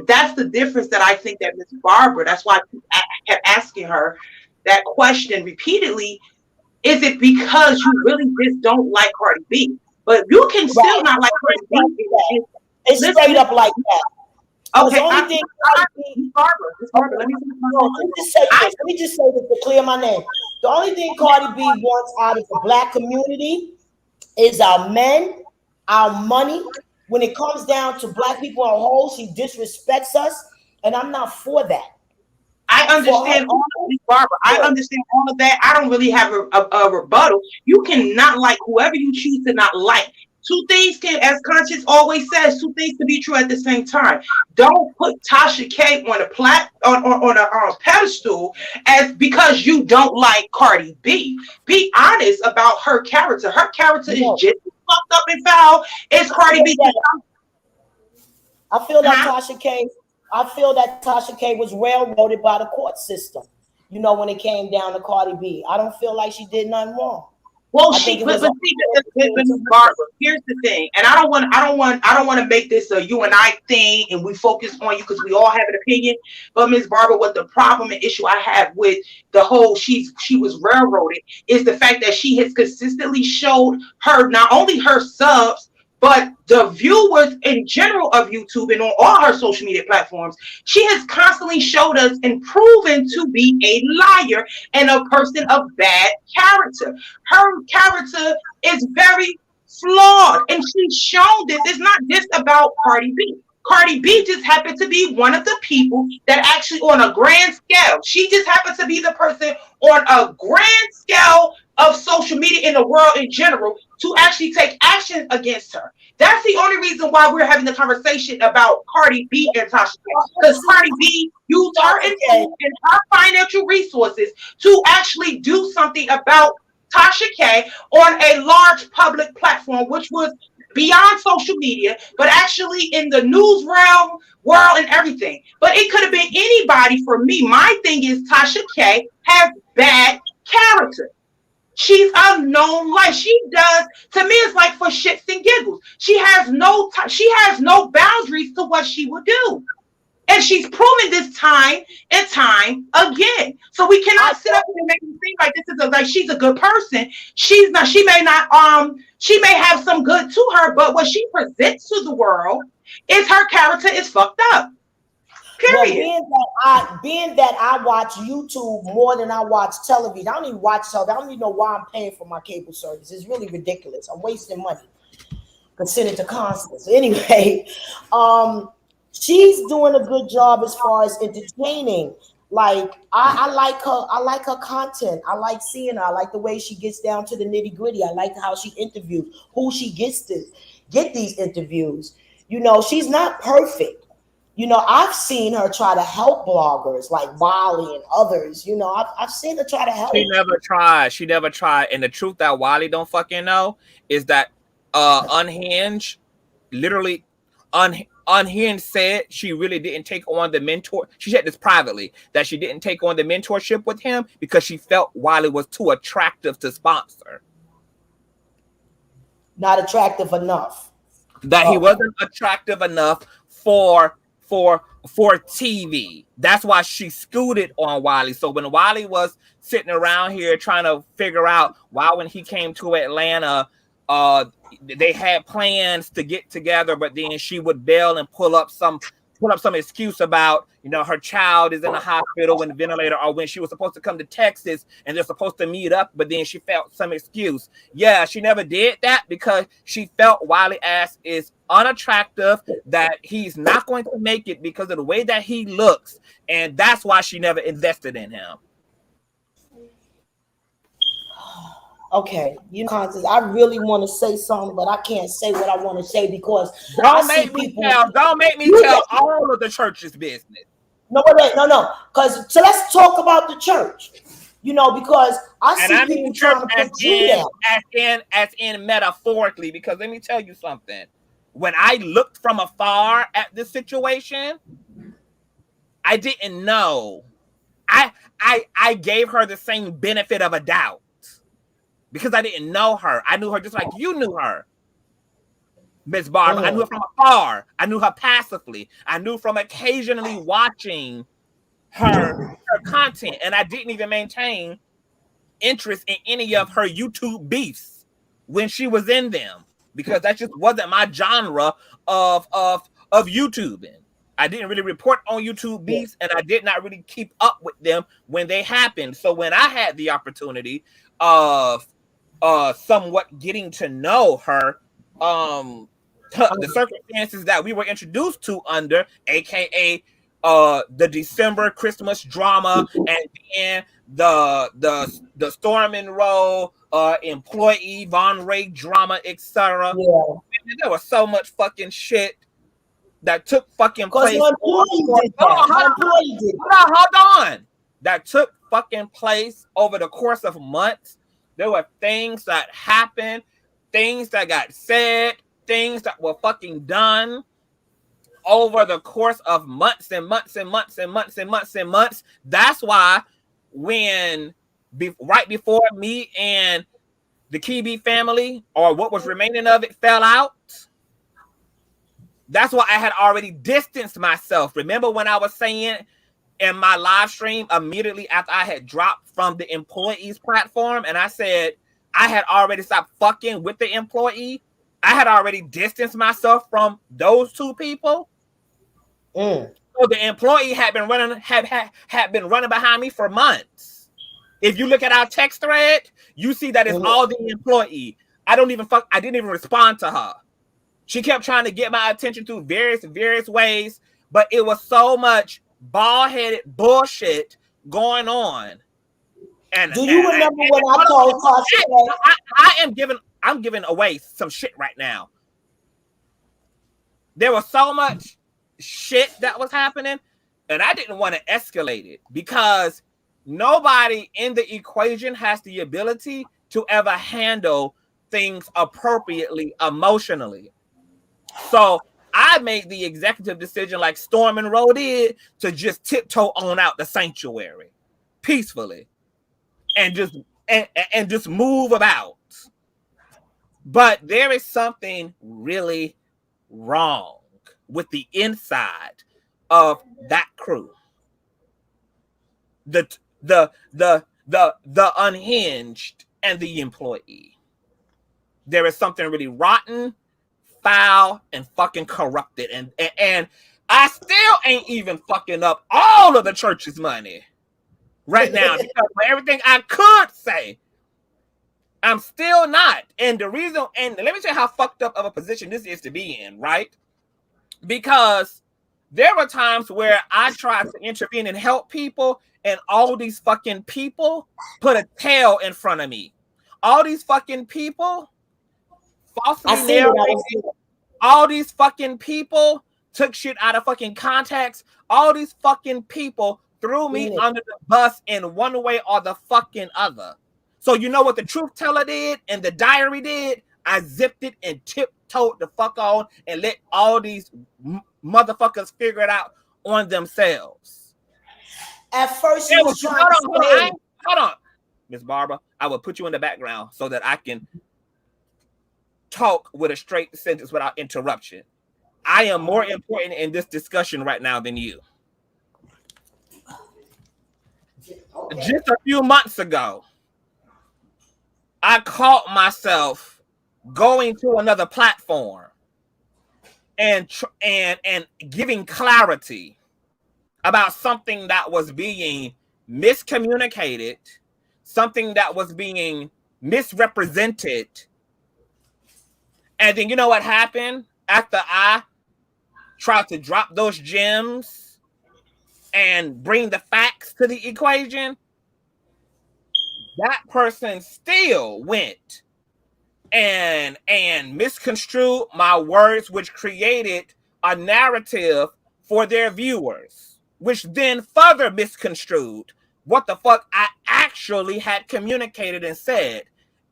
that's the difference that I think that Miss Barbara, that's why I kept asking her that question repeatedly. Is it because you really just don't like Cardi B? But you can still not like Cardi B. It's straight up like that. Okay, Let me just say this to clear my name. The only thing Cardi B wants out of the black community is our men, our money. When it comes down to black people on whole, she disrespects us, and I'm not for that. I understand all of this, Barbara. I understand all of that. I don't really have a rebuttal. You cannot like whoever you choose to not like. Two things can, as Conscious always says, two things can be true at the same time. Don't put Tasha K on a pedestal as because you don't like Cardi B. Be honest about her character. Her character is just as fucked up and foul as Cardi B. I feel that Tasha K was railroaded by the court system. You know, when it came down to Cardi B, I don't feel like she did nothing wrong. Well, Barbara, here's the thing, and I don't want to make this a you and I thing, and we focus on you because we all have an opinion. But Ms. Barbara, what the problem and issue I have with the whole she was railroaded is the fact that she has consistently showed her not only her subs, but the viewers in general of YouTube and on all her social media platforms, she has constantly showed us and proven to be a liar and a person of bad character. Her character is very flawed, and she's shown this. It's not just about Cardi B. Cardi B just happened to be one of the people that actually, on a grand scale, she just happened to be the person on a grand scale of social media in the world in general to actually take action against her. That's the only reason why we're having the conversation about Cardi B and Tasha K. Because Cardi B used her influence and her financial resources to actually do something about Tasha K on a large public platform, which was beyond social media, but actually in the news realm, world, and everything. But it could have been anybody for me. My thing is Tasha K has bad character. She's a known liar. She does, to me, it's like for shits and giggles. She has no boundaries to what she would do. And she's proven this time and time again. So we cannot sit up and make you think like this is like she's a good person. She's not, she may have some good to her, but what she presents to the world is her character is fucked up. Period. Well, being that I watch YouTube more than I watch television, I don't even watch television. I don't even know why I'm paying for my cable service. It's really ridiculous. I'm wasting money. Consider to Constance. Anyway, she's doing a good job as far as entertaining. Like I like her. I like her content. I like seeing her. I like the way she gets down to the nitty gritty. I like how she interviews, who she gets to get these interviews. You know, she's not perfect. You know, I've seen her try to help bloggers like Wally and others. You know, I've seen her try to help. She never tried. She never tried. And the truth that Wally don't fucking know is that Unhinged, literally Unhinged said she really didn't take on the mentor. She said this privately, that she didn't take on the mentorship with him because she felt Wally was too attractive to sponsor. Not attractive enough. That he wasn't attractive enough for TV. That's why she scooted on Wally. So when Wally was sitting around here trying to figure out why when he came to Atlanta, they had plans to get together, but then she would bail and pull up some excuse about, you know, her child is in the hospital in the ventilator, or when she was supposed to come to Texas and they're supposed to meet up, but then she felt some excuse. Yeah, she never did that because she felt Wiley ass is unattractive, that he's not going to make it because of the way that he looks, and that's why she never invested in him. Okay, you know, Constance, I really want to say something, but I can't say what I want to say because don't make me tell all of the church's business. No. Because so let's talk about the church. You know, because I see people trying to put you down. As in metaphorically, because let me tell you something. When I looked from afar at this situation, I didn't know. I gave her the same benefit of a doubt. Because I didn't know her. I knew her just like you knew her, Miss Barbara. I knew her from afar. I knew her passively. I knew from occasionally watching her content. And I didn't even maintain interest in any of her YouTube beefs when she was in them. Because that just wasn't my genre of YouTubing. I didn't really report on YouTube beefs, and I did not really keep up with them when they happened. So when I had the opportunity of somewhat getting to know her, the circumstances that we were introduced to under, aka the December Christmas drama, and then the Storm and Roll employee Von Ray drama, etc. There was so much fucking shit that took fucking place. Hold on. That took fucking place over the course of months. There were things that happened, things that got said, things that were fucking done over the course of months and months and months and months and months and months. That's why when right before me and the Chileeee family, or what was remaining of it, fell out, that's why I had already distanced myself. Remember when I was saying in my live stream immediately after I had dropped from the employees platform, and I said I had already stopped fucking with the employee. I had already distanced myself from those two people. So the employee had been running had been running behind me for months. If you look at our text thread, you see that it's all the employee. I didn't even respond to her. She kept trying to get my attention through various ways, but it was so much bald-headed bullshit going on. And do you remember when I told Tasha K? I'm giving away some shit right now. There was so much shit that was happening, and I didn't want to escalate it because nobody in the equation has the ability to ever handle things appropriately emotionally. So I made the executive decision, like Storm and Roll did, to just tiptoe on out the sanctuary peacefully and just move about. But there is something really wrong with the inside of that crew. The unhinged and the employee. There is something really rotten, foul, and fucking corrupted, and I still ain't even fucking up all of the church's money right now because for everything I could say, I'm still not. And the reason, and let me tell you how fucked up of a position this is to be in, right? Because there were times where I tried to intervene and help people, and all these fucking people put a tail in front of me. All these fucking people falsely narrated. All these fucking people took shit out of fucking context. All these fucking people threw me under the bus in one way or the fucking other. So you know what the truth teller did and the diary did? I zipped it and tiptoed the fuck on and let all these motherfuckers figure it out on themselves. At first, you was trying hold on, Miss Barbara. I will put you in the background so that I can talk with a straight sentence without interruption. I am more important in this discussion right now than you. Okay. Just a few months ago, I caught myself going to another platform and giving clarity about something that was being miscommunicated, something that was being misrepresented. And then you know what happened after I tried to drop those gems and bring the facts to the equation? That person still went and misconstrued my words, which created a narrative for their viewers, which then further misconstrued what the fuck I actually had communicated and said.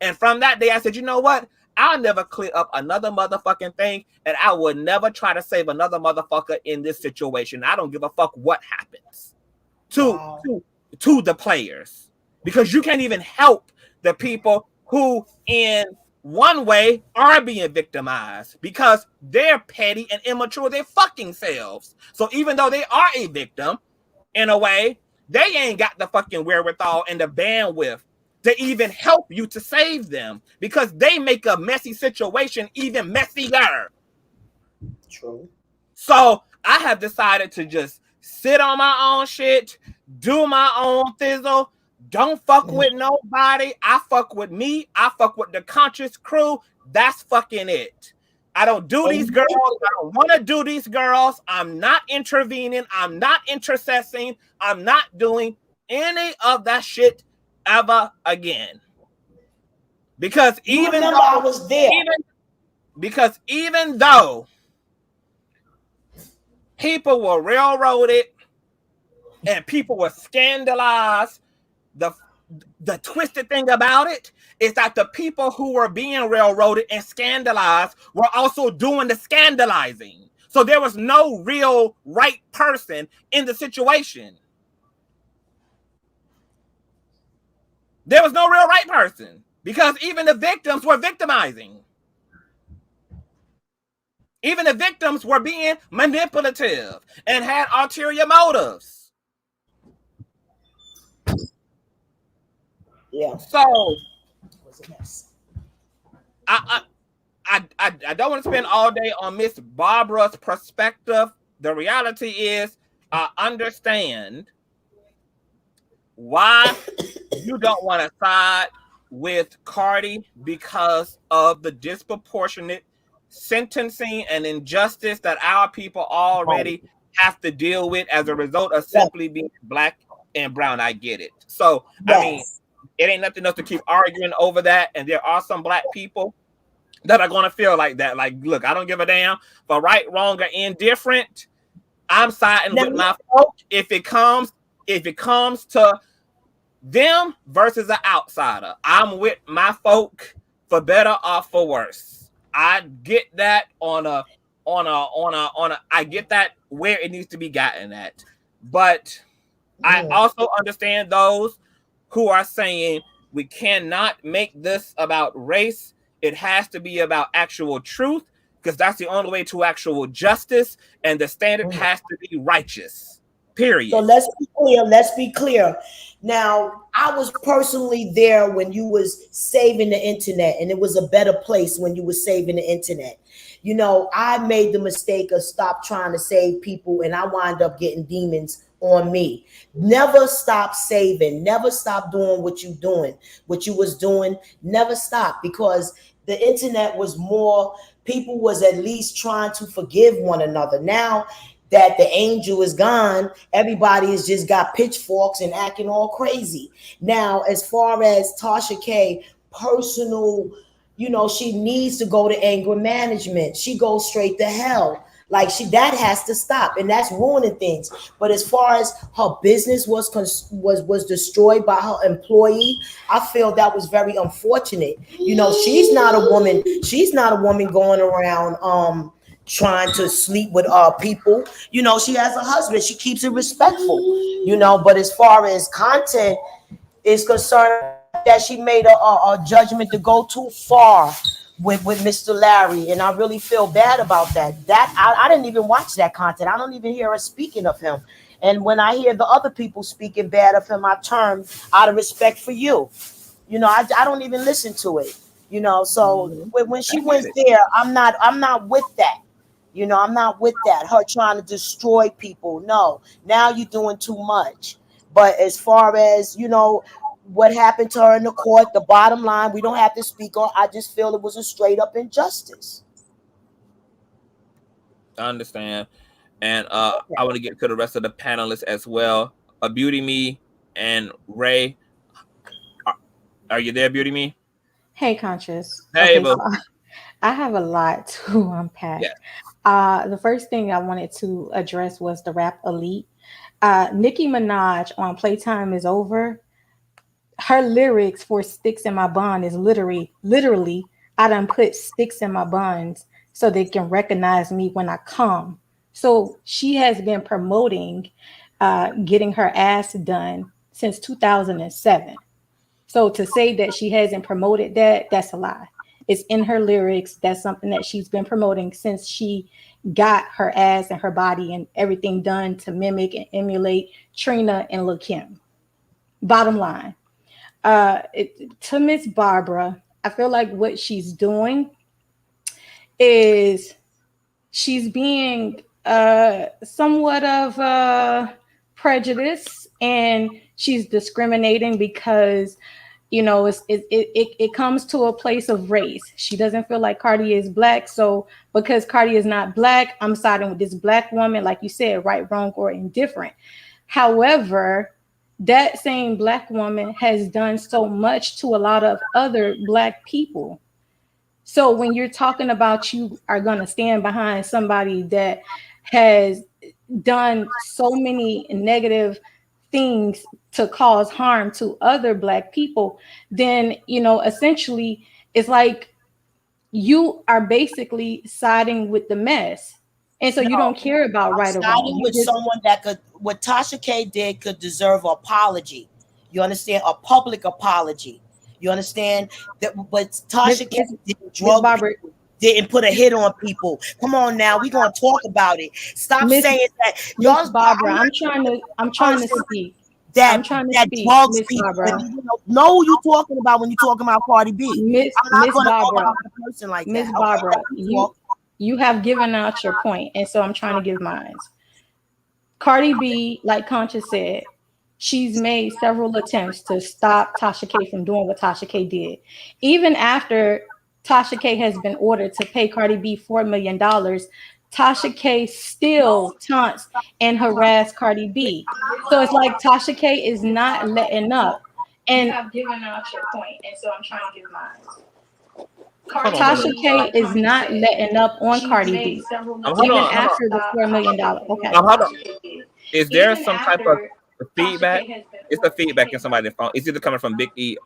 And from that day, I said, you know what? I'll never clear up another motherfucking thing, and I would never try to save another motherfucker in this situation. I don't give a fuck what happens to the players, because you can't even help the people who in one way are being victimized because they're petty and immature their fucking selves. So even though they are a victim, in a way, they ain't got the fucking wherewithal and the bandwidth to even help you to save them, because they make a messy situation even messier. True. So I have decided to just sit on my own shit, do my own thizzle. Don't fuck with nobody. I fuck with me. I fuck with the conscious crew. That's fucking it. I don't do these girls. I don't want to do these girls. I'm not intervening. I'm not intercessing. I'm not doing any of that shit ever again. Because even though I was there, even though people were railroaded and people were scandalized, the twisted thing about it is that the people who were being railroaded and scandalized were also doing the scandalizing. So there was no real right person in the situation. There was no real right person, because even the victims were victimizing. Even the victims were being manipulative and had ulterior motives. Yeah. So I don't want to spend all day on Miss Barbara's perspective. The reality is, I understand why you don't want to side with Cardi, because of the disproportionate sentencing and injustice that our people already have to deal with as a result of simply being black and brown. I get it. So, I mean, it ain't nothing else to keep arguing over that. And there are some black people that are going to feel like that. Like, look, I don't give a damn for right, wrong, or indifferent. I'm siding with my folk if it comes to them versus an outsider. I'm with my folk for better or for worse. I get that I get that where it needs to be gotten at. But I also understand those who are saying we cannot make this about race. It has to be about actual truth, because that's the only way to actual justice, and the standard has to be righteous. Period. So let's be clear. Now, I was personally there when you was saving the internet, and it was a better place when you were saving the internet. You know, I made the mistake of stop trying to save people, and I wind up getting demons on me. Never stop saving. Never stop doing what you was doing. Never stop, because the internet was more, people was at least trying to forgive one another. Now that the angel is gone, everybody has just got pitchforks and acting all crazy. Now, as far as Tasha K, personal, you know, she needs to go to anger management. She goes straight to hell. Like, that has to stop, and that's ruining things. But as far as her business was destroyed by her employee, I feel that was very unfortunate. You know, she's not a woman. She's not a woman going around trying to sleep with people. You know, she has a husband. She keeps it respectful. You know, but as far as content is concerned, that she made a judgment to go too far with Mr. Larry, and I really feel bad about that. I didn't even watch that content. I don't even hear her speaking of him. And when I hear the other people speaking bad of him, I turn out of respect for you. You know, I don't even listen to it. You know, so when she went there, I'm not with that. You know, I'm not with that. Her trying to destroy people. No, now you're doing too much. But as far as, you know, what happened to her in the court, the bottom line, we don't have to speak on. I just feel it was a straight up injustice. I understand. And I want to get to the rest of the panelists as well. Beauty Me and Ray. Are you there, Beauty Me? Hey, Conscious. Hey, Okay, so I have a lot to unpack. The first thing I wanted to address was the rap elite. Nicki Minaj on Playtime is Over. Her lyrics for Sticks in My Bun is literally, I done put sticks in my buns so they can recognize me when I come. So she has been promoting getting her ass done since 2007. So to say that she hasn't promoted that, that's a lie. It's in her lyrics. That's something that she's been promoting since she got her ass and her body and everything done to mimic and emulate Trina and Lil' Kim. Bottom line. To Miss Barbara, I feel like what she's doing is she's being somewhat of prejudice, and she's discriminating because, you know, it comes to a place of race. She doesn't feel like Cardi is black, so because Cardi is not black, I'm siding with this black woman, like you said, right, wrong, or indifferent. However, that same black woman has done so much to a lot of other black people. So when you're talking about you are going to stand behind somebody that has done so many negative things to cause harm to other black people, then, you know, essentially it's like you are basically siding with the mess. And so you don't care about right or wrong. With someone that could, what Tasha K did could deserve an apology. You understand? A public apology. You understand? That but Tasha K didn't drug people, didn't put a hit on people. Come on now, we're gonna talk about it. Stop saying that. Y'all, Barbara, I'm trying to speak. That drugs people. You know who you talking about when you're talking about Cardi B. Miss Barbara, about a person like Miss that. Barbara, you have given out your point, and so I'm trying to give mine. Cardi B, like Conscious said, she's made several attempts to stop Tasha K from doing what Tasha K did. Even after Tasha K has been ordered to pay Cardi B $4 million, Tasha K still taunts and harass Cardi B. So it's like Tasha K is not letting up. And you have given out your point, and so I'm trying to give mine. Tasha K is not letting up on Cardi B, even after the $4 million. Okay. Is there some type of feedback? It's the feedback in somebody's phone. It's either coming from Big E.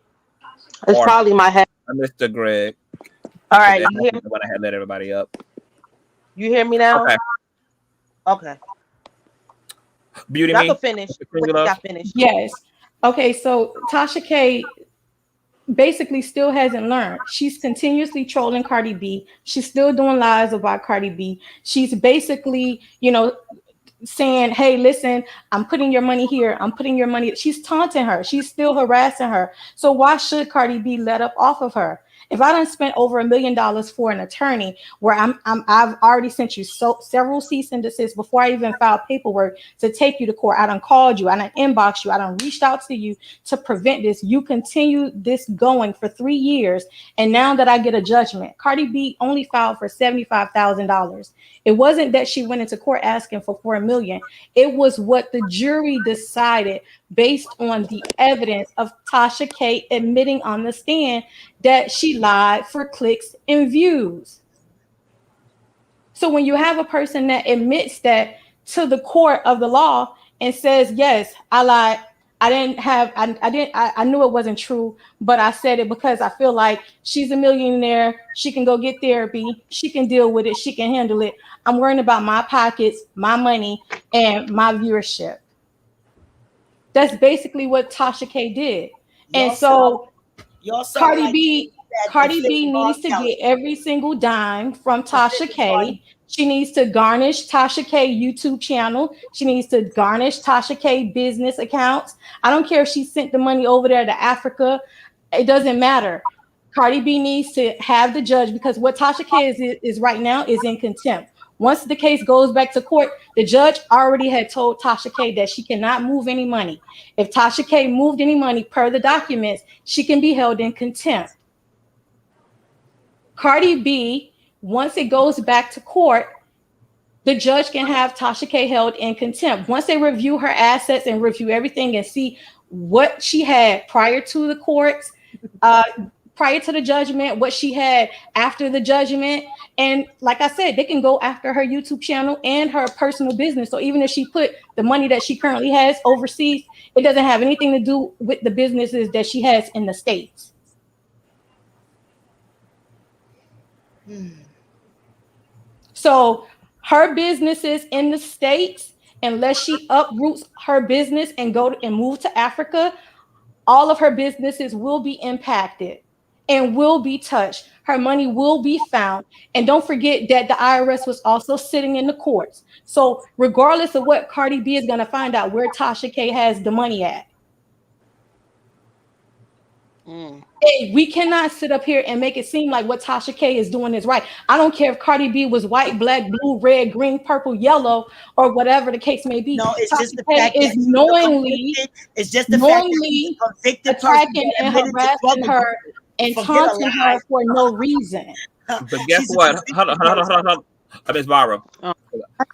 It's probably my head. Mr. Greg. All right. You hear me? When I had let everybody up. You hear me now? Okay. Beauty Me. I can finish. Got finished. Yes. Okay. So Tasha K basically still hasn't learned. She's continuously trolling Cardi B. She's still doing lies about Cardi B. She's basically, you know, saying, hey, listen, I'm putting your money here. I'm putting your money. She's taunting her. She's still harassing her. So why should Cardi B let up off of her? If I done spent over $1 million for an attorney, where I've already sent you several cease and desist before I even filed paperwork to take you to court. I done called you, I done inboxed you, I done reached out to you to prevent this. You continue this going for 3 years, and now that I get a judgment, Cardi B only filed for $75,000. It wasn't that she went into court asking for $4 million. It was what the jury decided based on the evidence of Tasha K admitting on the stand that she lied for clicks and views. So when you have a person that admits that to the court of the law and says, yes, I lied, I knew it wasn't true, but I said it because I feel like she's a millionaire. She can go get therapy. She can deal with it. She can handle it. I'm worrying about my pockets, my money, and my viewership. That's basically what Tasha K did. And so Cardi B needs to get every single dime from Tasha K. She needs to garnish Tasha K YouTube channel. She needs to garnish Tasha K business accounts. I don't care if she sent the money over there to Africa. It doesn't matter. Cardi B needs to have the judge, because what Tasha K is right now is in contempt. Once the case goes back to court, the judge already had told Tasha K that she cannot move any money. If Tasha K moved any money per the documents, she can be held in contempt. Cardi B, once it goes back to court, the judge can have Tasha K held in contempt. Once they review her assets and review everything and see what she had prior to the courts, prior to the judgment, what she had after the judgment. And like I said, they can go after her YouTube channel and her personal business. So even if she put the money that she currently has overseas, it doesn't have anything to do with the businesses that she has in the States. So her businesses in the States, unless she uproots her business and move to Africa, all of her businesses will be impacted and will be touched. Her money will be found. And don't forget that the IRS was also sitting in the courts. So regardless of what Cardi B is going to find out where Tasha K has the money at. Hey, we cannot sit up here and make it seem like what Tasha K is doing is right. I don't care if Cardi B was white, black, blue, red, green, purple, yellow, or whatever the case may be. No, it's Tasha just the K fact is that knowingly, it's just the fact that she's a convicted attacking and person harassing her and taunting her for no reason. But guess what? Hold on. Miss Barbara.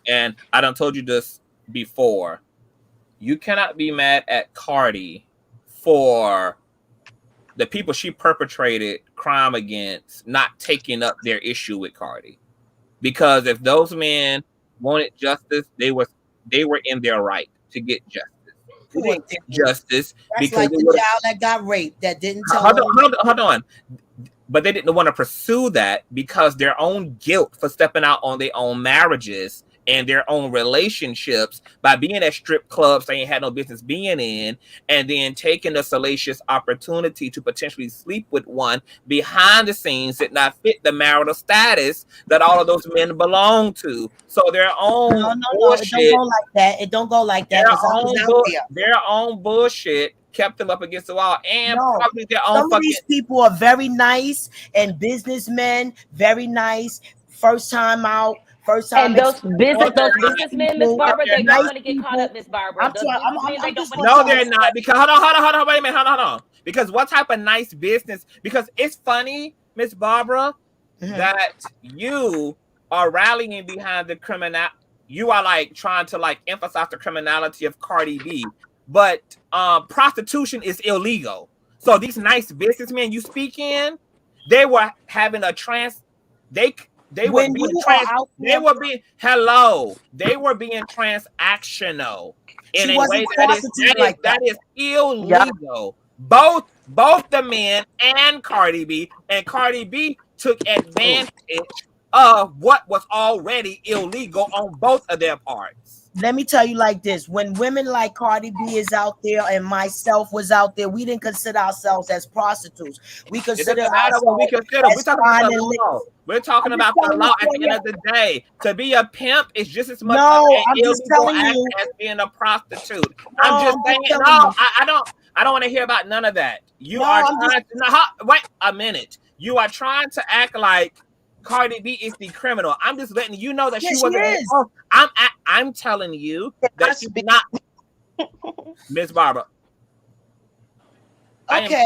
And I done told you this before. You cannot be mad at Cardi for the people she perpetrated crime against not taking up their issue with Cardi. Because if those men wanted justice, they were in their right to get justice. They didn't get justice. That's because like the child that got raped that didn't tell hold on. But they didn't want to pursue that because their own guilt for stepping out on their own marriages and their own relationships by being at strip clubs they ain't had no business being in, and then taking the salacious opportunity to potentially sleep with one behind the scenes that not fit the marital status that all of those men belong to. So their own bullshit. It don't go like that. It don't go like that. Their own bullshit kept them up against the wall, and probably their own some of these people are very nice and businessmen, very nice, first time out. And those businessmen, Miss Barbara, they don't want to get caught up, Miss Barbara. No, they're not. Because hold on, wait a minute, hold on. Because what type of nice business? Because it's funny, Miss Barbara, that you are rallying behind the criminal. You are like trying to like emphasize the criminality of Cardi B, but prostitution is illegal. So these nice businessmen you speak in, they were having a They were being transactional in a way that is illegal. Yep. Both the men and Cardi B took advantage of what was already illegal on both of their parts. Let me tell you like this: when women like Cardi B is out there and myself was out there, we didn't consider ourselves as prostitutes. We consider ourselves We're talking about the law at the end of the day. To be a pimp is just as much as being a prostitute. I'm just saying. No, I don't want to hear about none of that. Wait a minute. You are trying to act like Cardi B is the criminal. I'm just letting you know that she wasn't. I'm telling you that she's not. Miss Barbara. Okay,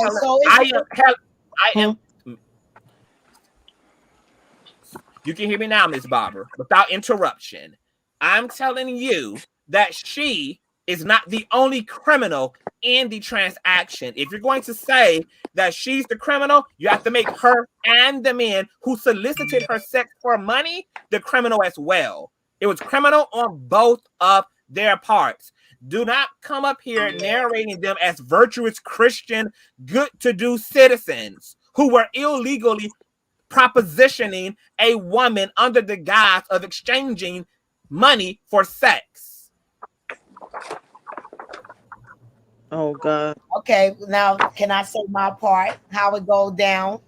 I am. You can hear me now, Miss Barbara, without interruption. I'm telling you that she is not the only criminal in the transaction. If you're going to say that she's the criminal, you have to make her and the men who solicited her sex for money the criminal as well. It was criminal on both of their parts. Do not come up here narrating them as virtuous Christian, good-to-do citizens who were illegally propositioning a woman under the guise of exchanging money for sex. Oh God. Okay, now can I say my part? How it go down?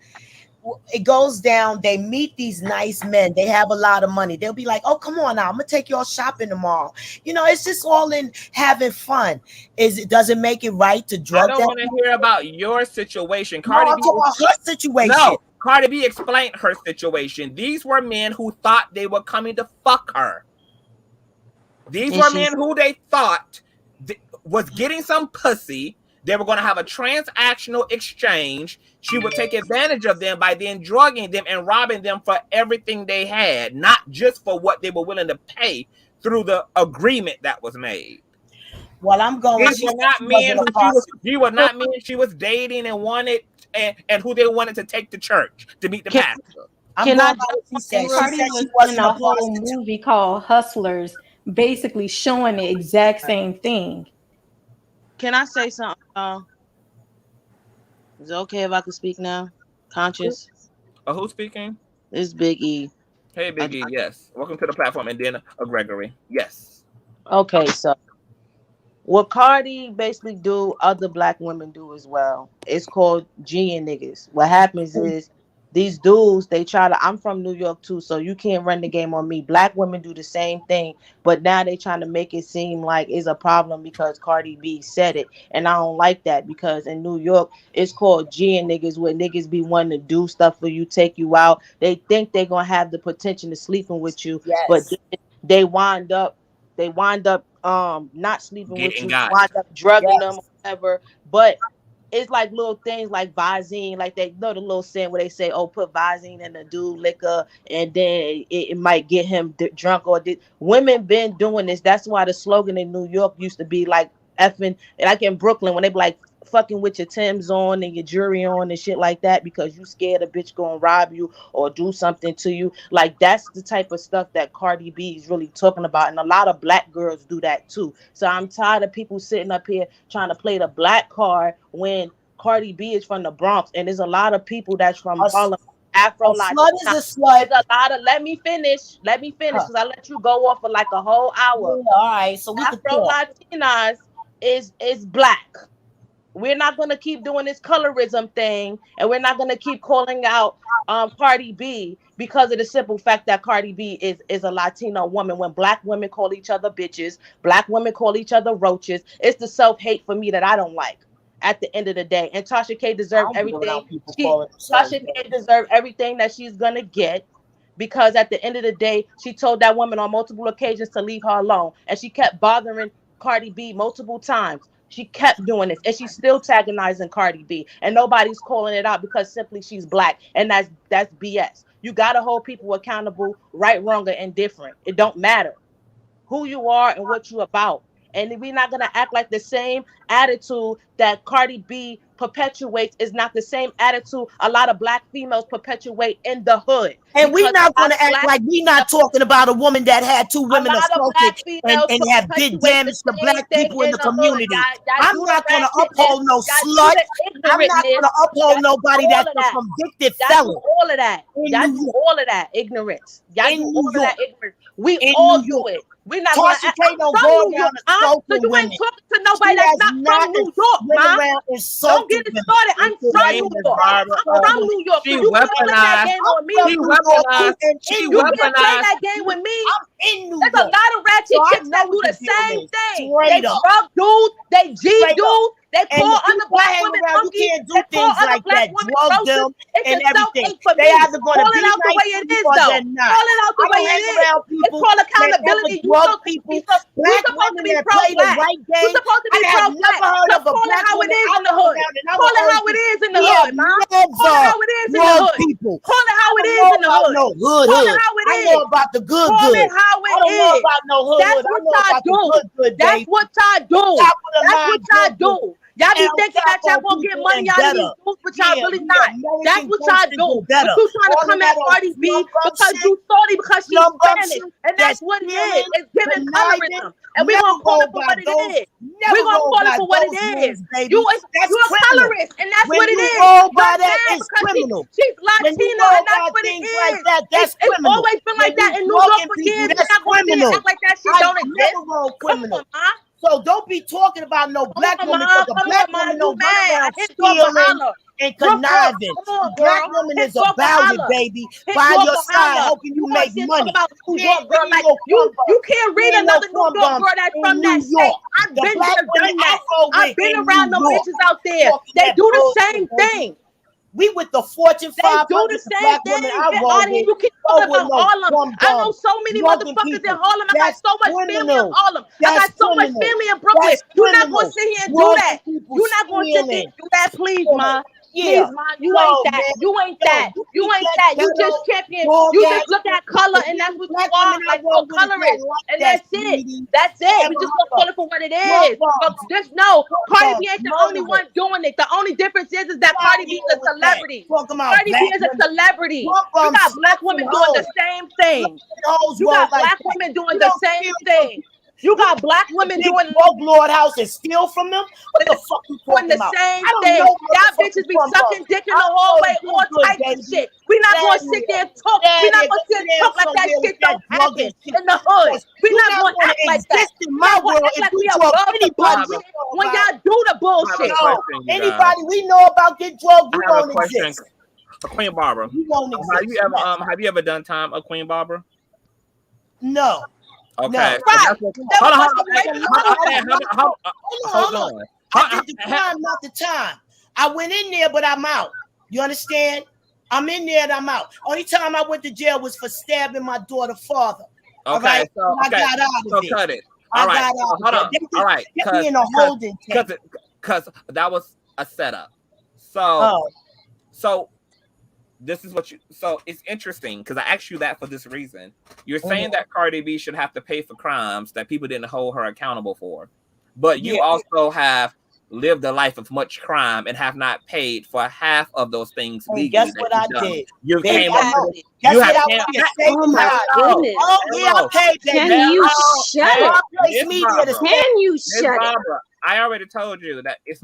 it goes down. They meet these nice men. They have a lot of money. They'll be like, "Oh, come on now, I'm gonna take y'all shopping tomorrow." You know, it's just all in having fun. Does it make it right to drug? I don't want to hear about your situation. No, I'm talking about her situation. No, Cardi B explained her situation. These were men who thought they were coming to fuck her. These were men who they thought was getting some pussy. They were going to have a transactional exchange. She would take advantage of them by then drugging them and robbing them for everything they had, not just for what they were willing to pay through the agreement that was made. Well, I'm going. These were not men who she was dating and wanted and who they wanted to take to church to meet the pastor. Cardi was in a whole movie called Hustlers, basically showing the exact same thing. Can I say something? Is it okay if I can speak now? Conscious. Who's speaking? It's Big E. Hey, Big E. Yes. Welcome to the platform. And then Gregory. Yes. Okay, so what Cardi basically do, other black women do as well. It's called G-ing niggas. What happens is these dudes, they try to, I'm from New York too, so you can't run the game on me. Black women do the same thing, but now they trying to make it seem like it's a problem because Cardi B said it. And I don't like that, because in New York, it's called G-ing niggas, where niggas be wanting to do stuff for you, take you out. They think they're going to have the potential to sleeping with you, but they wind up not sleeping with you, wind up drugging them or whatever. But it's like little things like Visine, like they know the little saying where they say, "Oh, put Visine in the dude liquor, and then it might get him drunk." Or women been doing this. That's why the slogan in New York used to be like effing, like in Brooklyn when they be like fucking with your Timbs on and your jewelry on and shit like that because you scared a bitch gonna rob you or do something to you. Like that's the type of stuff that Cardi B is really talking about, and a lot of black girls do that too. So I'm tired of people sitting up here trying to play the black card when Cardi B is from the Bronx, and there's a lot of people that's from Harlem. Afro slut is a slut. There's a lot of let me finish because I let you go off for like a whole hour. Yeah, all right, so we Afro Latinas is black. We're not going to keep doing this colorism thing, and we're not going to keep calling out Cardi B because of the simple fact that Cardi B is a Latino woman. When black women call each other bitches, black women call each other roaches, it's the self-hate for me that I don't like at the end of the day. And Tasha K deserves everything. Tasha K deserves everything that she's going to get, because at the end of the day, she told that woman on multiple occasions to leave her alone, and she kept bothering Cardi B multiple times. She kept doing this, and she's still antagonizing Cardi B, and nobody's calling it out because simply she's black, and that's BS. You gotta hold people accountable, right, wrong, or indifferent. It don't matter who you are and what you about. And we're not gonna act like the same attitude that Cardi B perpetuates is not the same attitude a lot of black females perpetuate in the hood. And we're not gonna act like we're not talking about a woman that had two women assaulted and have did damage to black people in the community. I'm not gonna uphold no slut. I'm not gonna uphold nobody that's a convicted felon. All of that. Y'all do all of that ignorance. Y'all do all of that ignorance. We all do it. We're not going to Tasha K don't go down so you ain't talking to nobody that's not from New York, man. Don't get it started. I'm from New York. I'm from New York. So you can't play that game on me. You can't play that game with me. I'm in New York. There's a lot of ratchet chicks that do the same thing. They drug dudes. They G dudes. They call other black women funky. You can't do things like that. Drug them and everything. They either going to be out the way it is, though. Call it out the way it is. It's called accountability. You black women that play the right game. You're supposed to be pro-black. Call it how it is in the hood. Call it how it is in the hood, man. Call it how it is in the hood. Call it how it is in the hood. Call it how it is. I know about the good. Call it how it is. I don't know about no hood. That's what y'all do. That's what y'all do. That's what y'all do. Y'all be thinking that y'all gonna get money out of these dudes, but y'all really not. That's what y'all do. But you trying to come at Cardi B because you salty because she's Spanish, and that's what it is. It's giving colorism, and we gonna call it for what it is. We gonna call it for what it is. You a colorist, and that's what it is. It's criminal. She's Latina, and that's what it is. It's always been like that in New York for years. It's not gonna be act like that shit don't exist. Come on, so don't be talking about no black woman. Black woman don't run around stealing and conniving. Black woman is about it, baby. By your side, helping you make money. New York girl, like you can't read another New York girl that's from that state. I've been there, done that. I've been around them bitches out there. They do the same thing. We with the Fortune 500. They do the same thing. You keep talking about Harlem. I know so many motherfuckers in Harlem. I got so much family in Harlem. I got so much family in Brooklyn. You're not gonna sit here and do that. You're not gonna sit there and do that, please, ma. Please, ma. You ain't that. You ain't that. You ain't that. You just champion. You just look at color and that's what you are. Like what color is, and that's it. That's it. We just gonna call it for what it is. But just know, Cardi B ain't the only one doing it. The only difference is that Cardi B is a celebrity. Cardi B is a celebrity. You got black women doing the same thing. You got black women doing the same thing. You got black women doing Lord House and steal from them. What the fuck you talking about? The same thing. Y'all bitches be sucking dick in the hallway, all types of shit. We not gonna sit there and talk. We not gonna sit and talk like that shit don't happen in the hood. We not gonna act like that. My world, like we above the bullshit when y'all do the bullshit. Anybody we know about get drugged, you won't exist. Queen Barbara, you won't exist. Have you ever done time of Queen Barbara? No. Okay. No. Right. Hold on. I did the crime, not the time. I went in there, but I'm out. You understand? I'm in there and I'm out. Only time I went to jail was for stabbing my daughter's father. Okay, I got out of it. Cut it. All right. Hold on. All right. Get me in a holding tank. Because that was a setup. So this is what so it's interesting because I asked you that for this reason. You're saying that Cardi B should have to pay for crimes that people didn't hold her accountable for, but you also have lived a life of much crime and have not paid for half of those things legally. Guess what I did? You came up with it. Oh my goodness! Oh yeah, I paid that. Can you shut it? Can you shut it? I already told you that it's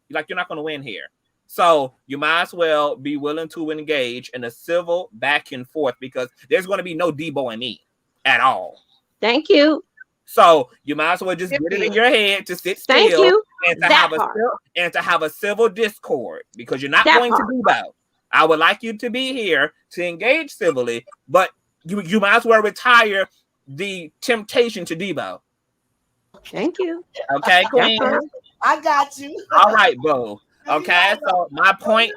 like you're not going to win here. So you might as well be willing to engage in a civil back and forth because there's going to be no Debo and me at all. Thank you. So you might as well just get it in your head to sit still and to have a civil discord because you're not going to Debo. I would like you to be here to engage civilly, but you might as well retire the temptation to Debo. Thank you. Okay, Queen. I got you. All right, Bo. Okay, so my point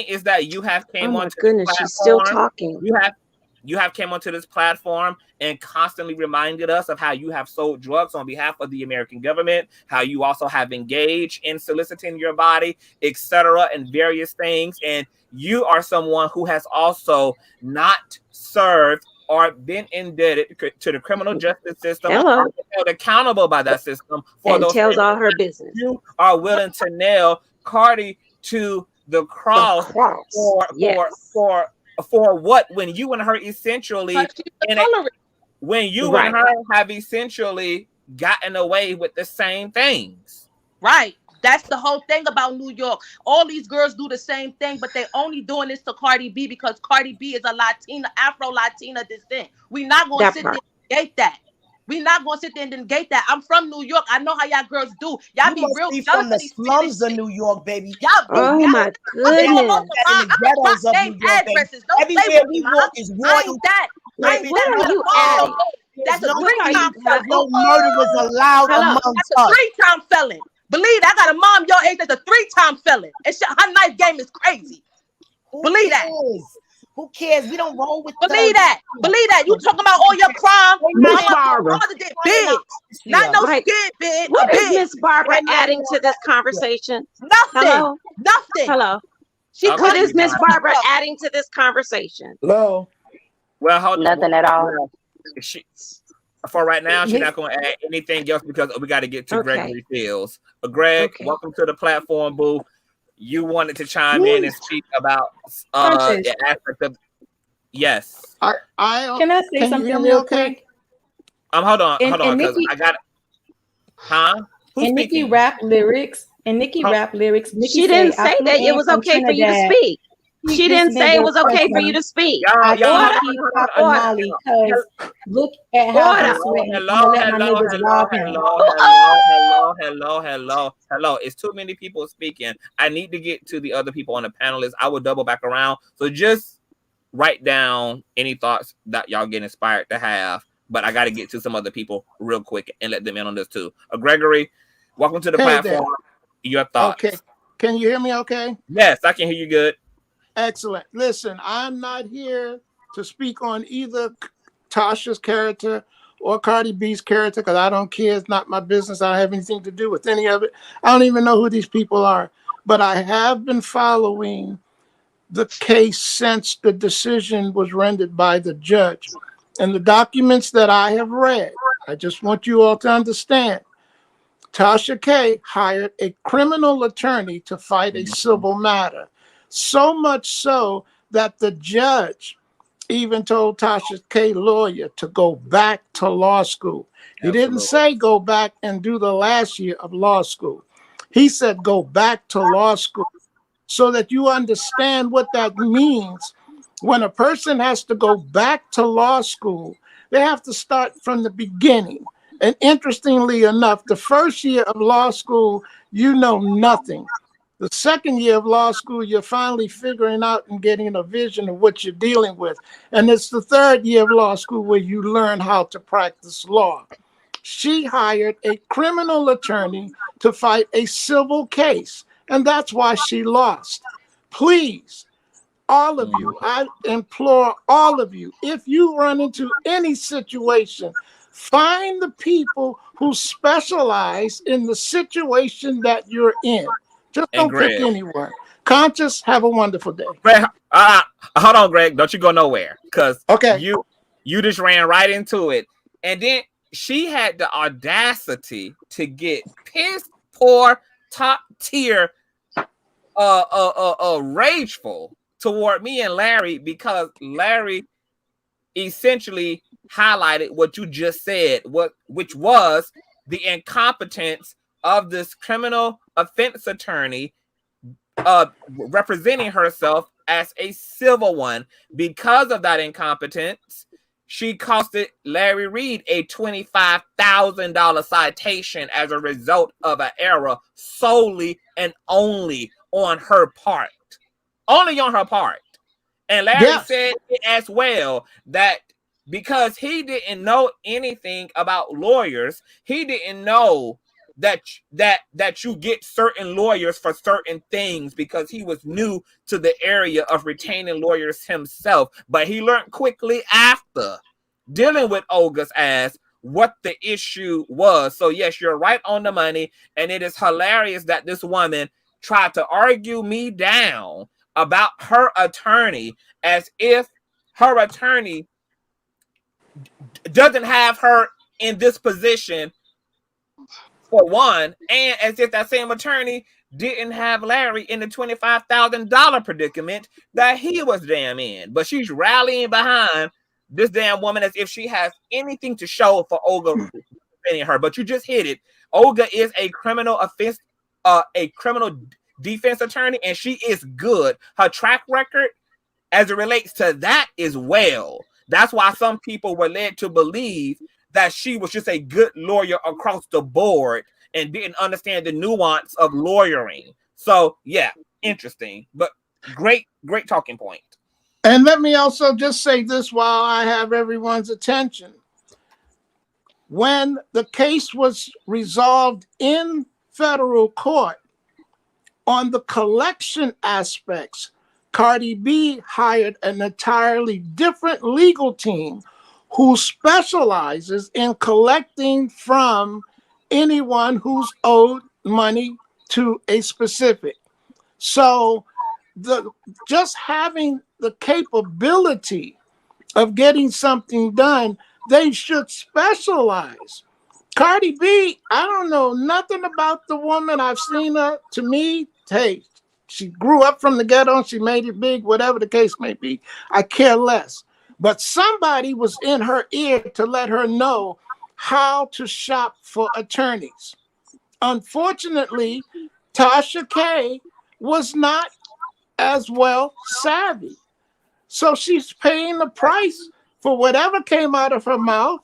is that you have came onto this platform. She's still talking. You have came onto this platform and constantly reminded us of how you have sold drugs on behalf of the American government, how you also have engaged in soliciting your body, etc., and various things. And you are someone who has also not served or been indebted to the criminal justice system, or held accountable by that system for and those tells all her business. You are willing to nail Cardi to the cross, for what? When you and her essentially when you and her have essentially gotten away with the same things. Right. That's the whole thing about New York. All these girls do the same thing, but they're only doing this to Cardi B because Cardi B is a Latina, Afro-Latina descent. We're not going to sit there and negate that. We're not going to sit there and negate that. I'm from New York. I know how y'all girls do. Y'all be real jealous from the slums of New York, baby. Y'all my goodness. In the ghettos of New York, baby. Everywhere we walk is royal. What are you adding? That's a 3-time felon. No murderers allowed amongst us. That's a 3-time felon. Believe that. I got a mom your age that's a 3-time felon. And her knife game is crazy. Believe that. Who cares? We don't roll with Believe that. Believe that. You talking about all your crime. Miss Barbara. Big. Not no skin big. What is Miss Barbara adding to this conversation? Nothing. Hello? Nothing. Hello. What is Miss Barbara adding to this conversation? Hello. Well, hold nothing at all. For right now, she's not going to add anything else because we got to get to Gregory Fields. Greg, welcome to the platform, boo. You wanted to chime in and speak about the aspect of yes. Can I say something real quick? Hold on, because I got Who's and speaking? Nikki rap lyrics. Nikki she didn't say that it was okay for you to speak. keep She this didn't say it nigga was okay for you pushing. to speak. I can't Order, keep popping order, Molly because look at how order. he's sweating. I'm gonna let my niggas rob him. Hello. It's too many people speaking. I need to get to the other people on the panelists. I will double back around. So just write down any thoughts that y'all get inspired to have. But I got to get to some other people real quick and let them in on this too. Gregory, welcome to the platform. Your thoughts. Okay. Can you hear me okay? Yes, I can hear you good. Excellent. Listen, I'm not here to speak on either Tasha's character or Cardi B's character because I don't care. It's not my business. I don't have anything to do with any of it. I don't even know who these people are. But I have been following the case since the decision was rendered by the judge. And the documents that I have read, I just want you all to understand, Tasha K hired a criminal attorney to fight a civil matter. So much so that the judge even told Tasha K lawyer to go back to law school. He didn't say go back and do the last year of law school. He said go back to law school so that you understand what that means. When a person has to go back to law school, they have to start from the beginning. And interestingly enough, the first year of law school, you know nothing. The second year of law school, you're finally figuring out and getting a vision of what you're dealing with. And it's the third year of law school where you learn how to practice law. She hired a criminal attorney to fight a civil case, and that's why she lost. Please, all of you, I implore all of you, if you run into any situation, find the people who specialize in the situation that you're in. Just don't pick anyone. Conscious, have a wonderful day. Greg, hold on, Greg. Don't you go nowhere. Because you just ran right into it. And then she had the audacity to get piss poor, top tier, rageful toward me and Larry because Larry essentially highlighted what you just said, which was the incompetence of this criminal offense attorney representing herself as a civil one. Because of that incompetence, she costed Larry Reed a $25,000 citation as a result of an error solely and only on her part. Only on her part. And Larry said as well that because he didn't know anything about lawyers, he didn't know that you get certain lawyers for certain things because he was new to the area of retaining lawyers himself. But he learned quickly after dealing with Olga's ass what the issue was. So yes, you're right on the money. And it is hilarious that this woman tried to argue me down about her attorney as if her attorney doesn't have her in this position for one, and as if that same attorney didn't have Larry in the $25,000 predicament that he was damn in. But she's rallying behind this damn woman as if she has anything to show for Olga defending her. But you just hit it. Olga is a criminal offense, a criminal defense attorney, and she is good. Her track record as it relates to that is well. That's why some people were led to believe that she was just a good lawyer across the board and didn't understand the nuance of lawyering. So yeah, interesting, but great talking point. And let me also just say this while I have everyone's attention. When the case was resolved in federal court on the collection aspects, Cardi B hired an entirely different legal team who specializes in collecting from anyone who's owed money to a specific. So just having the capability of getting something done, they should specialize. Cardi B, I don't know nothing about the woman. I've seen her. To me, hey, she grew up from the ghetto and she made it big, whatever the case may be. I care less. But somebody was in her ear to let her know how to shop for attorneys. Unfortunately, Tasha K was not as well savvy. So she's paying the price for whatever came out of her mouth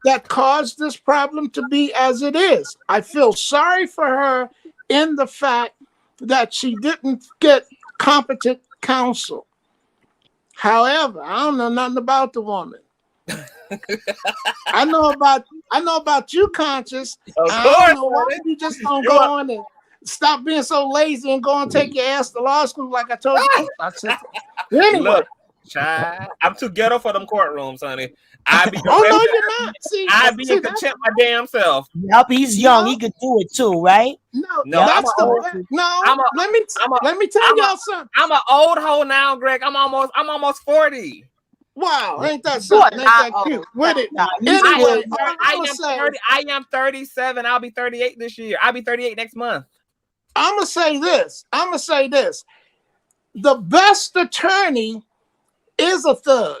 that caused this problem to be as it is. I feel sorry for her in the fact that she didn't get competent counsel. However, I don't know nothing about the woman. I know about you, Conscious. I don't know why you just don't go on and stop being so lazy and go and take your ass to law school like I told you. Anyway. Look, child, I'm too ghetto for them courtrooms, honey. Oh no, you're not. I be in contempt my damn self. Yep, he's young. He could do it too, right? No, No, that's let me tell y'all something. I'm an old hoe now, Greg. I'm almost 40. Wow, ain't that something? Ain't that cute? With it. Anyway, I am 37. I'll be 38 this year. I'll be 38 next month. I'm gonna say this. The best attorney is a thug.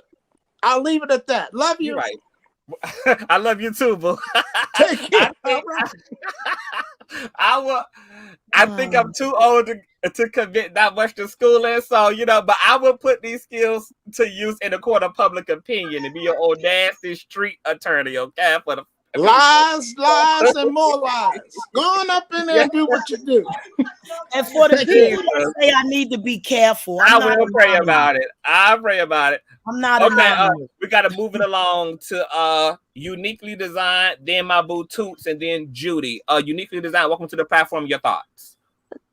I'll leave it at that. Love you. You're right. I love you too, boo. Take care. I think I'm too old to commit that much to schooling, so but I will put these skills to use in the court of public opinion and be your old nasty street attorney, okay? For the lies, and more lies. Go on up in there and do what you do. And for the people that say I need to be careful, I will pray about it. I'll pray about it. I'm not okay. We got to move it along to Uniquely Designed, then my boo Toots, and then Judy. Uniquely Designed, welcome to the platform. Your thoughts?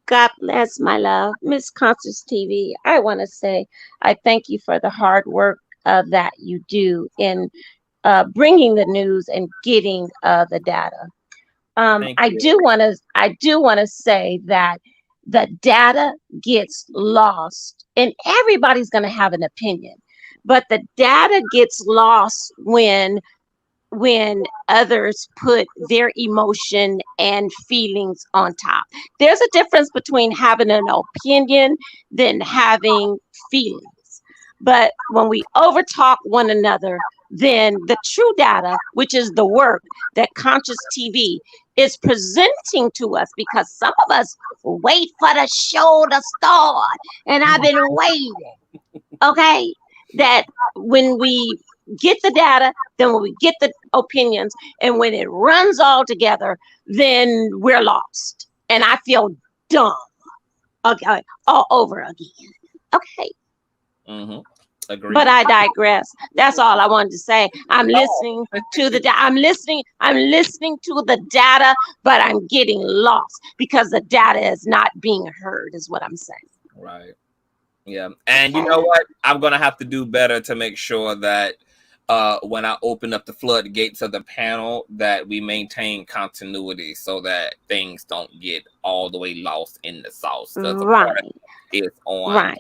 God bless, my love. Miss Consciouztv, I want to say I thank you for the hard work that you do in bringing the news and getting the data. I do want to say that the data gets lost, and everybody's going to have an opinion, but the data gets lost when others put their emotion and feelings on top. There's a difference between having an opinion than having feelings. But when we overtalk one another, then the true data, which is the work that Consciouztv is presenting to us, because some of us wait for the show to start, and I've been waiting, okay? That when we get the data, then when we get the opinions, and when it runs all together, then we're lost. And I feel dumb, okay, all over again, okay? Mm-hmm. Agreed. But I digress. That's all I wanted to say. I'm listening to the I'm listening to the data, but I'm getting lost because the data is not being heard, is what I'm saying. Right. Yeah. And you know what? I'm gonna have to do better to make sure that when I open up the floodgates of the panel, that we maintain continuity so that things don't get all the way lost in the sauce. Right. Is on. Right.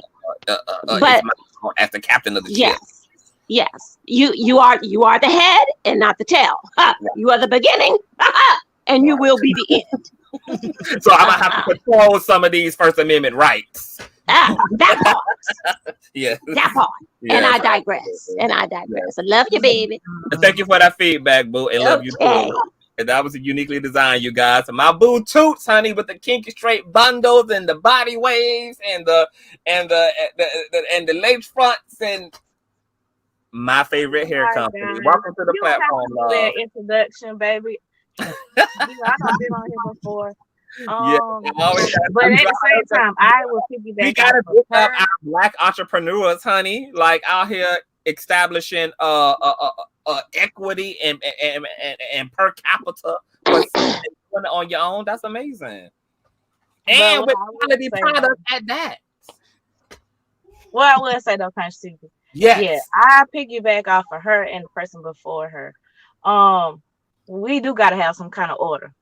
But as the captain of the ship. Yes. You are the head and not the tail. You are the beginning, and you will be the end. So I'm gonna have to control some of these First Amendment rights. That part. Yeah. That part. Yeah. And I digress. I love you, baby. Thank you for that feedback, boo. And love you too. And that was a Uniquely Designed, you guys. And my boo Toots, honey, with the kinky straight bundles and the body waves and the lace fronts and my favorite hair company. Welcome to the platform, love. That introduction, baby. I don't been on here before. But at the same time, I will piggyback. We gotta pick up our Black entrepreneurs, honey, like out here establishing equity and per capita on your own. That's amazing. And with quality products at that. Well, I will say though, Consciouztv. Yes. Yeah, I piggyback off of her and the person before her. We do gotta have some kind of order.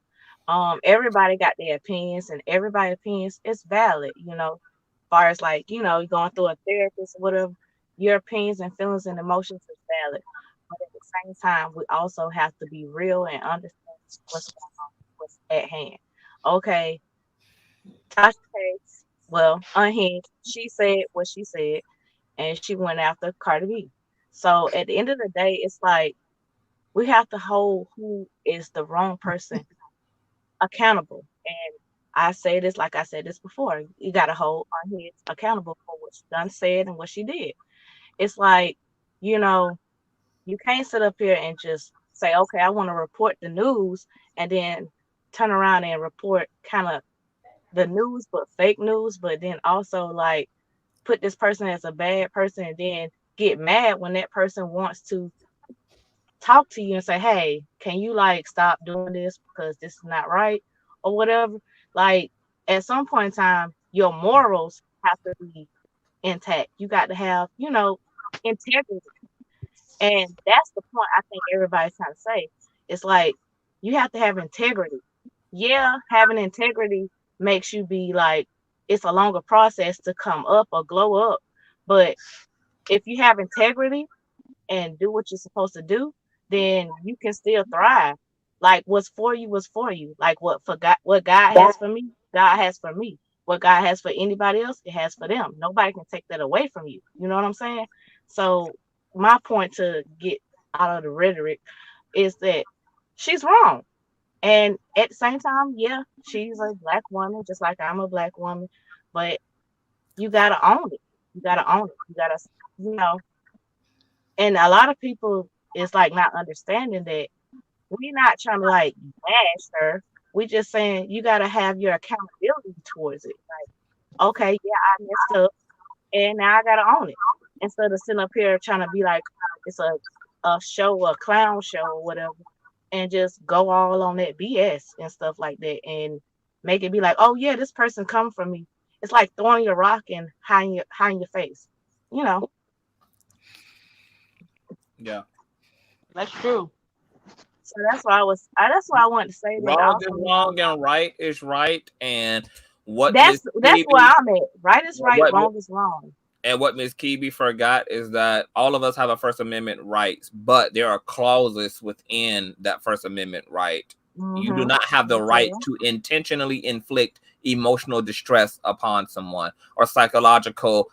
Everybody got their opinions, and everybody's opinions is valid, as far as you're going through a therapist or whatever, your opinions and feelings and emotions is valid. But at the same time, we also have to be real and understand what's going on, what's at hand. Okay. Tasha K, unhinged, she said what she said, and she went after Cardi B. So at the end of the day, it's like we have to hold who is the wrong person accountable. And I say this like I said this before. You got to hold our heads accountable for what she done said and what she did. It's like, you know, you can't sit up here and just say, okay, I want to report the news, and then turn around and report kind of the news, but fake news, but then also like put this person as a bad person and then get mad when that person wants to talk to you and say, hey, can you like stop doing this because this is not right or whatever. Like at some point in time, your morals have to be intact. You got to have, you know, integrity. And that's the point I think everybody's trying to say. It's like you have to have integrity. Yeah, having integrity makes you be like, it's a longer process to come up or glow up. But if you have integrity and do what you're supposed to do, then you can still thrive. Like what's for you was for you. Like what God has for me, God has for me. What God has for anybody else, it has for them. Nobody can take that away from you. You know what I'm saying? So my point to get out of the rhetoric is that she's wrong. And at the same time, yeah, she's a black woman, just like I'm a black woman. But you gotta own it. You gotta own it. You gotta, you know, and a lot of people is like not understanding that we're not trying to like bash her. We just saying you gotta have your accountability towards it. Like, okay, yeah, I messed up, and now I gotta own it. Instead of sitting up here trying to be like it's a show, a clown show or whatever, and just go all on that BS and stuff like that, and make it be like, oh yeah, this person come from me. It's like throwing your rock and hiding your face, you know. Yeah, that's true. So that's why I wanted to say that. Wrong is wrong and right is right, and what that's where I'm at. Right is right, wrong is wrong. And what Ms. Kibi forgot is that all of us have a First Amendment rights, but there are clauses within that First Amendment right. Mm-hmm. You do not have the right to intentionally inflict emotional distress upon someone or psychological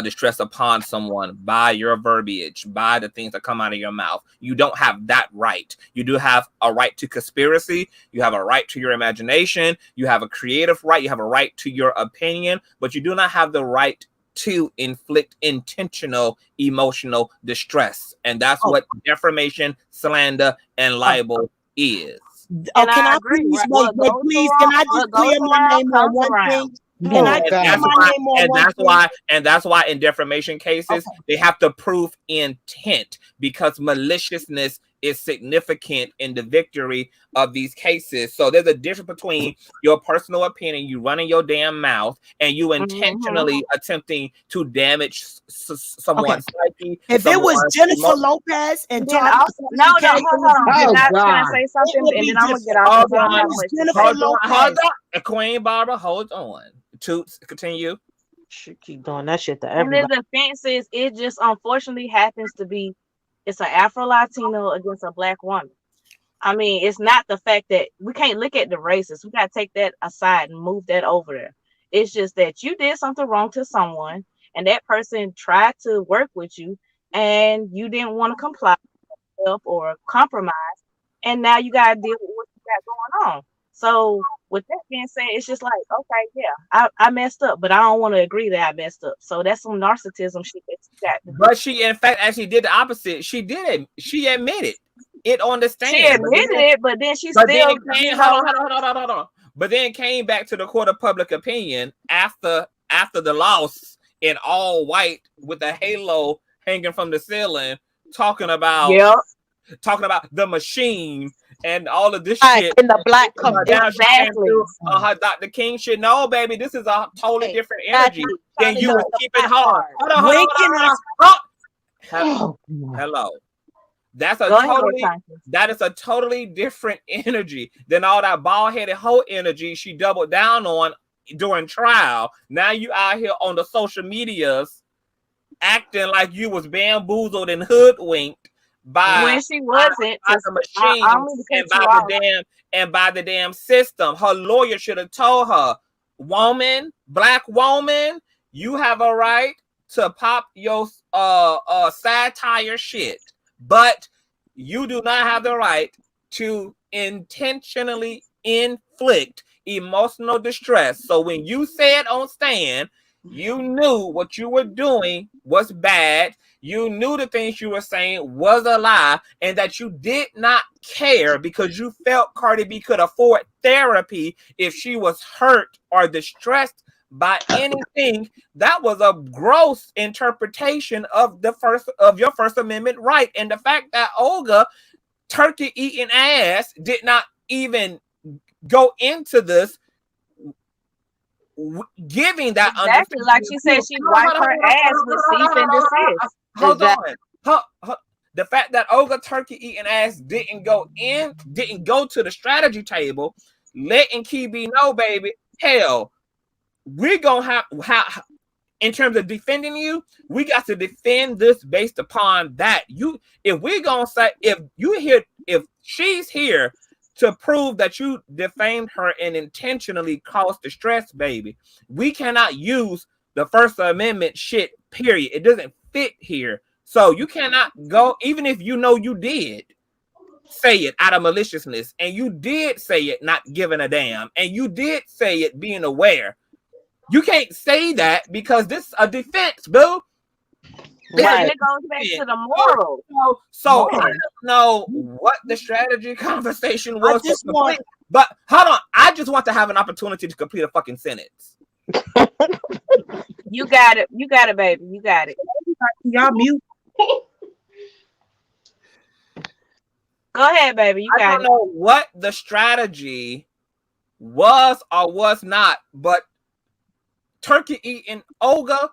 distress upon someone by your verbiage, by the things that come out of your mouth. You don't have that right. You do have a right to conspiracy. You have a right to your imagination. You have a creative right. You have a right to your opinion, but you do not have the right to inflict intentional emotional distress. And that's what defamation, slander, and libel is. Oh, can I please, please, can I just clear my name on one thing? Can I clear my name on one thing? And that's why in defamation cases, they have to prove intent, because maliciousness is significant in the victory of these cases. So there's a difference between your personal opinion, you running your damn mouth, and you intentionally attempting to damage someone's psyche. If it was Jennifer Lopez and hold on. Can I say something? And then I'm gonna get off. Hold on. Queen Barbara, hold on. Toots, continue. She keep doing that shit to everybody. everybody. And the offense is, it just unfortunately happens to be, it's an Afro-Latino against a black woman. I mean, it's not the fact that we can't look at the races. We got to take that aside and move that over there. It's just that you did something wrong to someone, and that person tried to work with you, and you didn't want to comply or compromise, and now you got to deal with what you got going on. So with that being said, it's just like, okay, yeah, I messed up, but I don't want to agree that I messed up. So that's some narcissism shit that you got to do. But she, in fact, actually did the opposite. She did it. She admitted it on the stand. She admitted it, but then she still. Hold on. But then came back to the court of public opinion after the loss in all white with a halo hanging from the ceiling, talking about the machine and all of this shit in the black community. Exactly. Her Dr. King shit. No, baby, this is a totally different energy than you would keep it hard. Hello. That is a totally different energy than all that bald-headed hoe energy she doubled down on during trial. Now you out here on the social medias acting like you was bamboozled and hoodwinked by when she wasn't by the machine and by the damn system. Her lawyer should have told her, black woman, you have a right to pop your satire shit, but you do not have the right to intentionally inflict emotional distress. So when you said on stand, you knew what you were doing was bad. You knew the things you were saying was a lie, and that you did not care because you felt Cardi B could afford therapy if she was hurt or distressed by anything. That was a gross interpretation of your First Amendment right. And the fact that Olga, turkey eating ass, did not even go into this, giving that exactly like she said, she wiped her ass with cease and desist. Hold on. The fact that Olga turkey eating ass didn't go to the strategy table, letting Kibi know, baby, hell, we're gonna have in terms of defending you, we got to defend this based upon that. If we're gonna say, if she's here to prove that you defamed her and intentionally caused distress, baby, we cannot use the First Amendment shit, period. It doesn't fit here. So you cannot go, even if you know you did say it out of maliciousness, and you did say it not giving a damn, and you did say it being aware. You can't say that because this is a defense, boo. Right. It goes back to the moral. So I don't know what the strategy conversation was. But hold on. I just want to have an opportunity to complete a fucking sentence. You got it. You got it, baby. You got it. Y'all mute. Go ahead, baby. You got it. I don't know what the strategy was or was not, but turkey eating Olga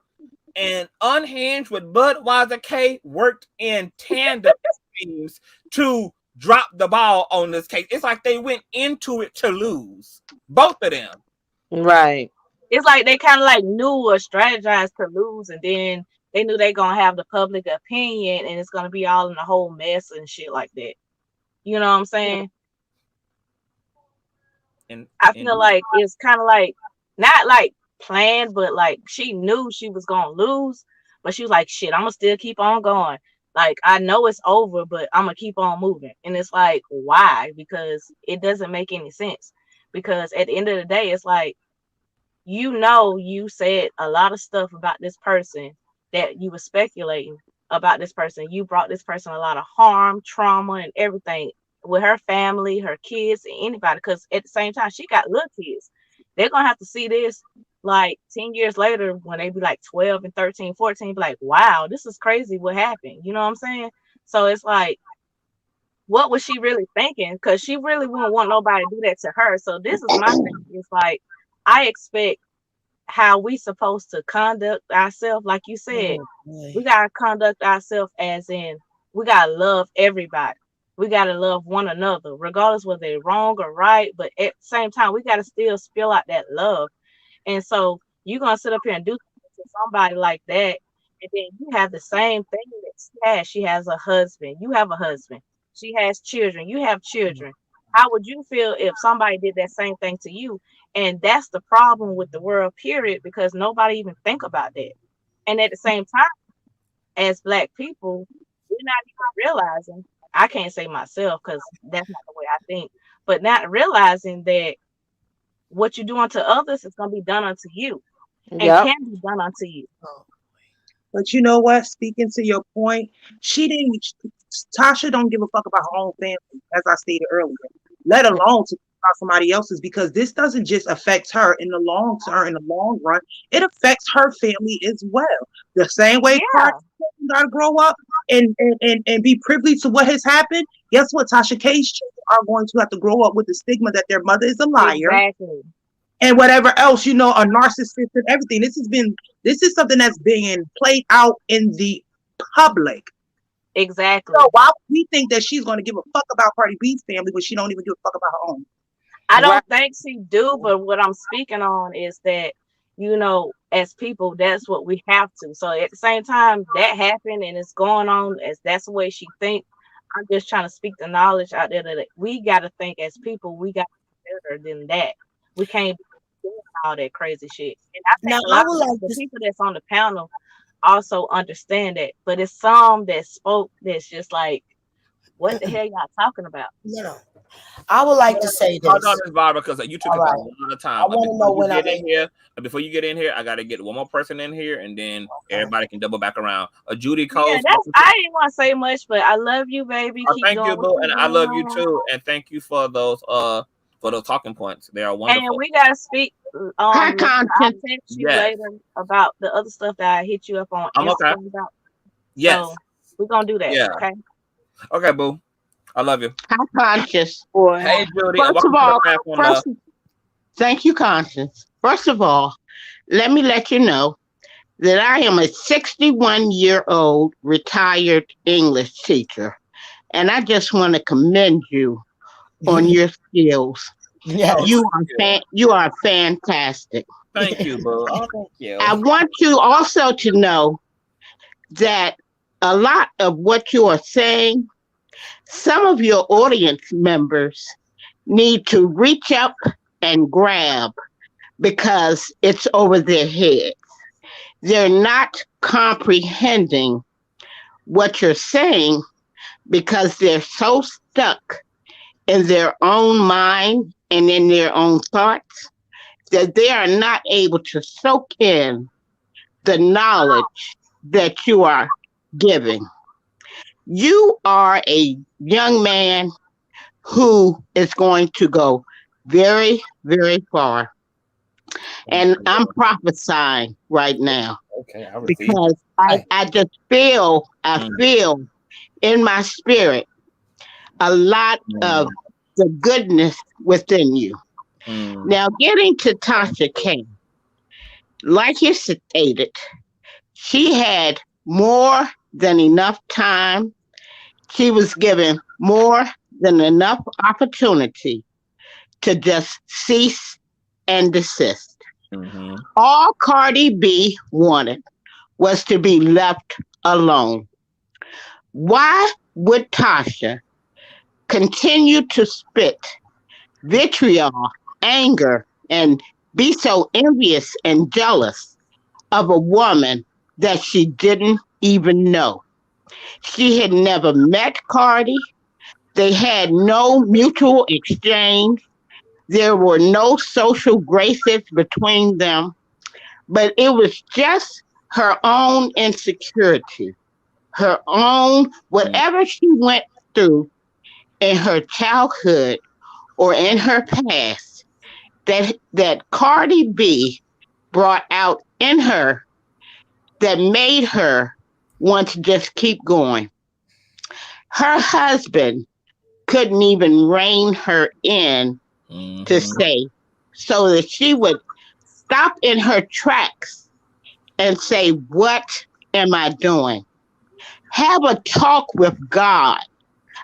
and Unhinged with Budweiser K worked in tandem teams to drop the ball on this case. It's like they went into it to lose, both of them. Right. It's like they kind of like knew or strategized to lose, and then they knew they're gonna have the public opinion, and it's gonna be all in a whole mess and shit like that. You know what I'm saying? And I feel like it's kind of like not like planned, but like she knew she was gonna lose, but she was like, shit, I'm gonna still keep on going. Like, I know it's over, but I'm gonna keep on moving. And it's like, why? Because it doesn't make any sense. Because at the end of the day, it's like, you said a lot of stuff about this person that you were speculating about this person. You brought this person a lot of harm, trauma, and everything with her family, her kids, and anybody. Because at the same time, she got little kids. They're gonna have to see this like 10 years later when they be like 12 and 13, 14, be like, wow, this is crazy what happened. You know what I'm saying? So it's like, what was she really thinking? Because she really wouldn't want nobody to do that to her. So this is my thing. It's like, I expect how we supposed to conduct ourselves. Like you said, we got to conduct ourselves as in, we got to love everybody. We got to love one another, regardless whether they're wrong or right. But at the same time, we got to still spill out that love. And so you're going to sit up here and do to somebody like that. And then you have the same thing that she has. She has a husband. You have a husband. She has children. You have children. How would you feel if somebody did that same thing to you? And that's the problem with the world, period, because nobody even think about that. And at the same time, as Black people, we're not even realizing, I can't say myself because that's not the way I think, but not realizing that what you're doing to others is going to be done unto you and can be done unto you. But you know what? Speaking to your point, Tasha don't give a fuck about her own family, as I stated earlier, let alone to about somebody else's, because this doesn't just affect her in the long term, in the long run, it affects her family as well. The same way Cardi gotta grow up and be privy to what has happened. Guess what? Tasha K's children are going to have to grow up with the stigma that their mother is a liar. Exactly. And whatever else, a narcissist and everything. This is something that's being played out in the public. Exactly. So why would we think that she's going to give a fuck about Cardi B's family when she don't even give a fuck about her own? I don't think she do, but what I'm speaking on is that, as people, that's what we have to. So at the same time, that happened and it's going on as that's the way she think. I'm just trying to speak the knowledge out there that we got to think as people, we got to be better than that. We can't be doing all that crazy shit. And I think a lot of the people that's on the panel also understand that, but it's some that spoke that's just like, what the hell y'all talking about? No. I would like to say this. Hold on, Miss Barbara, because you took All up right. a lot of time. I want to know when I get in here. Before you get in here, I gotta get one more person in here, and then everybody can double back around. Judy Cole. Yeah, I didn't want to say much, but I love you, baby. Keep thank going. you, boo, and I love you too. And thank you for those talking points. They are wonderful. And we gotta speak. Hi, I'll content. text you later about the other stuff that I hit you up on Instagram about. Yes, so we're gonna do that. Yeah. Okay, boo. I love you. Hi, Conscious. Boy. Hey, Judy. First of all, thank you, Conscious. First of all, let me let you know that I am a 61-year-old retired English teacher, and I just want to commend you on your skills. Yes. You are fantastic. Thank you, boo. Oh, thank you. I want you also to know that a lot of what you are saying, some of your audience members need to reach up and grab because it's over their heads. They're not comprehending what you're saying because they're so stuck in their own mind and in their own thoughts that they are not able to soak in the knowledge that you are giving. You are a young man who is going to go very, very far. And I'm prophesying right now. Okay, because I just feel, feel in my spirit a lot of the goodness within you. Now, getting to Tasha K, like you stated, she had more than enough time. She was given more than enough opportunity to just cease and desist. All Cardi B wanted was to be left alone. Why would Tasha continue to spit vitriol, anger, and be so envious and jealous of a woman that she didn't even know? She had never met Cardi. They had no mutual exchange. There were no social graces between them, but it was just her own insecurity, her own, whatever she went through in her childhood or in her past, that Cardi B brought out in her that made her want to just keep going. Her husband couldn't even rein her in to say, so that she would stop in her tracks and say, what am I doing? Have a talk with God.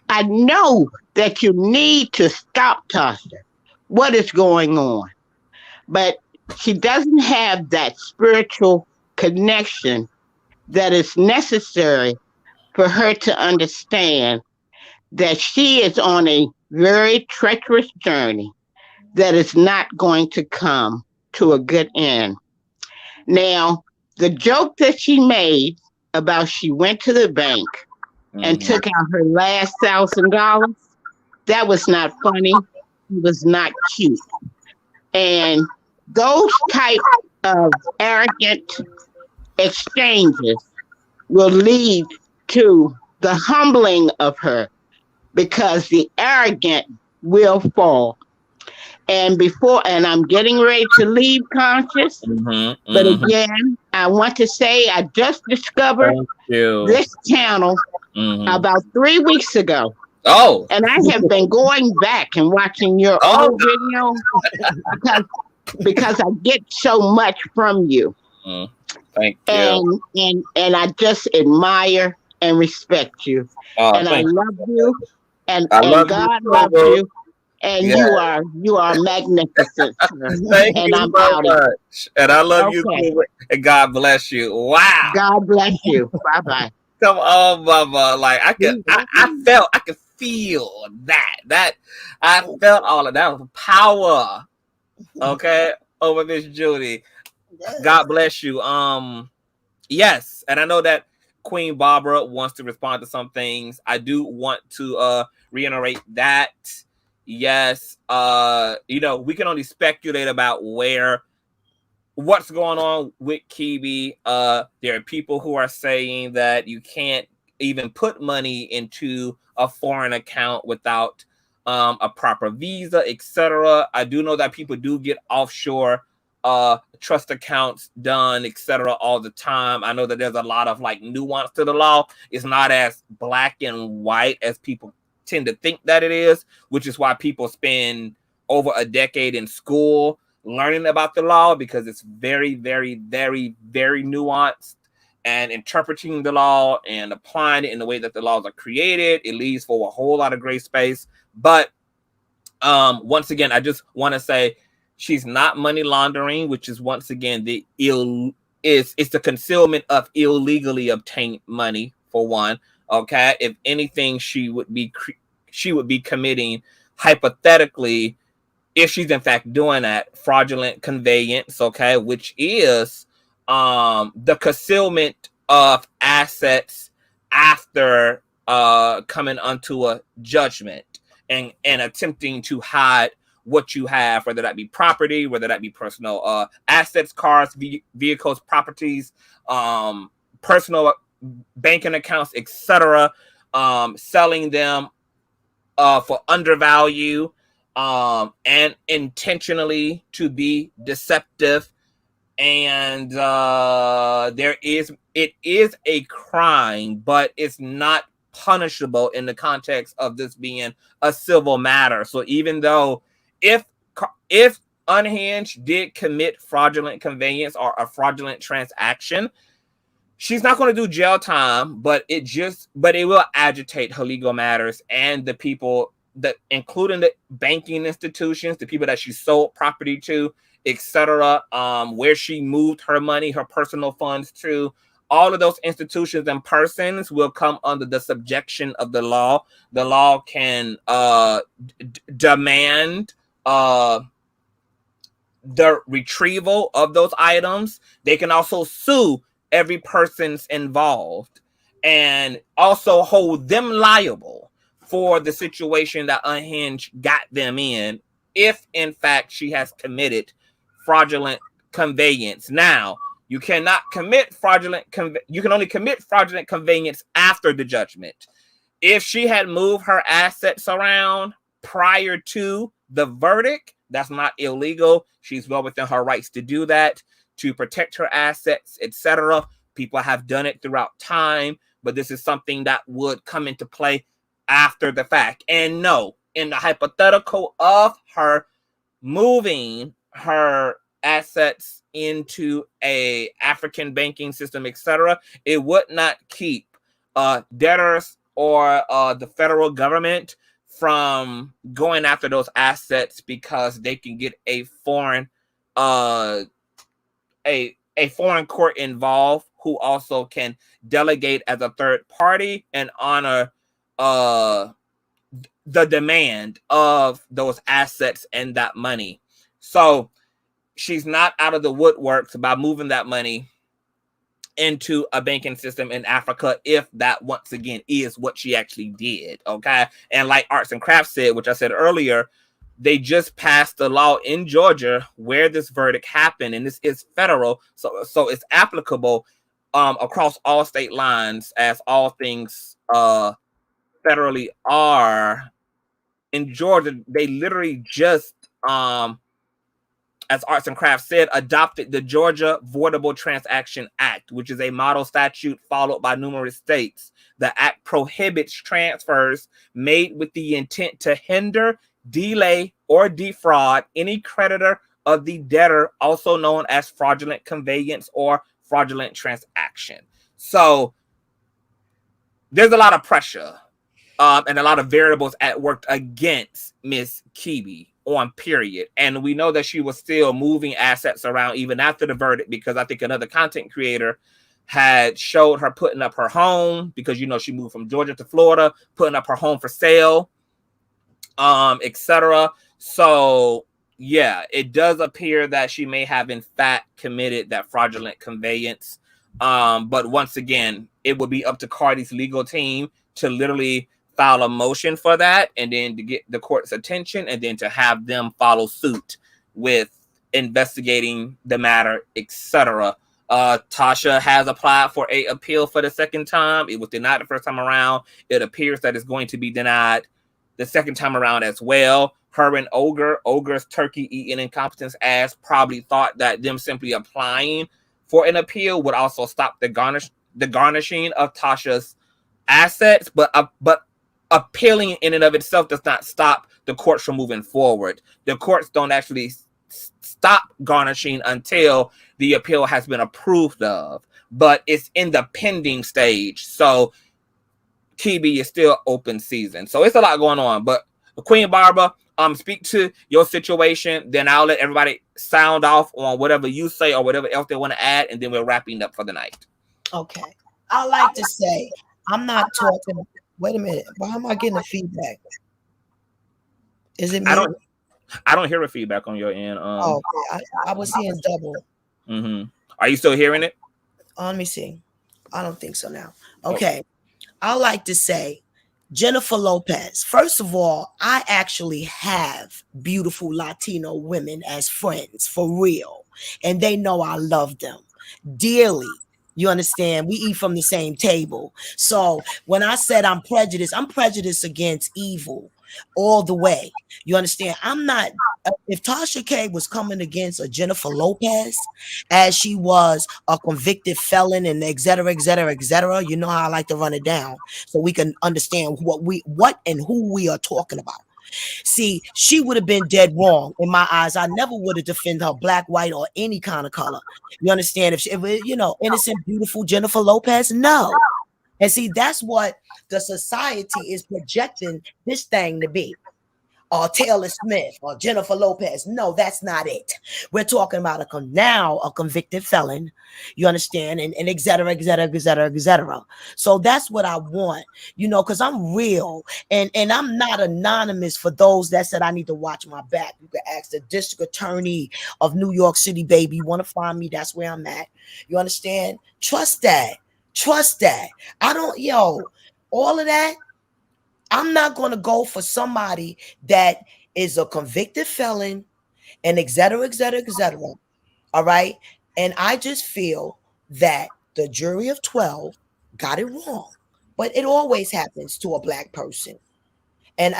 I know that you need to stop, Tasha. What is going on? But she doesn't have that spiritual connection that is necessary for her to understand that she is on a very treacherous journey that is not going to come to a good end. Now, the joke that she made about she went to the bank and took out her last $1,000, that was not funny. It was not cute. And those type of arrogant exchanges will lead to the humbling of her because the arrogant will fall. And I'm getting ready to leave, Conscious. But again, I want to say I just discovered this channel about 3 weeks ago. Oh. And I have been going back and watching your old video because I get so much from you. Thank you. And I just admire and respect you. And I love you. And God loves you. And you are magnificent. Thank and you I'm so out much. And I love you too. And God bless you. Wow. God bless you. Bye-bye. Come on, Mama. Like I could feel that. I felt all of that was power. Okay, over Miss Judy. God bless you. Yes, and I know that Queen Barbara wants to respond to some things. I do want to reiterate that yes, you know, we can only speculate about what's going on with Kibi. There are people who are saying that you can't even put money into a foreign account without a proper visa, etc. I do know that people do get offshore trust accounts done, etc. all the time. I know that there's a lot of like nuance to the law. It's not as black and white as people tend to think that it is, which is why people spend over a decade in school learning about the law, because it's very, very, very, very nuanced, and interpreting the law and applying it in the way that the laws are created, it leaves for a whole lot of gray space. But once again, I just want to say she's not money laundering, which is once again it's the concealment of illegally obtained money, for one. Okay, if anything, she would be committing, hypothetically, if she's in fact doing that, fraudulent conveyance, okay, which is the concealment of assets after coming unto a judgment, and attempting to hide what you have, whether that be property, whether that be personal assets, cars, vehicles, properties, personal banking accounts, etc., selling them for undervalue, and intentionally to be deceptive. And it is a crime, but it's not punishable in the context of this being a civil matter. So even though if Unhinged did commit fraudulent conveyance or a fraudulent transaction, she's not going to do jail time, but it will agitate her legal matters and the people that, including the banking institutions, the people that she sold property to, etc., where she moved her money, her personal funds to. All of those institutions and persons will come under the subjection of the law. The law can demand the retrieval of those items. They can also sue every person's involved and also hold them liable for the situation that Unhinged got them in, if in fact she has committed fraudulent conveyance. Now, you cannot commit you can only commit fraudulent conveyance after the judgment. If she had moved her assets around prior to the verdict, that's not illegal. She's well within her rights to do that, to protect her assets, etc. People have done it throughout time, but this is something that would come into play after the fact. And no, in the hypothetical of her moving her assets into a African banking system, etc., it would not keep debtors or the federal government from going after those assets, because they can get a foreign foreign court involved, who also can delegate as a third party and honor the demand of those assets and that money. So she's not out of the woodworks by moving that money into a banking system in Africa, if that once again is what she actually did. Okay. And like Arts and Crafts said, which I said earlier, they just passed the law in Georgia where this verdict happened, and this is federal, so it's applicable across all state lines, as all things federally are. In Georgia, they literally just as Arts and Crafts said, adopted the Georgia Voidable Transaction Act, which is a model statute followed by numerous states. The act prohibits transfers made with the intent to hinder, delay, or defraud any creditor of the debtor, also known as fraudulent conveyance or fraudulent transaction. So there's a lot of pressure and a lot of variables at work against Miss Kibi on period. And we know that she was still moving assets around even after the verdict, because I think another content creator had showed her putting up her home, because, you know, she moved from Georgia to Florida, putting up her home for sale, etc. So yeah, it does appear that she may have in fact committed that fraudulent conveyance. But once again, it would be up to Cardi's legal team to literally file a motion for that, and then to get the court's attention, and then to have them follow suit with investigating the matter, etc. Tasha has applied for a appeal for the second time. It was denied the first time around. It appears that it's going to be denied the second time around as well. Her and Ogre's turkey eating incompetence ass probably thought that them simply applying for an appeal would also stop the garnishing of Tasha's assets, but appealing in and of itself does not stop the courts from moving forward. The courts don't actually stop garnishing until the appeal has been approved of, but it's in the pending stage. So TB is still open season. So it's a lot going on. But Queen Barbara, speak to your situation, then I'll let everybody sound off on whatever you say or whatever else they want to add, and then we're wrapping up for the night. Okay. I like to say, I'm not talking. Wait a minute. Why am I getting the feedback? Is it me? I don't hear a feedback on your end. Okay. I was hearing double. Are you still hearing it? Let me see. I don't think so now. Okay. I like to say, Jennifer Lopez. First of all, I actually have beautiful Latino women as friends, for real. And they know I love them dearly. You understand? We eat from the same table. So when I said I'm prejudiced against evil all the way. You understand? I'm not, if Tasha K was coming against a Jennifer Lopez as she was a convicted felon and et cetera, you know how I like to run it down so we can understand what and who we are talking about. See, she would have been dead wrong in my eyes. I never would have defended her black, white, or any kind of color. You understand? If innocent, beautiful Jennifer Lopez, no. And see, that's what the society is projecting this thing to be. Or Taylor Smith or Jennifer Lopez. No, that's not it. We're talking about a convicted felon. You understand? And et cetera. So that's what I want, because I'm real and I'm not anonymous. For those that said I need to watch my back, you can ask the district attorney of New York City, baby. You want to find me? That's where I'm at. You understand? Trust that. I don't, all of that. I'm not going to go for somebody that is a convicted felon and et cetera. All right. And I just feel that the jury of 12 got it wrong, but it always happens to a black person. And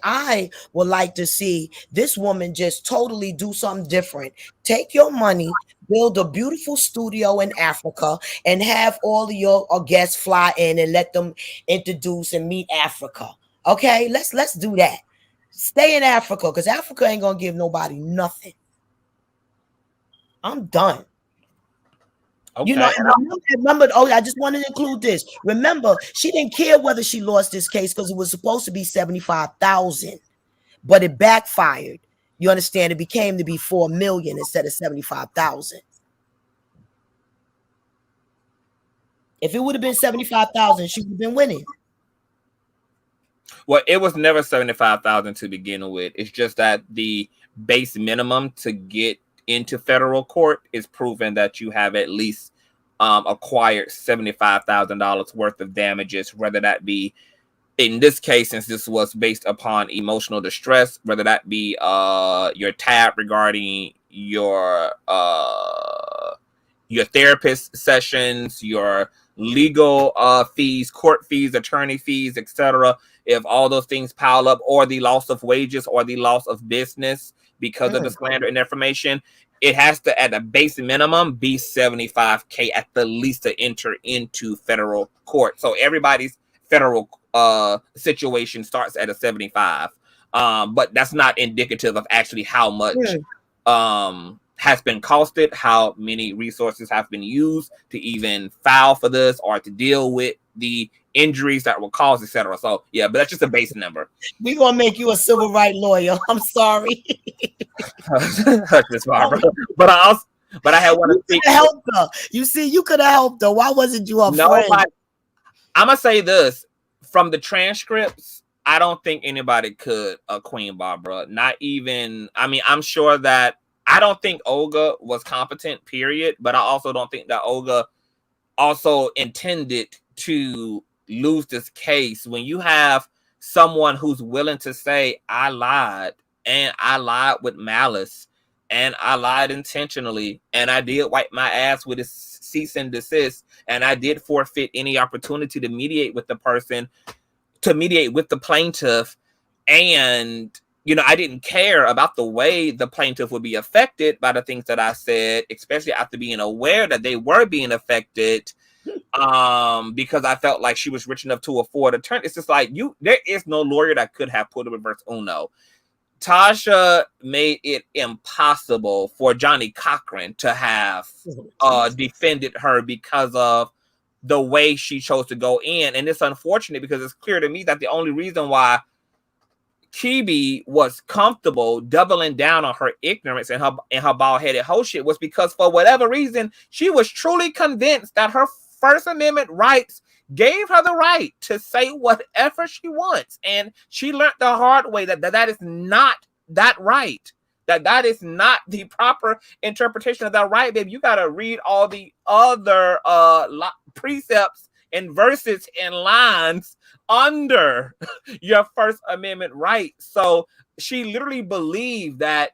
I would like to see this woman just totally do something different. Take your money, build a beautiful studio in Africa, and have all of your guests fly in and let them introduce and meet Africa. Okay, let's do that. Stay in Africa, because Africa ain't gonna give nobody nothing. I'm done. Okay. Remember, I just wanted to include this. Remember, she didn't care whether she lost this case because it was supposed to be $75,000, but it backfired. You understand? It became to be $4 million instead of $75,000. If it would have been $75,000, she would have been winning. Well, it was never $75,000 to begin with. It's just that the base minimum to get into federal court is proven that you have at least acquired $75,000 worth of damages, whether that be, in this case, since this was based upon emotional distress, whether that be your tab regarding your therapist sessions, your legal fees, court fees, attorney fees, etc. If all those things pile up, or the loss of wages or the loss of business because of the slander and information, it has to, at a base minimum, be $75K at the least to enter into federal court. So everybody's federal situation starts at a 75, but that's not indicative of actually how much has been costed, how many resources have been used to even file for this or to deal with the injuries that were caused, etc. So yeah, but that's just a base number. We're gonna make you a civil rights lawyer. I'm sorry. This, Barbara. But I had one to help her. You see, you could have helped her. Why wasn't you a friend? I'm gonna say this from the transcripts. I don't think anybody could Queen Barbara. Not even. I mean, I'm sure that I don't think Olga was competent. Period. But I also don't think that Olga also intended to lose this case. When you have someone who's willing to say, I lied, and I lied with malice, and I lied intentionally, and I did wipe my ass with a cease and desist, and I did forfeit any opportunity to mediate with the person, to mediate with the plaintiff, and I didn't care about the way the plaintiff would be affected by the things that I said, especially after being aware that they were being affected, because I felt like she was rich enough to afford a attorney. It's just like, there is no lawyer that could have put it reverse uno. Tasha made it impossible for Johnny Cochran to have defended her because of the way she chose to go in. And it's unfortunate because it's clear to me that the only reason why Kibi was comfortable doubling down on her ignorance and her bald-headed hoe shit was because, for whatever reason, she was truly convinced that her First Amendment rights gave her the right to say whatever she wants. And she learned the hard way that is not that right. That is not the proper interpretation of that right, baby. You got to read all the other precepts and verses and lines under your First Amendment right. So she literally believed that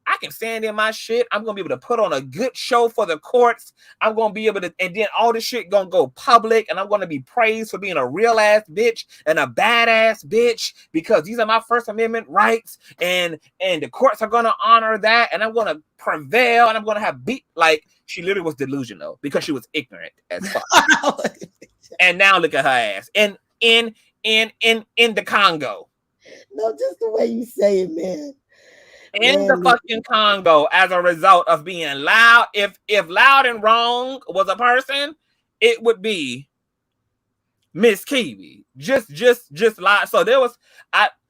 I can stand in my shit. I'm going to be able to put on a good show for the courts. I'm going to be able to, and then all this shit going to go public, and I'm going to be praised for being a real ass bitch and a badass bitch because these are my First Amendment rights, and the courts are going to honor that, and I'm going to prevail, and I'm going to have like, she literally was delusional because she was ignorant as fuck. And now look at her ass. And in the Congo. No, just the way you say it, man. In the fucking Congo, as a result of being loud. If loud and wrong was a person, it would be Miss Kiwi. Just loud. So there was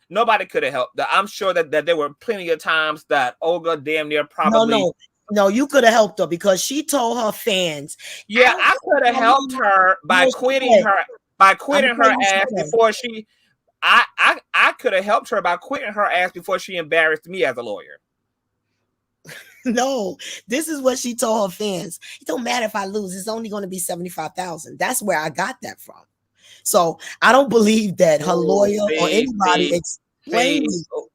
nobody could have helped that. I'm sure that there were plenty of times that Olga damn near probably No, you could have helped her because she told her fans. Yeah, I could have helped her by quitting her ass before she. I could have helped her by quitting her ass before she embarrassed me as a lawyer. No, this is what she told her fans. It don't matter if I lose. It's only going to be 75,000. That's where I got that from. So I don't believe that her lawyer or anybody explained.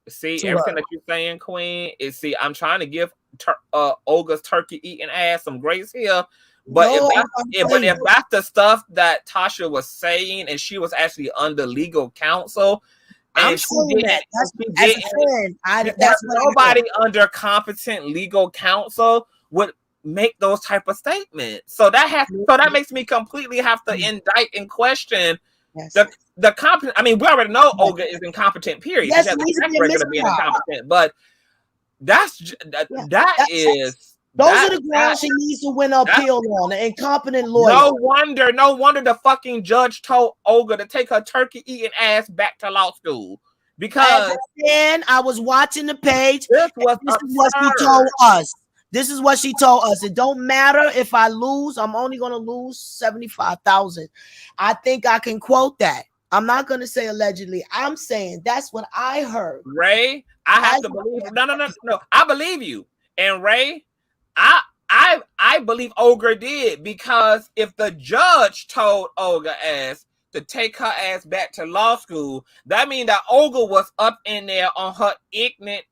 See everything that you're saying, Queen. I'm trying to give Olga's turkey eating ass some grace here. But if that's the stuff that Tasha was saying, and she was actually under legal counsel, and nobody under competent legal counsel would make those type of statements. So that makes me completely have to indict and question the competent. I mean, we already know Olga is incompetent. Period. Yes, she has a track record of being incompetent, but that is. Those are the grounds she needs to win an appeal on, an incompetent lawyer. No wonder the fucking judge told Olga to take her turkey-eating ass back to law school. Because I was watching the page. This is what she told us. This is what she told us. It don't matter if I lose. I'm only going to lose 75,000. I think I can quote that. I'm not going to say allegedly. I'm saying that's what I heard. Ray, I have to believe. No. I believe you. And Ray, I believe Olga did, because if the judge told Olga ass to take her ass back to law school, that means that Olga was up in there on her ignorant,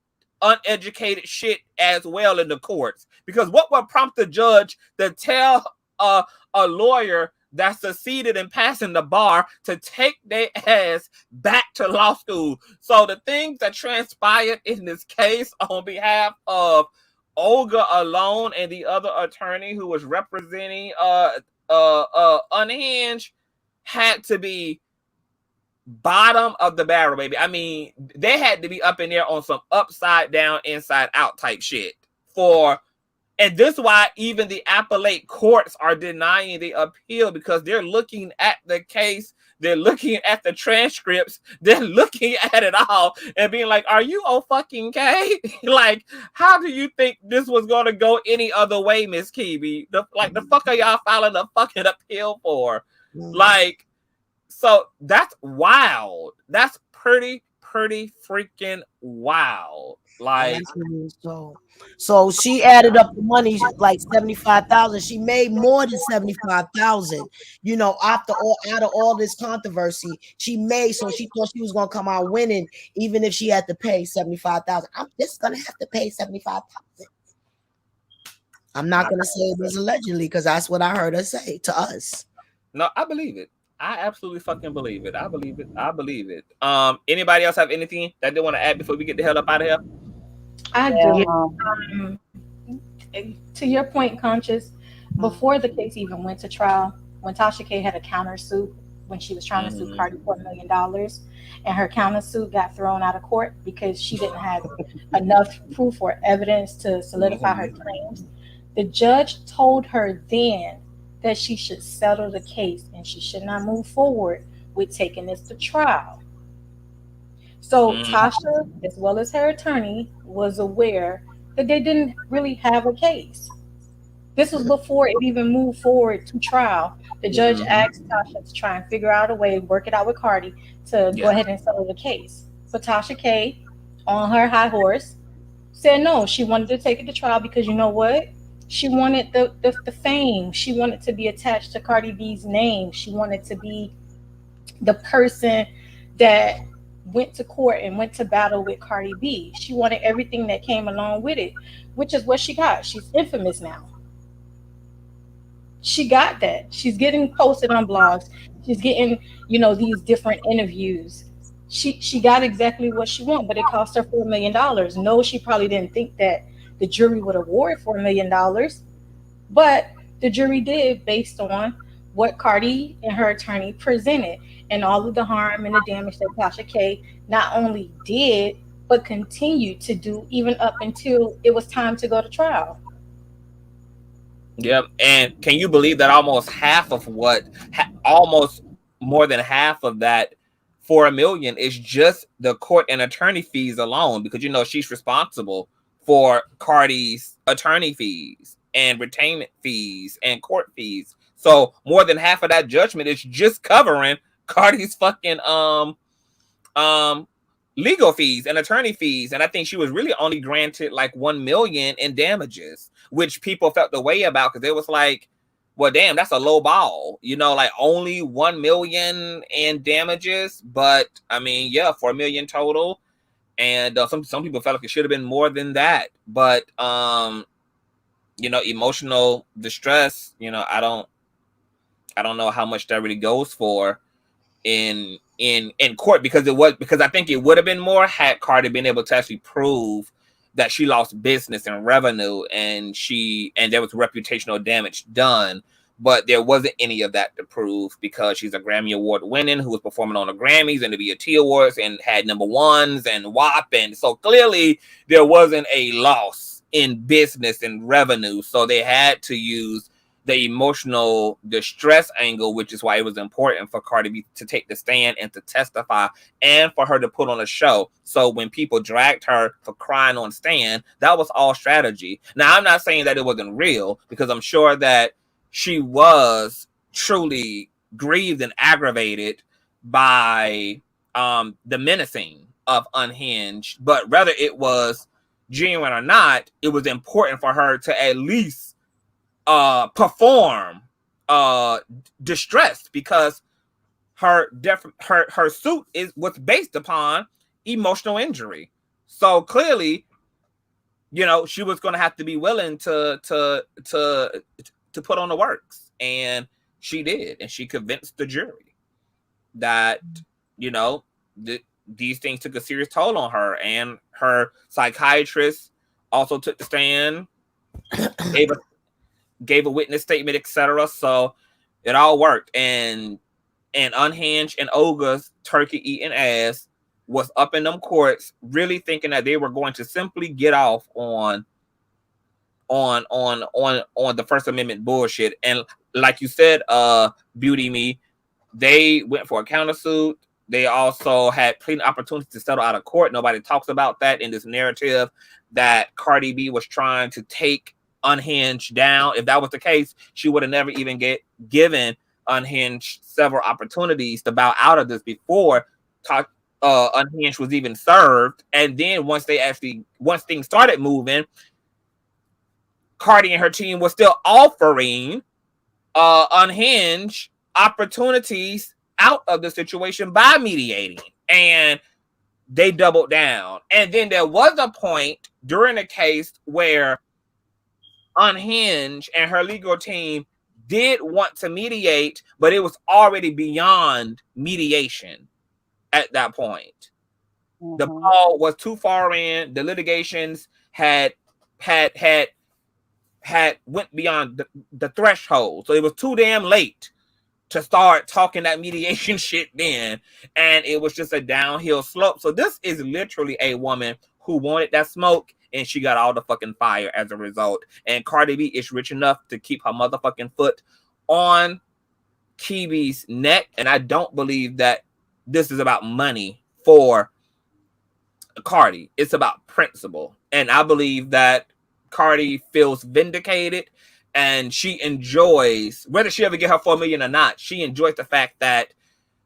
uneducated shit as well in the courts. Because what would prompt the judge to tell a lawyer that succeeded in passing the bar to take their ass back to law school? So the things that transpired in this case on behalf of Olga alone and the other attorney who was representing Unhinged had to be bottom of the barrel, baby. I mean, they had to be up in there on some upside down, inside out type shit and this is why even the appellate courts are denying the appeal, because they're looking at the case, they're looking at the transcripts, they're looking at it all and being like, are you fucking K? Like, how do you think this was going to go any other way, Miss Kiwi? The fuck are y'all filing a fucking appeal for? Like, so that's wild. That's pretty pretty freaking wild. Like, so she added up the money like 75,000. She made more than 75,000. You know, out of all this controversy, she made, so she thought she was gonna come out winning, even if she had to pay 75,000. I'm just gonna have to pay 75,000. I'm not gonna say it was allegedly because that's what I heard her say to us. No, I believe it. I absolutely fucking believe it. I believe it. I believe it. Anybody else have anything that they want to add before we get the hell up out of here? I do. To your point, Conscious, before the case even went to trial, when Tasha K had a countersuit when she was trying to sue Cardi for $1 million, and her countersuit got thrown out of court because she didn't have enough proof or evidence to solidify her claims, the judge told her then that she should settle the case and she should not move forward with taking this to trial. So Tasha, as well as her attorney, was aware that they didn't really have a case. This was before it even moved forward to trial. The judge asked Tasha to try and figure out a way, work it out with Cardi to go ahead and settle the case. But Tasha K, on her high horse, said no, she wanted to take it to trial because you know what? She wanted the fame. She wanted to be attached to Cardi B's name. She wanted to be the person that went to court and went to battle with Cardi B. She wanted everything that came along with it, which is what she got. She's infamous now. She got that. She's getting posted on blogs. She's getting, you know, these different interviews. She got exactly what she wanted, but it cost her $4 million. No, she probably didn't think that the jury would award $4 million, but the jury did based on what Cardi and her attorney presented and all of the harm and the damage that Tasha K not only did, but continued to do even up until it was time to go to trial. Yep. And can you believe that almost more than half of that $4 million is just the court and attorney fees alone? Because, you know, she's responsible for Cardi's attorney fees and retainment fees and court fees. So more than half of that judgment is just covering Cardi's fucking legal fees and attorney fees. And I think she was really only granted like $1 million in damages, which people felt the way about because it was like, well, damn, that's a low ball, you know, like only $1 million in damages. But I mean, yeah, $4 million total. And some people felt like it should have been more than that. But you know, emotional distress, you know, I don't know how much that really goes for in court because I think it would have been more had Cardi been able to actually prove that she lost business and revenue and there was reputational damage done. But there wasn't any of that to prove because she's a Grammy Award winning who was performing on the Grammys and the BET Awards and had #1s and WAP. And so clearly there wasn't a loss in business and revenue. So they had to use the emotional distress angle, which is why it was important for Cardi B to take the stand and to testify and for her to put on a show. So when people dragged her for crying on stand, that was all strategy. Now, I'm not saying that it wasn't real because I'm sure that she was truly grieved and aggravated by the menacing of Unhinged, but whether it was genuine or not, it was important for her to at least perform distressed because her suit was based upon emotional injury. So clearly, you know, she was going to have to be willing to put on the works, and she did, and she convinced the jury that, you know, these things took a serious toll on her, and her psychiatrist also took the stand, gave a witness statement, etc. So it all worked, and Unhinged and Olga's turkey eating ass was up in them courts, really thinking that they were going to simply get off on the First Amendment bullshit. And like you said, Beauty Me, they went for a countersuit. They also had plenty of opportunities to settle out of court. Nobody talks about that in this narrative that Cardi B was trying to take Unhinged down. If that was the case, she would have never even given Unhinged several opportunities to bow out of this before Unhinged was even served. And then once things started moving, Cardi and her team was still offering Unhinged opportunities out of the situation by mediating, and they doubled down. And then there was a point during the case where Unhinged and her legal team did want to mediate, but it was already beyond mediation at that point. The ball was too far in. The litigations had went beyond the threshold, so it was too damn late to start talking that mediation shit then, and it was just a downhill slope. So this is literally a woman who wanted that smoke, and she got all the fucking fire as a result. And Cardi B is rich enough to keep her motherfucking foot on Kiwi's neck, and I don't believe that this is about money for Cardi. It's about principle, and I believe that Cardi feels vindicated, and she enjoys, whether she ever get her 4 million or not, she enjoys the fact that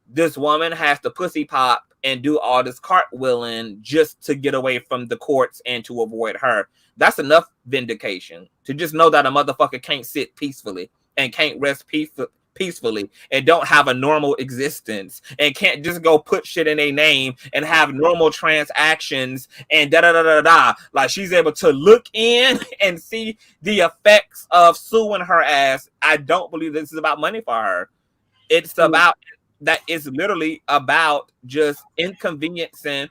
this woman has to pussy pop and do all this cartwheeling just to get away from the courts and to avoid her. That's enough vindication to just know that a motherfucker can't sit peacefully and can't rest peacefully and don't have a normal existence and can't just go put shit in a name and have normal transactions and da-da-da-da-da. Like, she's able to look in and see the effects of suing her ass. I don't believe this is about money for her. It's about that. It's literally about just inconveniencing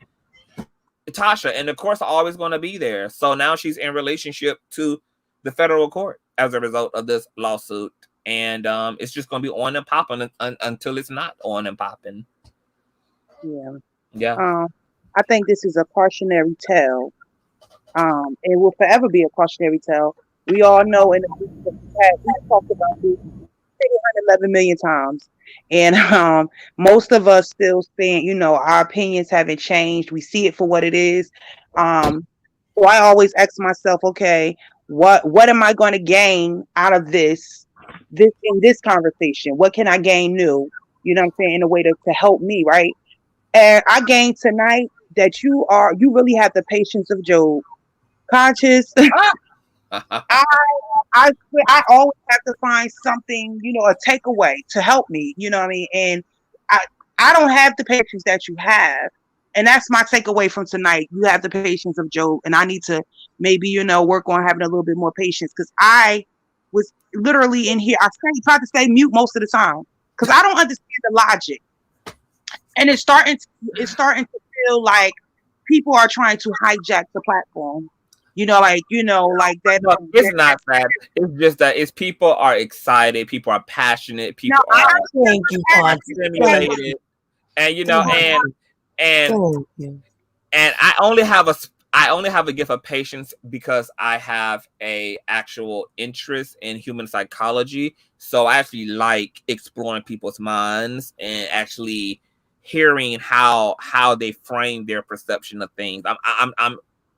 Tasha, and the courts are always going to be there. So now she's in relationship to the federal court as a result of this lawsuit. And it's just going to be on and popping until it's not on and popping. Yeah. I think this is a cautionary tale. It will forever be a cautionary tale. We all know in the past, we talked about this 111 million times. And most of us still stand, our opinions haven't changed. We see it for what it is. So I always ask myself, okay, what am I going to gain out of this in this conversation? What can I gain new? You know what I'm saying? In a way to help me, right? And I gained tonight that you really have the patience of Job. Conscious. I always have to find something, a takeaway to help me. You know what I mean? And I don't have the patience that you have. And that's my takeaway from tonight. You have the patience of Job, and I need to maybe, work on having a little bit more patience, because I was literally in here. I tried to stay mute most of the time because I don't understand the logic, and it's starting to feel like people are trying to hijack the platform. Like that. No, it's not that. It's just that people are excited, people are passionate, people are stimulated, and and I only have a gift of patience because I have a actual interest in human psychology. So I actually like exploring people's minds and actually hearing how they frame their perception of things.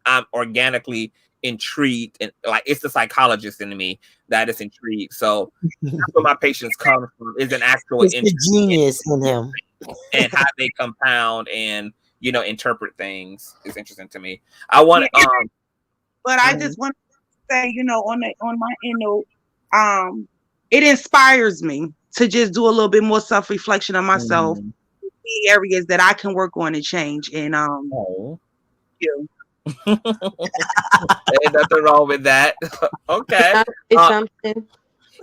I'm organically intrigued, and like, it's the psychologist in me that is intrigued. So that's where my patience comes from, is an actual genius in him, and how they compound and interpret things is interesting to me. I want but I just want to say, on my end note, it inspires me to just do a little bit more self-reflection of myself, see areas that I can work on and change. And ain't nothing wrong with that. Okay.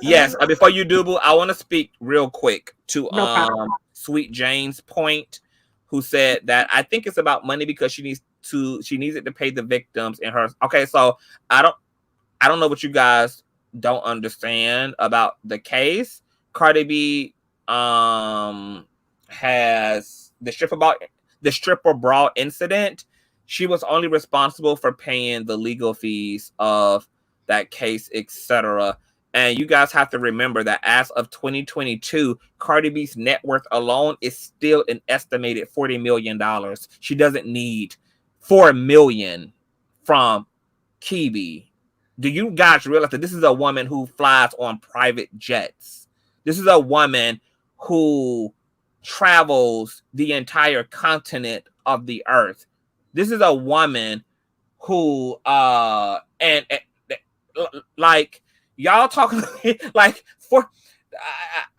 Yes. Before you do, boo, I want to speak real quick to Sweet Jane's point, who said that I think it's about money because she needs it to pay the victims in her. Okay, so I don't know what you guys don't understand about the case. Cardi B has the stripper brawl incident. She was only responsible for paying the legal fees of that case, etc. And you guys have to remember that as of 2022, Cardi B's net worth alone is still an estimated $40 million. She doesn't need $4 million from Kiwi. Do you guys realize that this is a woman who flies on private jets? This is a woman who travels the entire continent of the earth. This is a woman who and like y'all talking like for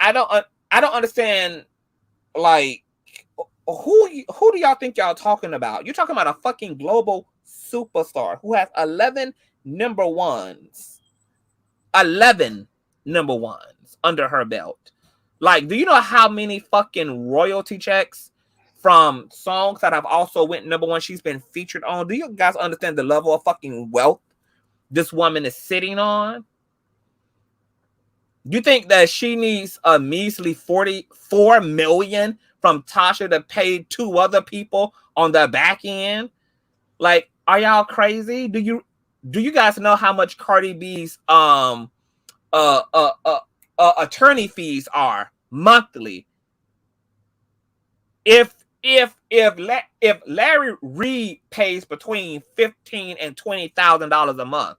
I don't understand, like who do y'all think y'all talking about? You're talking about a fucking global superstar who has 11 number ones. 11 number ones under her belt. Like, do you know how many fucking royalty checks from songs that have also went number one she's been featured on? Do you guys understand the level of fucking wealth this woman is sitting on? You think that she needs a measly 44 million from Tasha to pay 2 other people on the back end? Like, are y'all crazy? Do you guys know how much Cardi B's attorney fees are monthly? If Larry Reid pays between $15,000 and $20,000 a month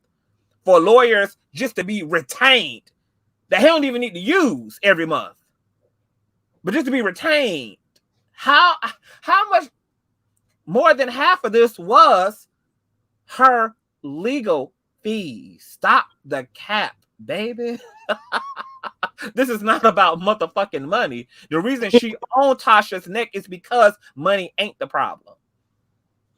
for lawyers just to be retained, that he don't even need to use every month, but just to be retained, how much more than half of this was her legal fees? Stop the cap, baby. This is not about motherfucking money. The reason she on Tasha's neck is because money ain't the problem.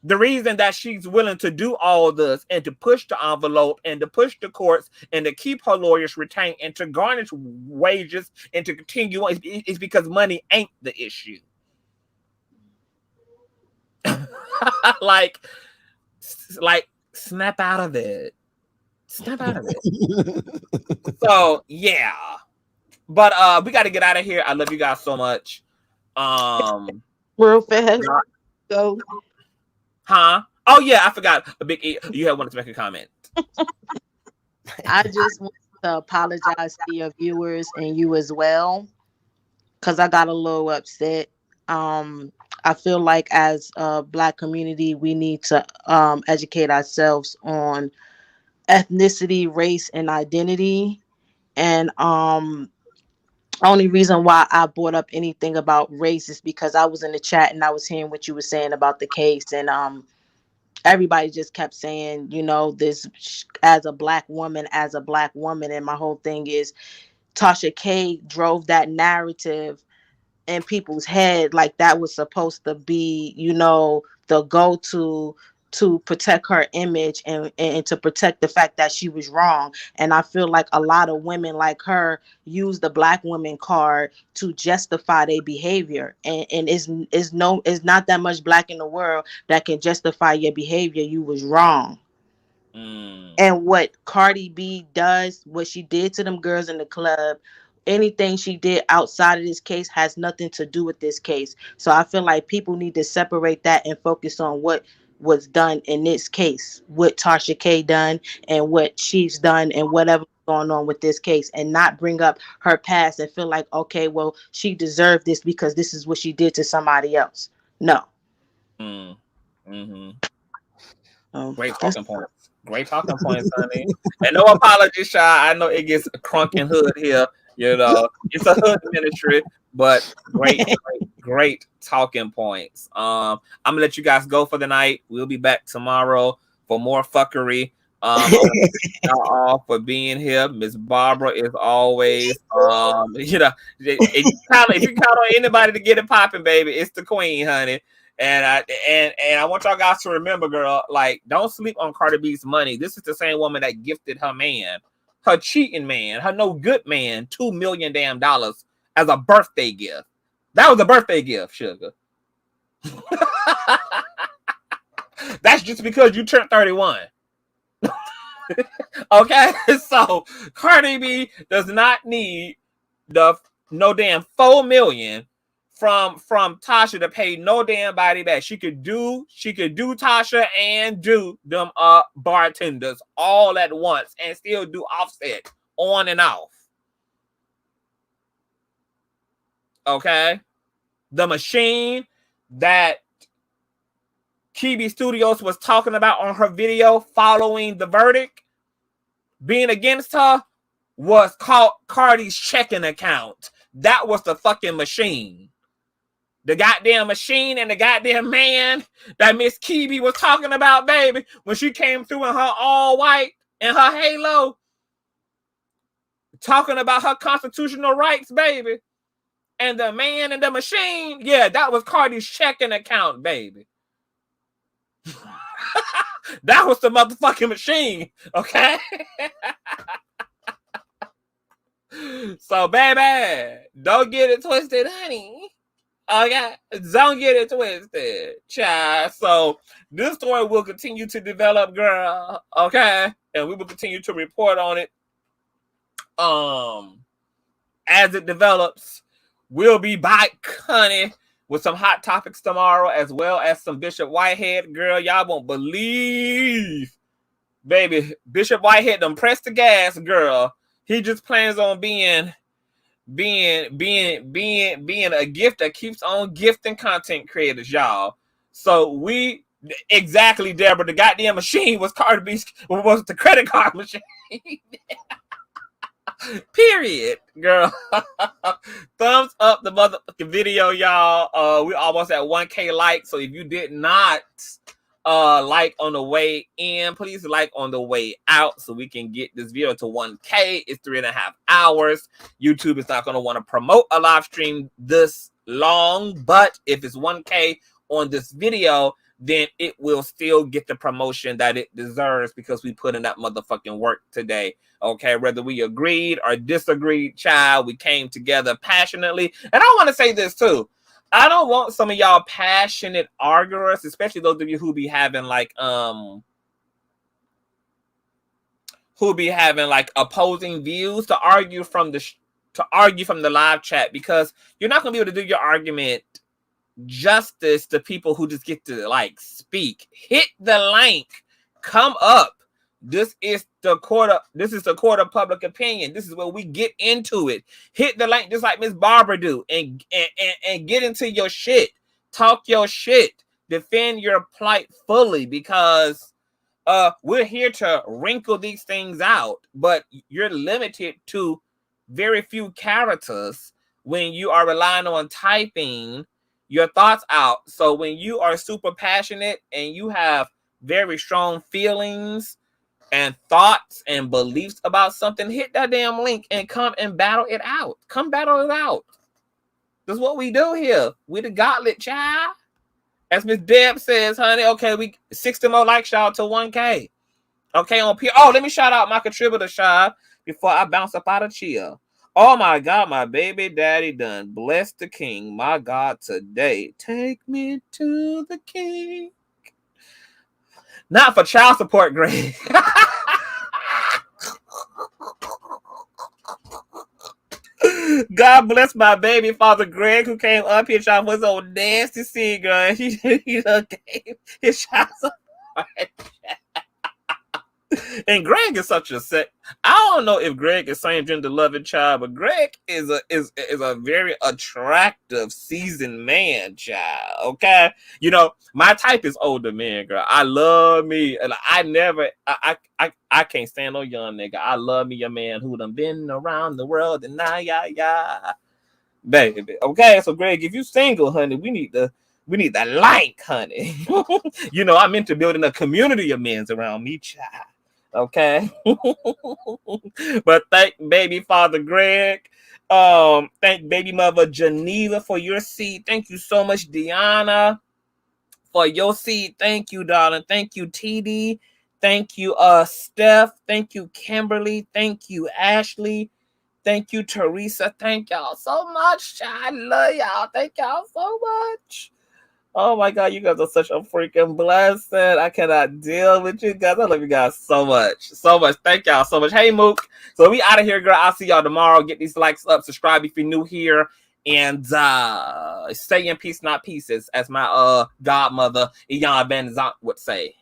The reason that she's willing to do all this and to push the envelope and to push the courts and to keep her lawyers retained and to garnish wages and to continue on is because money ain't the issue. like snap out of it. Snap out of it. So yeah. But we got to get out of here. I love you guys so much. Real fast. Go. Huh? Oh yeah, I forgot. A big E. You had wanted to make a comment. I just want to apologize to your viewers and you as well, because I got a little upset. I feel like as a Black community, we need to educate ourselves on ethnicity, race, and identity. And only reason why I brought up anything about race is because I was in the chat and I was hearing what you were saying about the case, and everybody just kept saying, you know, this as a black woman, and my whole thing is Tasha K drove that narrative in people's head like that was supposed to be, you know, the go-to to protect her image and to protect the fact that she was wrong. And I feel like a lot of women like her use the black woman card to justify their behavior. And it's not that much black in the world that can justify your behavior. You was wrong. And what Cardi B does, what she did to them girls in the club, anything she did outside of this case has nothing to do with this case. So I feel like people need to separate that and focus on what was done in this case, what Tasha K done and what she's done and whatever going on with this case, and not bring up her past and feel like, okay, well, she deserved this because this is what she did to somebody else. No. Great talking points. Great talking points, honey. And no apologies, Shy. I know it gets crunk and hood here. You know, it's a hood ministry, but great talking points. I'm gonna let you guys go for the night. We'll be back tomorrow for more fuckery. Y'all all for being here. Miss Barbara is always, you know, if you count on anybody to get it popping, baby, it's the queen, honey. And I want y'all guys to remember, girl, like, don't sleep on Cardi B's money. This is the same woman that gifted her man, her cheating man, her no good man, $2 million as a birthday gift. That was a birthday gift, sugar. That's just because you turned 31. Okay, so Cardi B does not need no damn $4 million from Tasha to pay no damn body back. She could do Tasha and do them bartenders all at once and still do Offset on and off. Okay, the machine that Kibi Studios was talking about on her video following the verdict being against her was called Cardi's checking account. That was the fucking machine. The goddamn machine and the goddamn man that Miss Kibi was talking about, baby, when she came through in her all white and her halo, talking about her constitutional rights, baby. And the man and the machine, yeah, that was Cardi's checking account, baby. That was the motherfucking machine, okay? So, baby, don't get it twisted, honey. Okay, don't get it twisted, child. So this story will continue to develop, girl. Okay, and we will continue to report on it. As it develops, we'll be back, honey, with some hot topics tomorrow, as well as some Bishop Whitehead. Girl, y'all won't believe, baby. Bishop Whitehead done pressed the gas, girl. He just plans on being a gift that keeps on gifting content creators, y'all. So we exactly, Deborah, the goddamn machine was Cardi B's, was the credit card machine. Period, girl. Thumbs up the motherfucking video, y'all. We almost at 1K likes. So if you did not like on the way in, please like on the way out so we can get this video to 1K. It's 3.5 hours. YouTube is not going to want to promote a live stream this long, but if it's 1K on this video, then it will still get the promotion that it deserves because we put in that motherfucking work today. Okay, whether we agreed or disagreed, child, we came together passionately. And I want to say this too. I don't want some of y'all passionate arguers, especially those of you who be having like opposing views, to argue from the live chat, because you're not gonna be able to do your argument justice to people who just get to like speak. Hit the link, come up. This is the court of public opinion. This is where we get into it. Hit the link just like Miss Barbara do and get into your shit. Talk your shit. Defend your plight fully, because we're here to wrinkle these things out, but you're limited to very few characters when you are relying on typing your thoughts out. So when you are super passionate and you have very strong feelings and thoughts and beliefs about something, hit that damn link and come and battle it out. Come battle it out. That's what we do here. We the gauntlet, child. As Miss Deb says, honey, okay, we 60 more likes, y'all, to 1K. Okay, on P. Oh, let me shout out my contributor, Shy, before I bounce up out of chill. Oh my God, my baby daddy done bless the king. My God, today, take me to the king. Not for child support, Greg. God bless my baby father, Greg, who came up here, y'all, was so nasty singer. He gave his child support. And Greg is such a I don't know if Greg is same gender loving child, but Greg is a very attractive, seasoned man, child. Okay, you know my type is older man, girl. I love me, and I can't stand no young nigga. I love me a man who done been around the world and baby. Okay, so Greg, if you single, honey, we need the link, honey. You know I'm into building a community of men around me, child. Okay. But thank baby father Greg. Thank baby mother Geneva for your seed. Thank you so much, Deanna, for your seed. Thank you, darling. Thank you, TD. Thank you, Steph. Thank you, Kimberly. Thank you, Ashley. Thank you, Teresa. Thank y'all so much. I love y'all. Thank y'all so much. Oh my God, you guys are such a freaking blessing. I cannot deal with you guys. I love you guys so much. So much. Thank y'all so much. Hey, Mook. So we out of here, girl. I'll see y'all tomorrow. Get these likes up. Subscribe if you're new here. And stay in peace, not pieces, as my godmother, Iyan Ben Zant would say.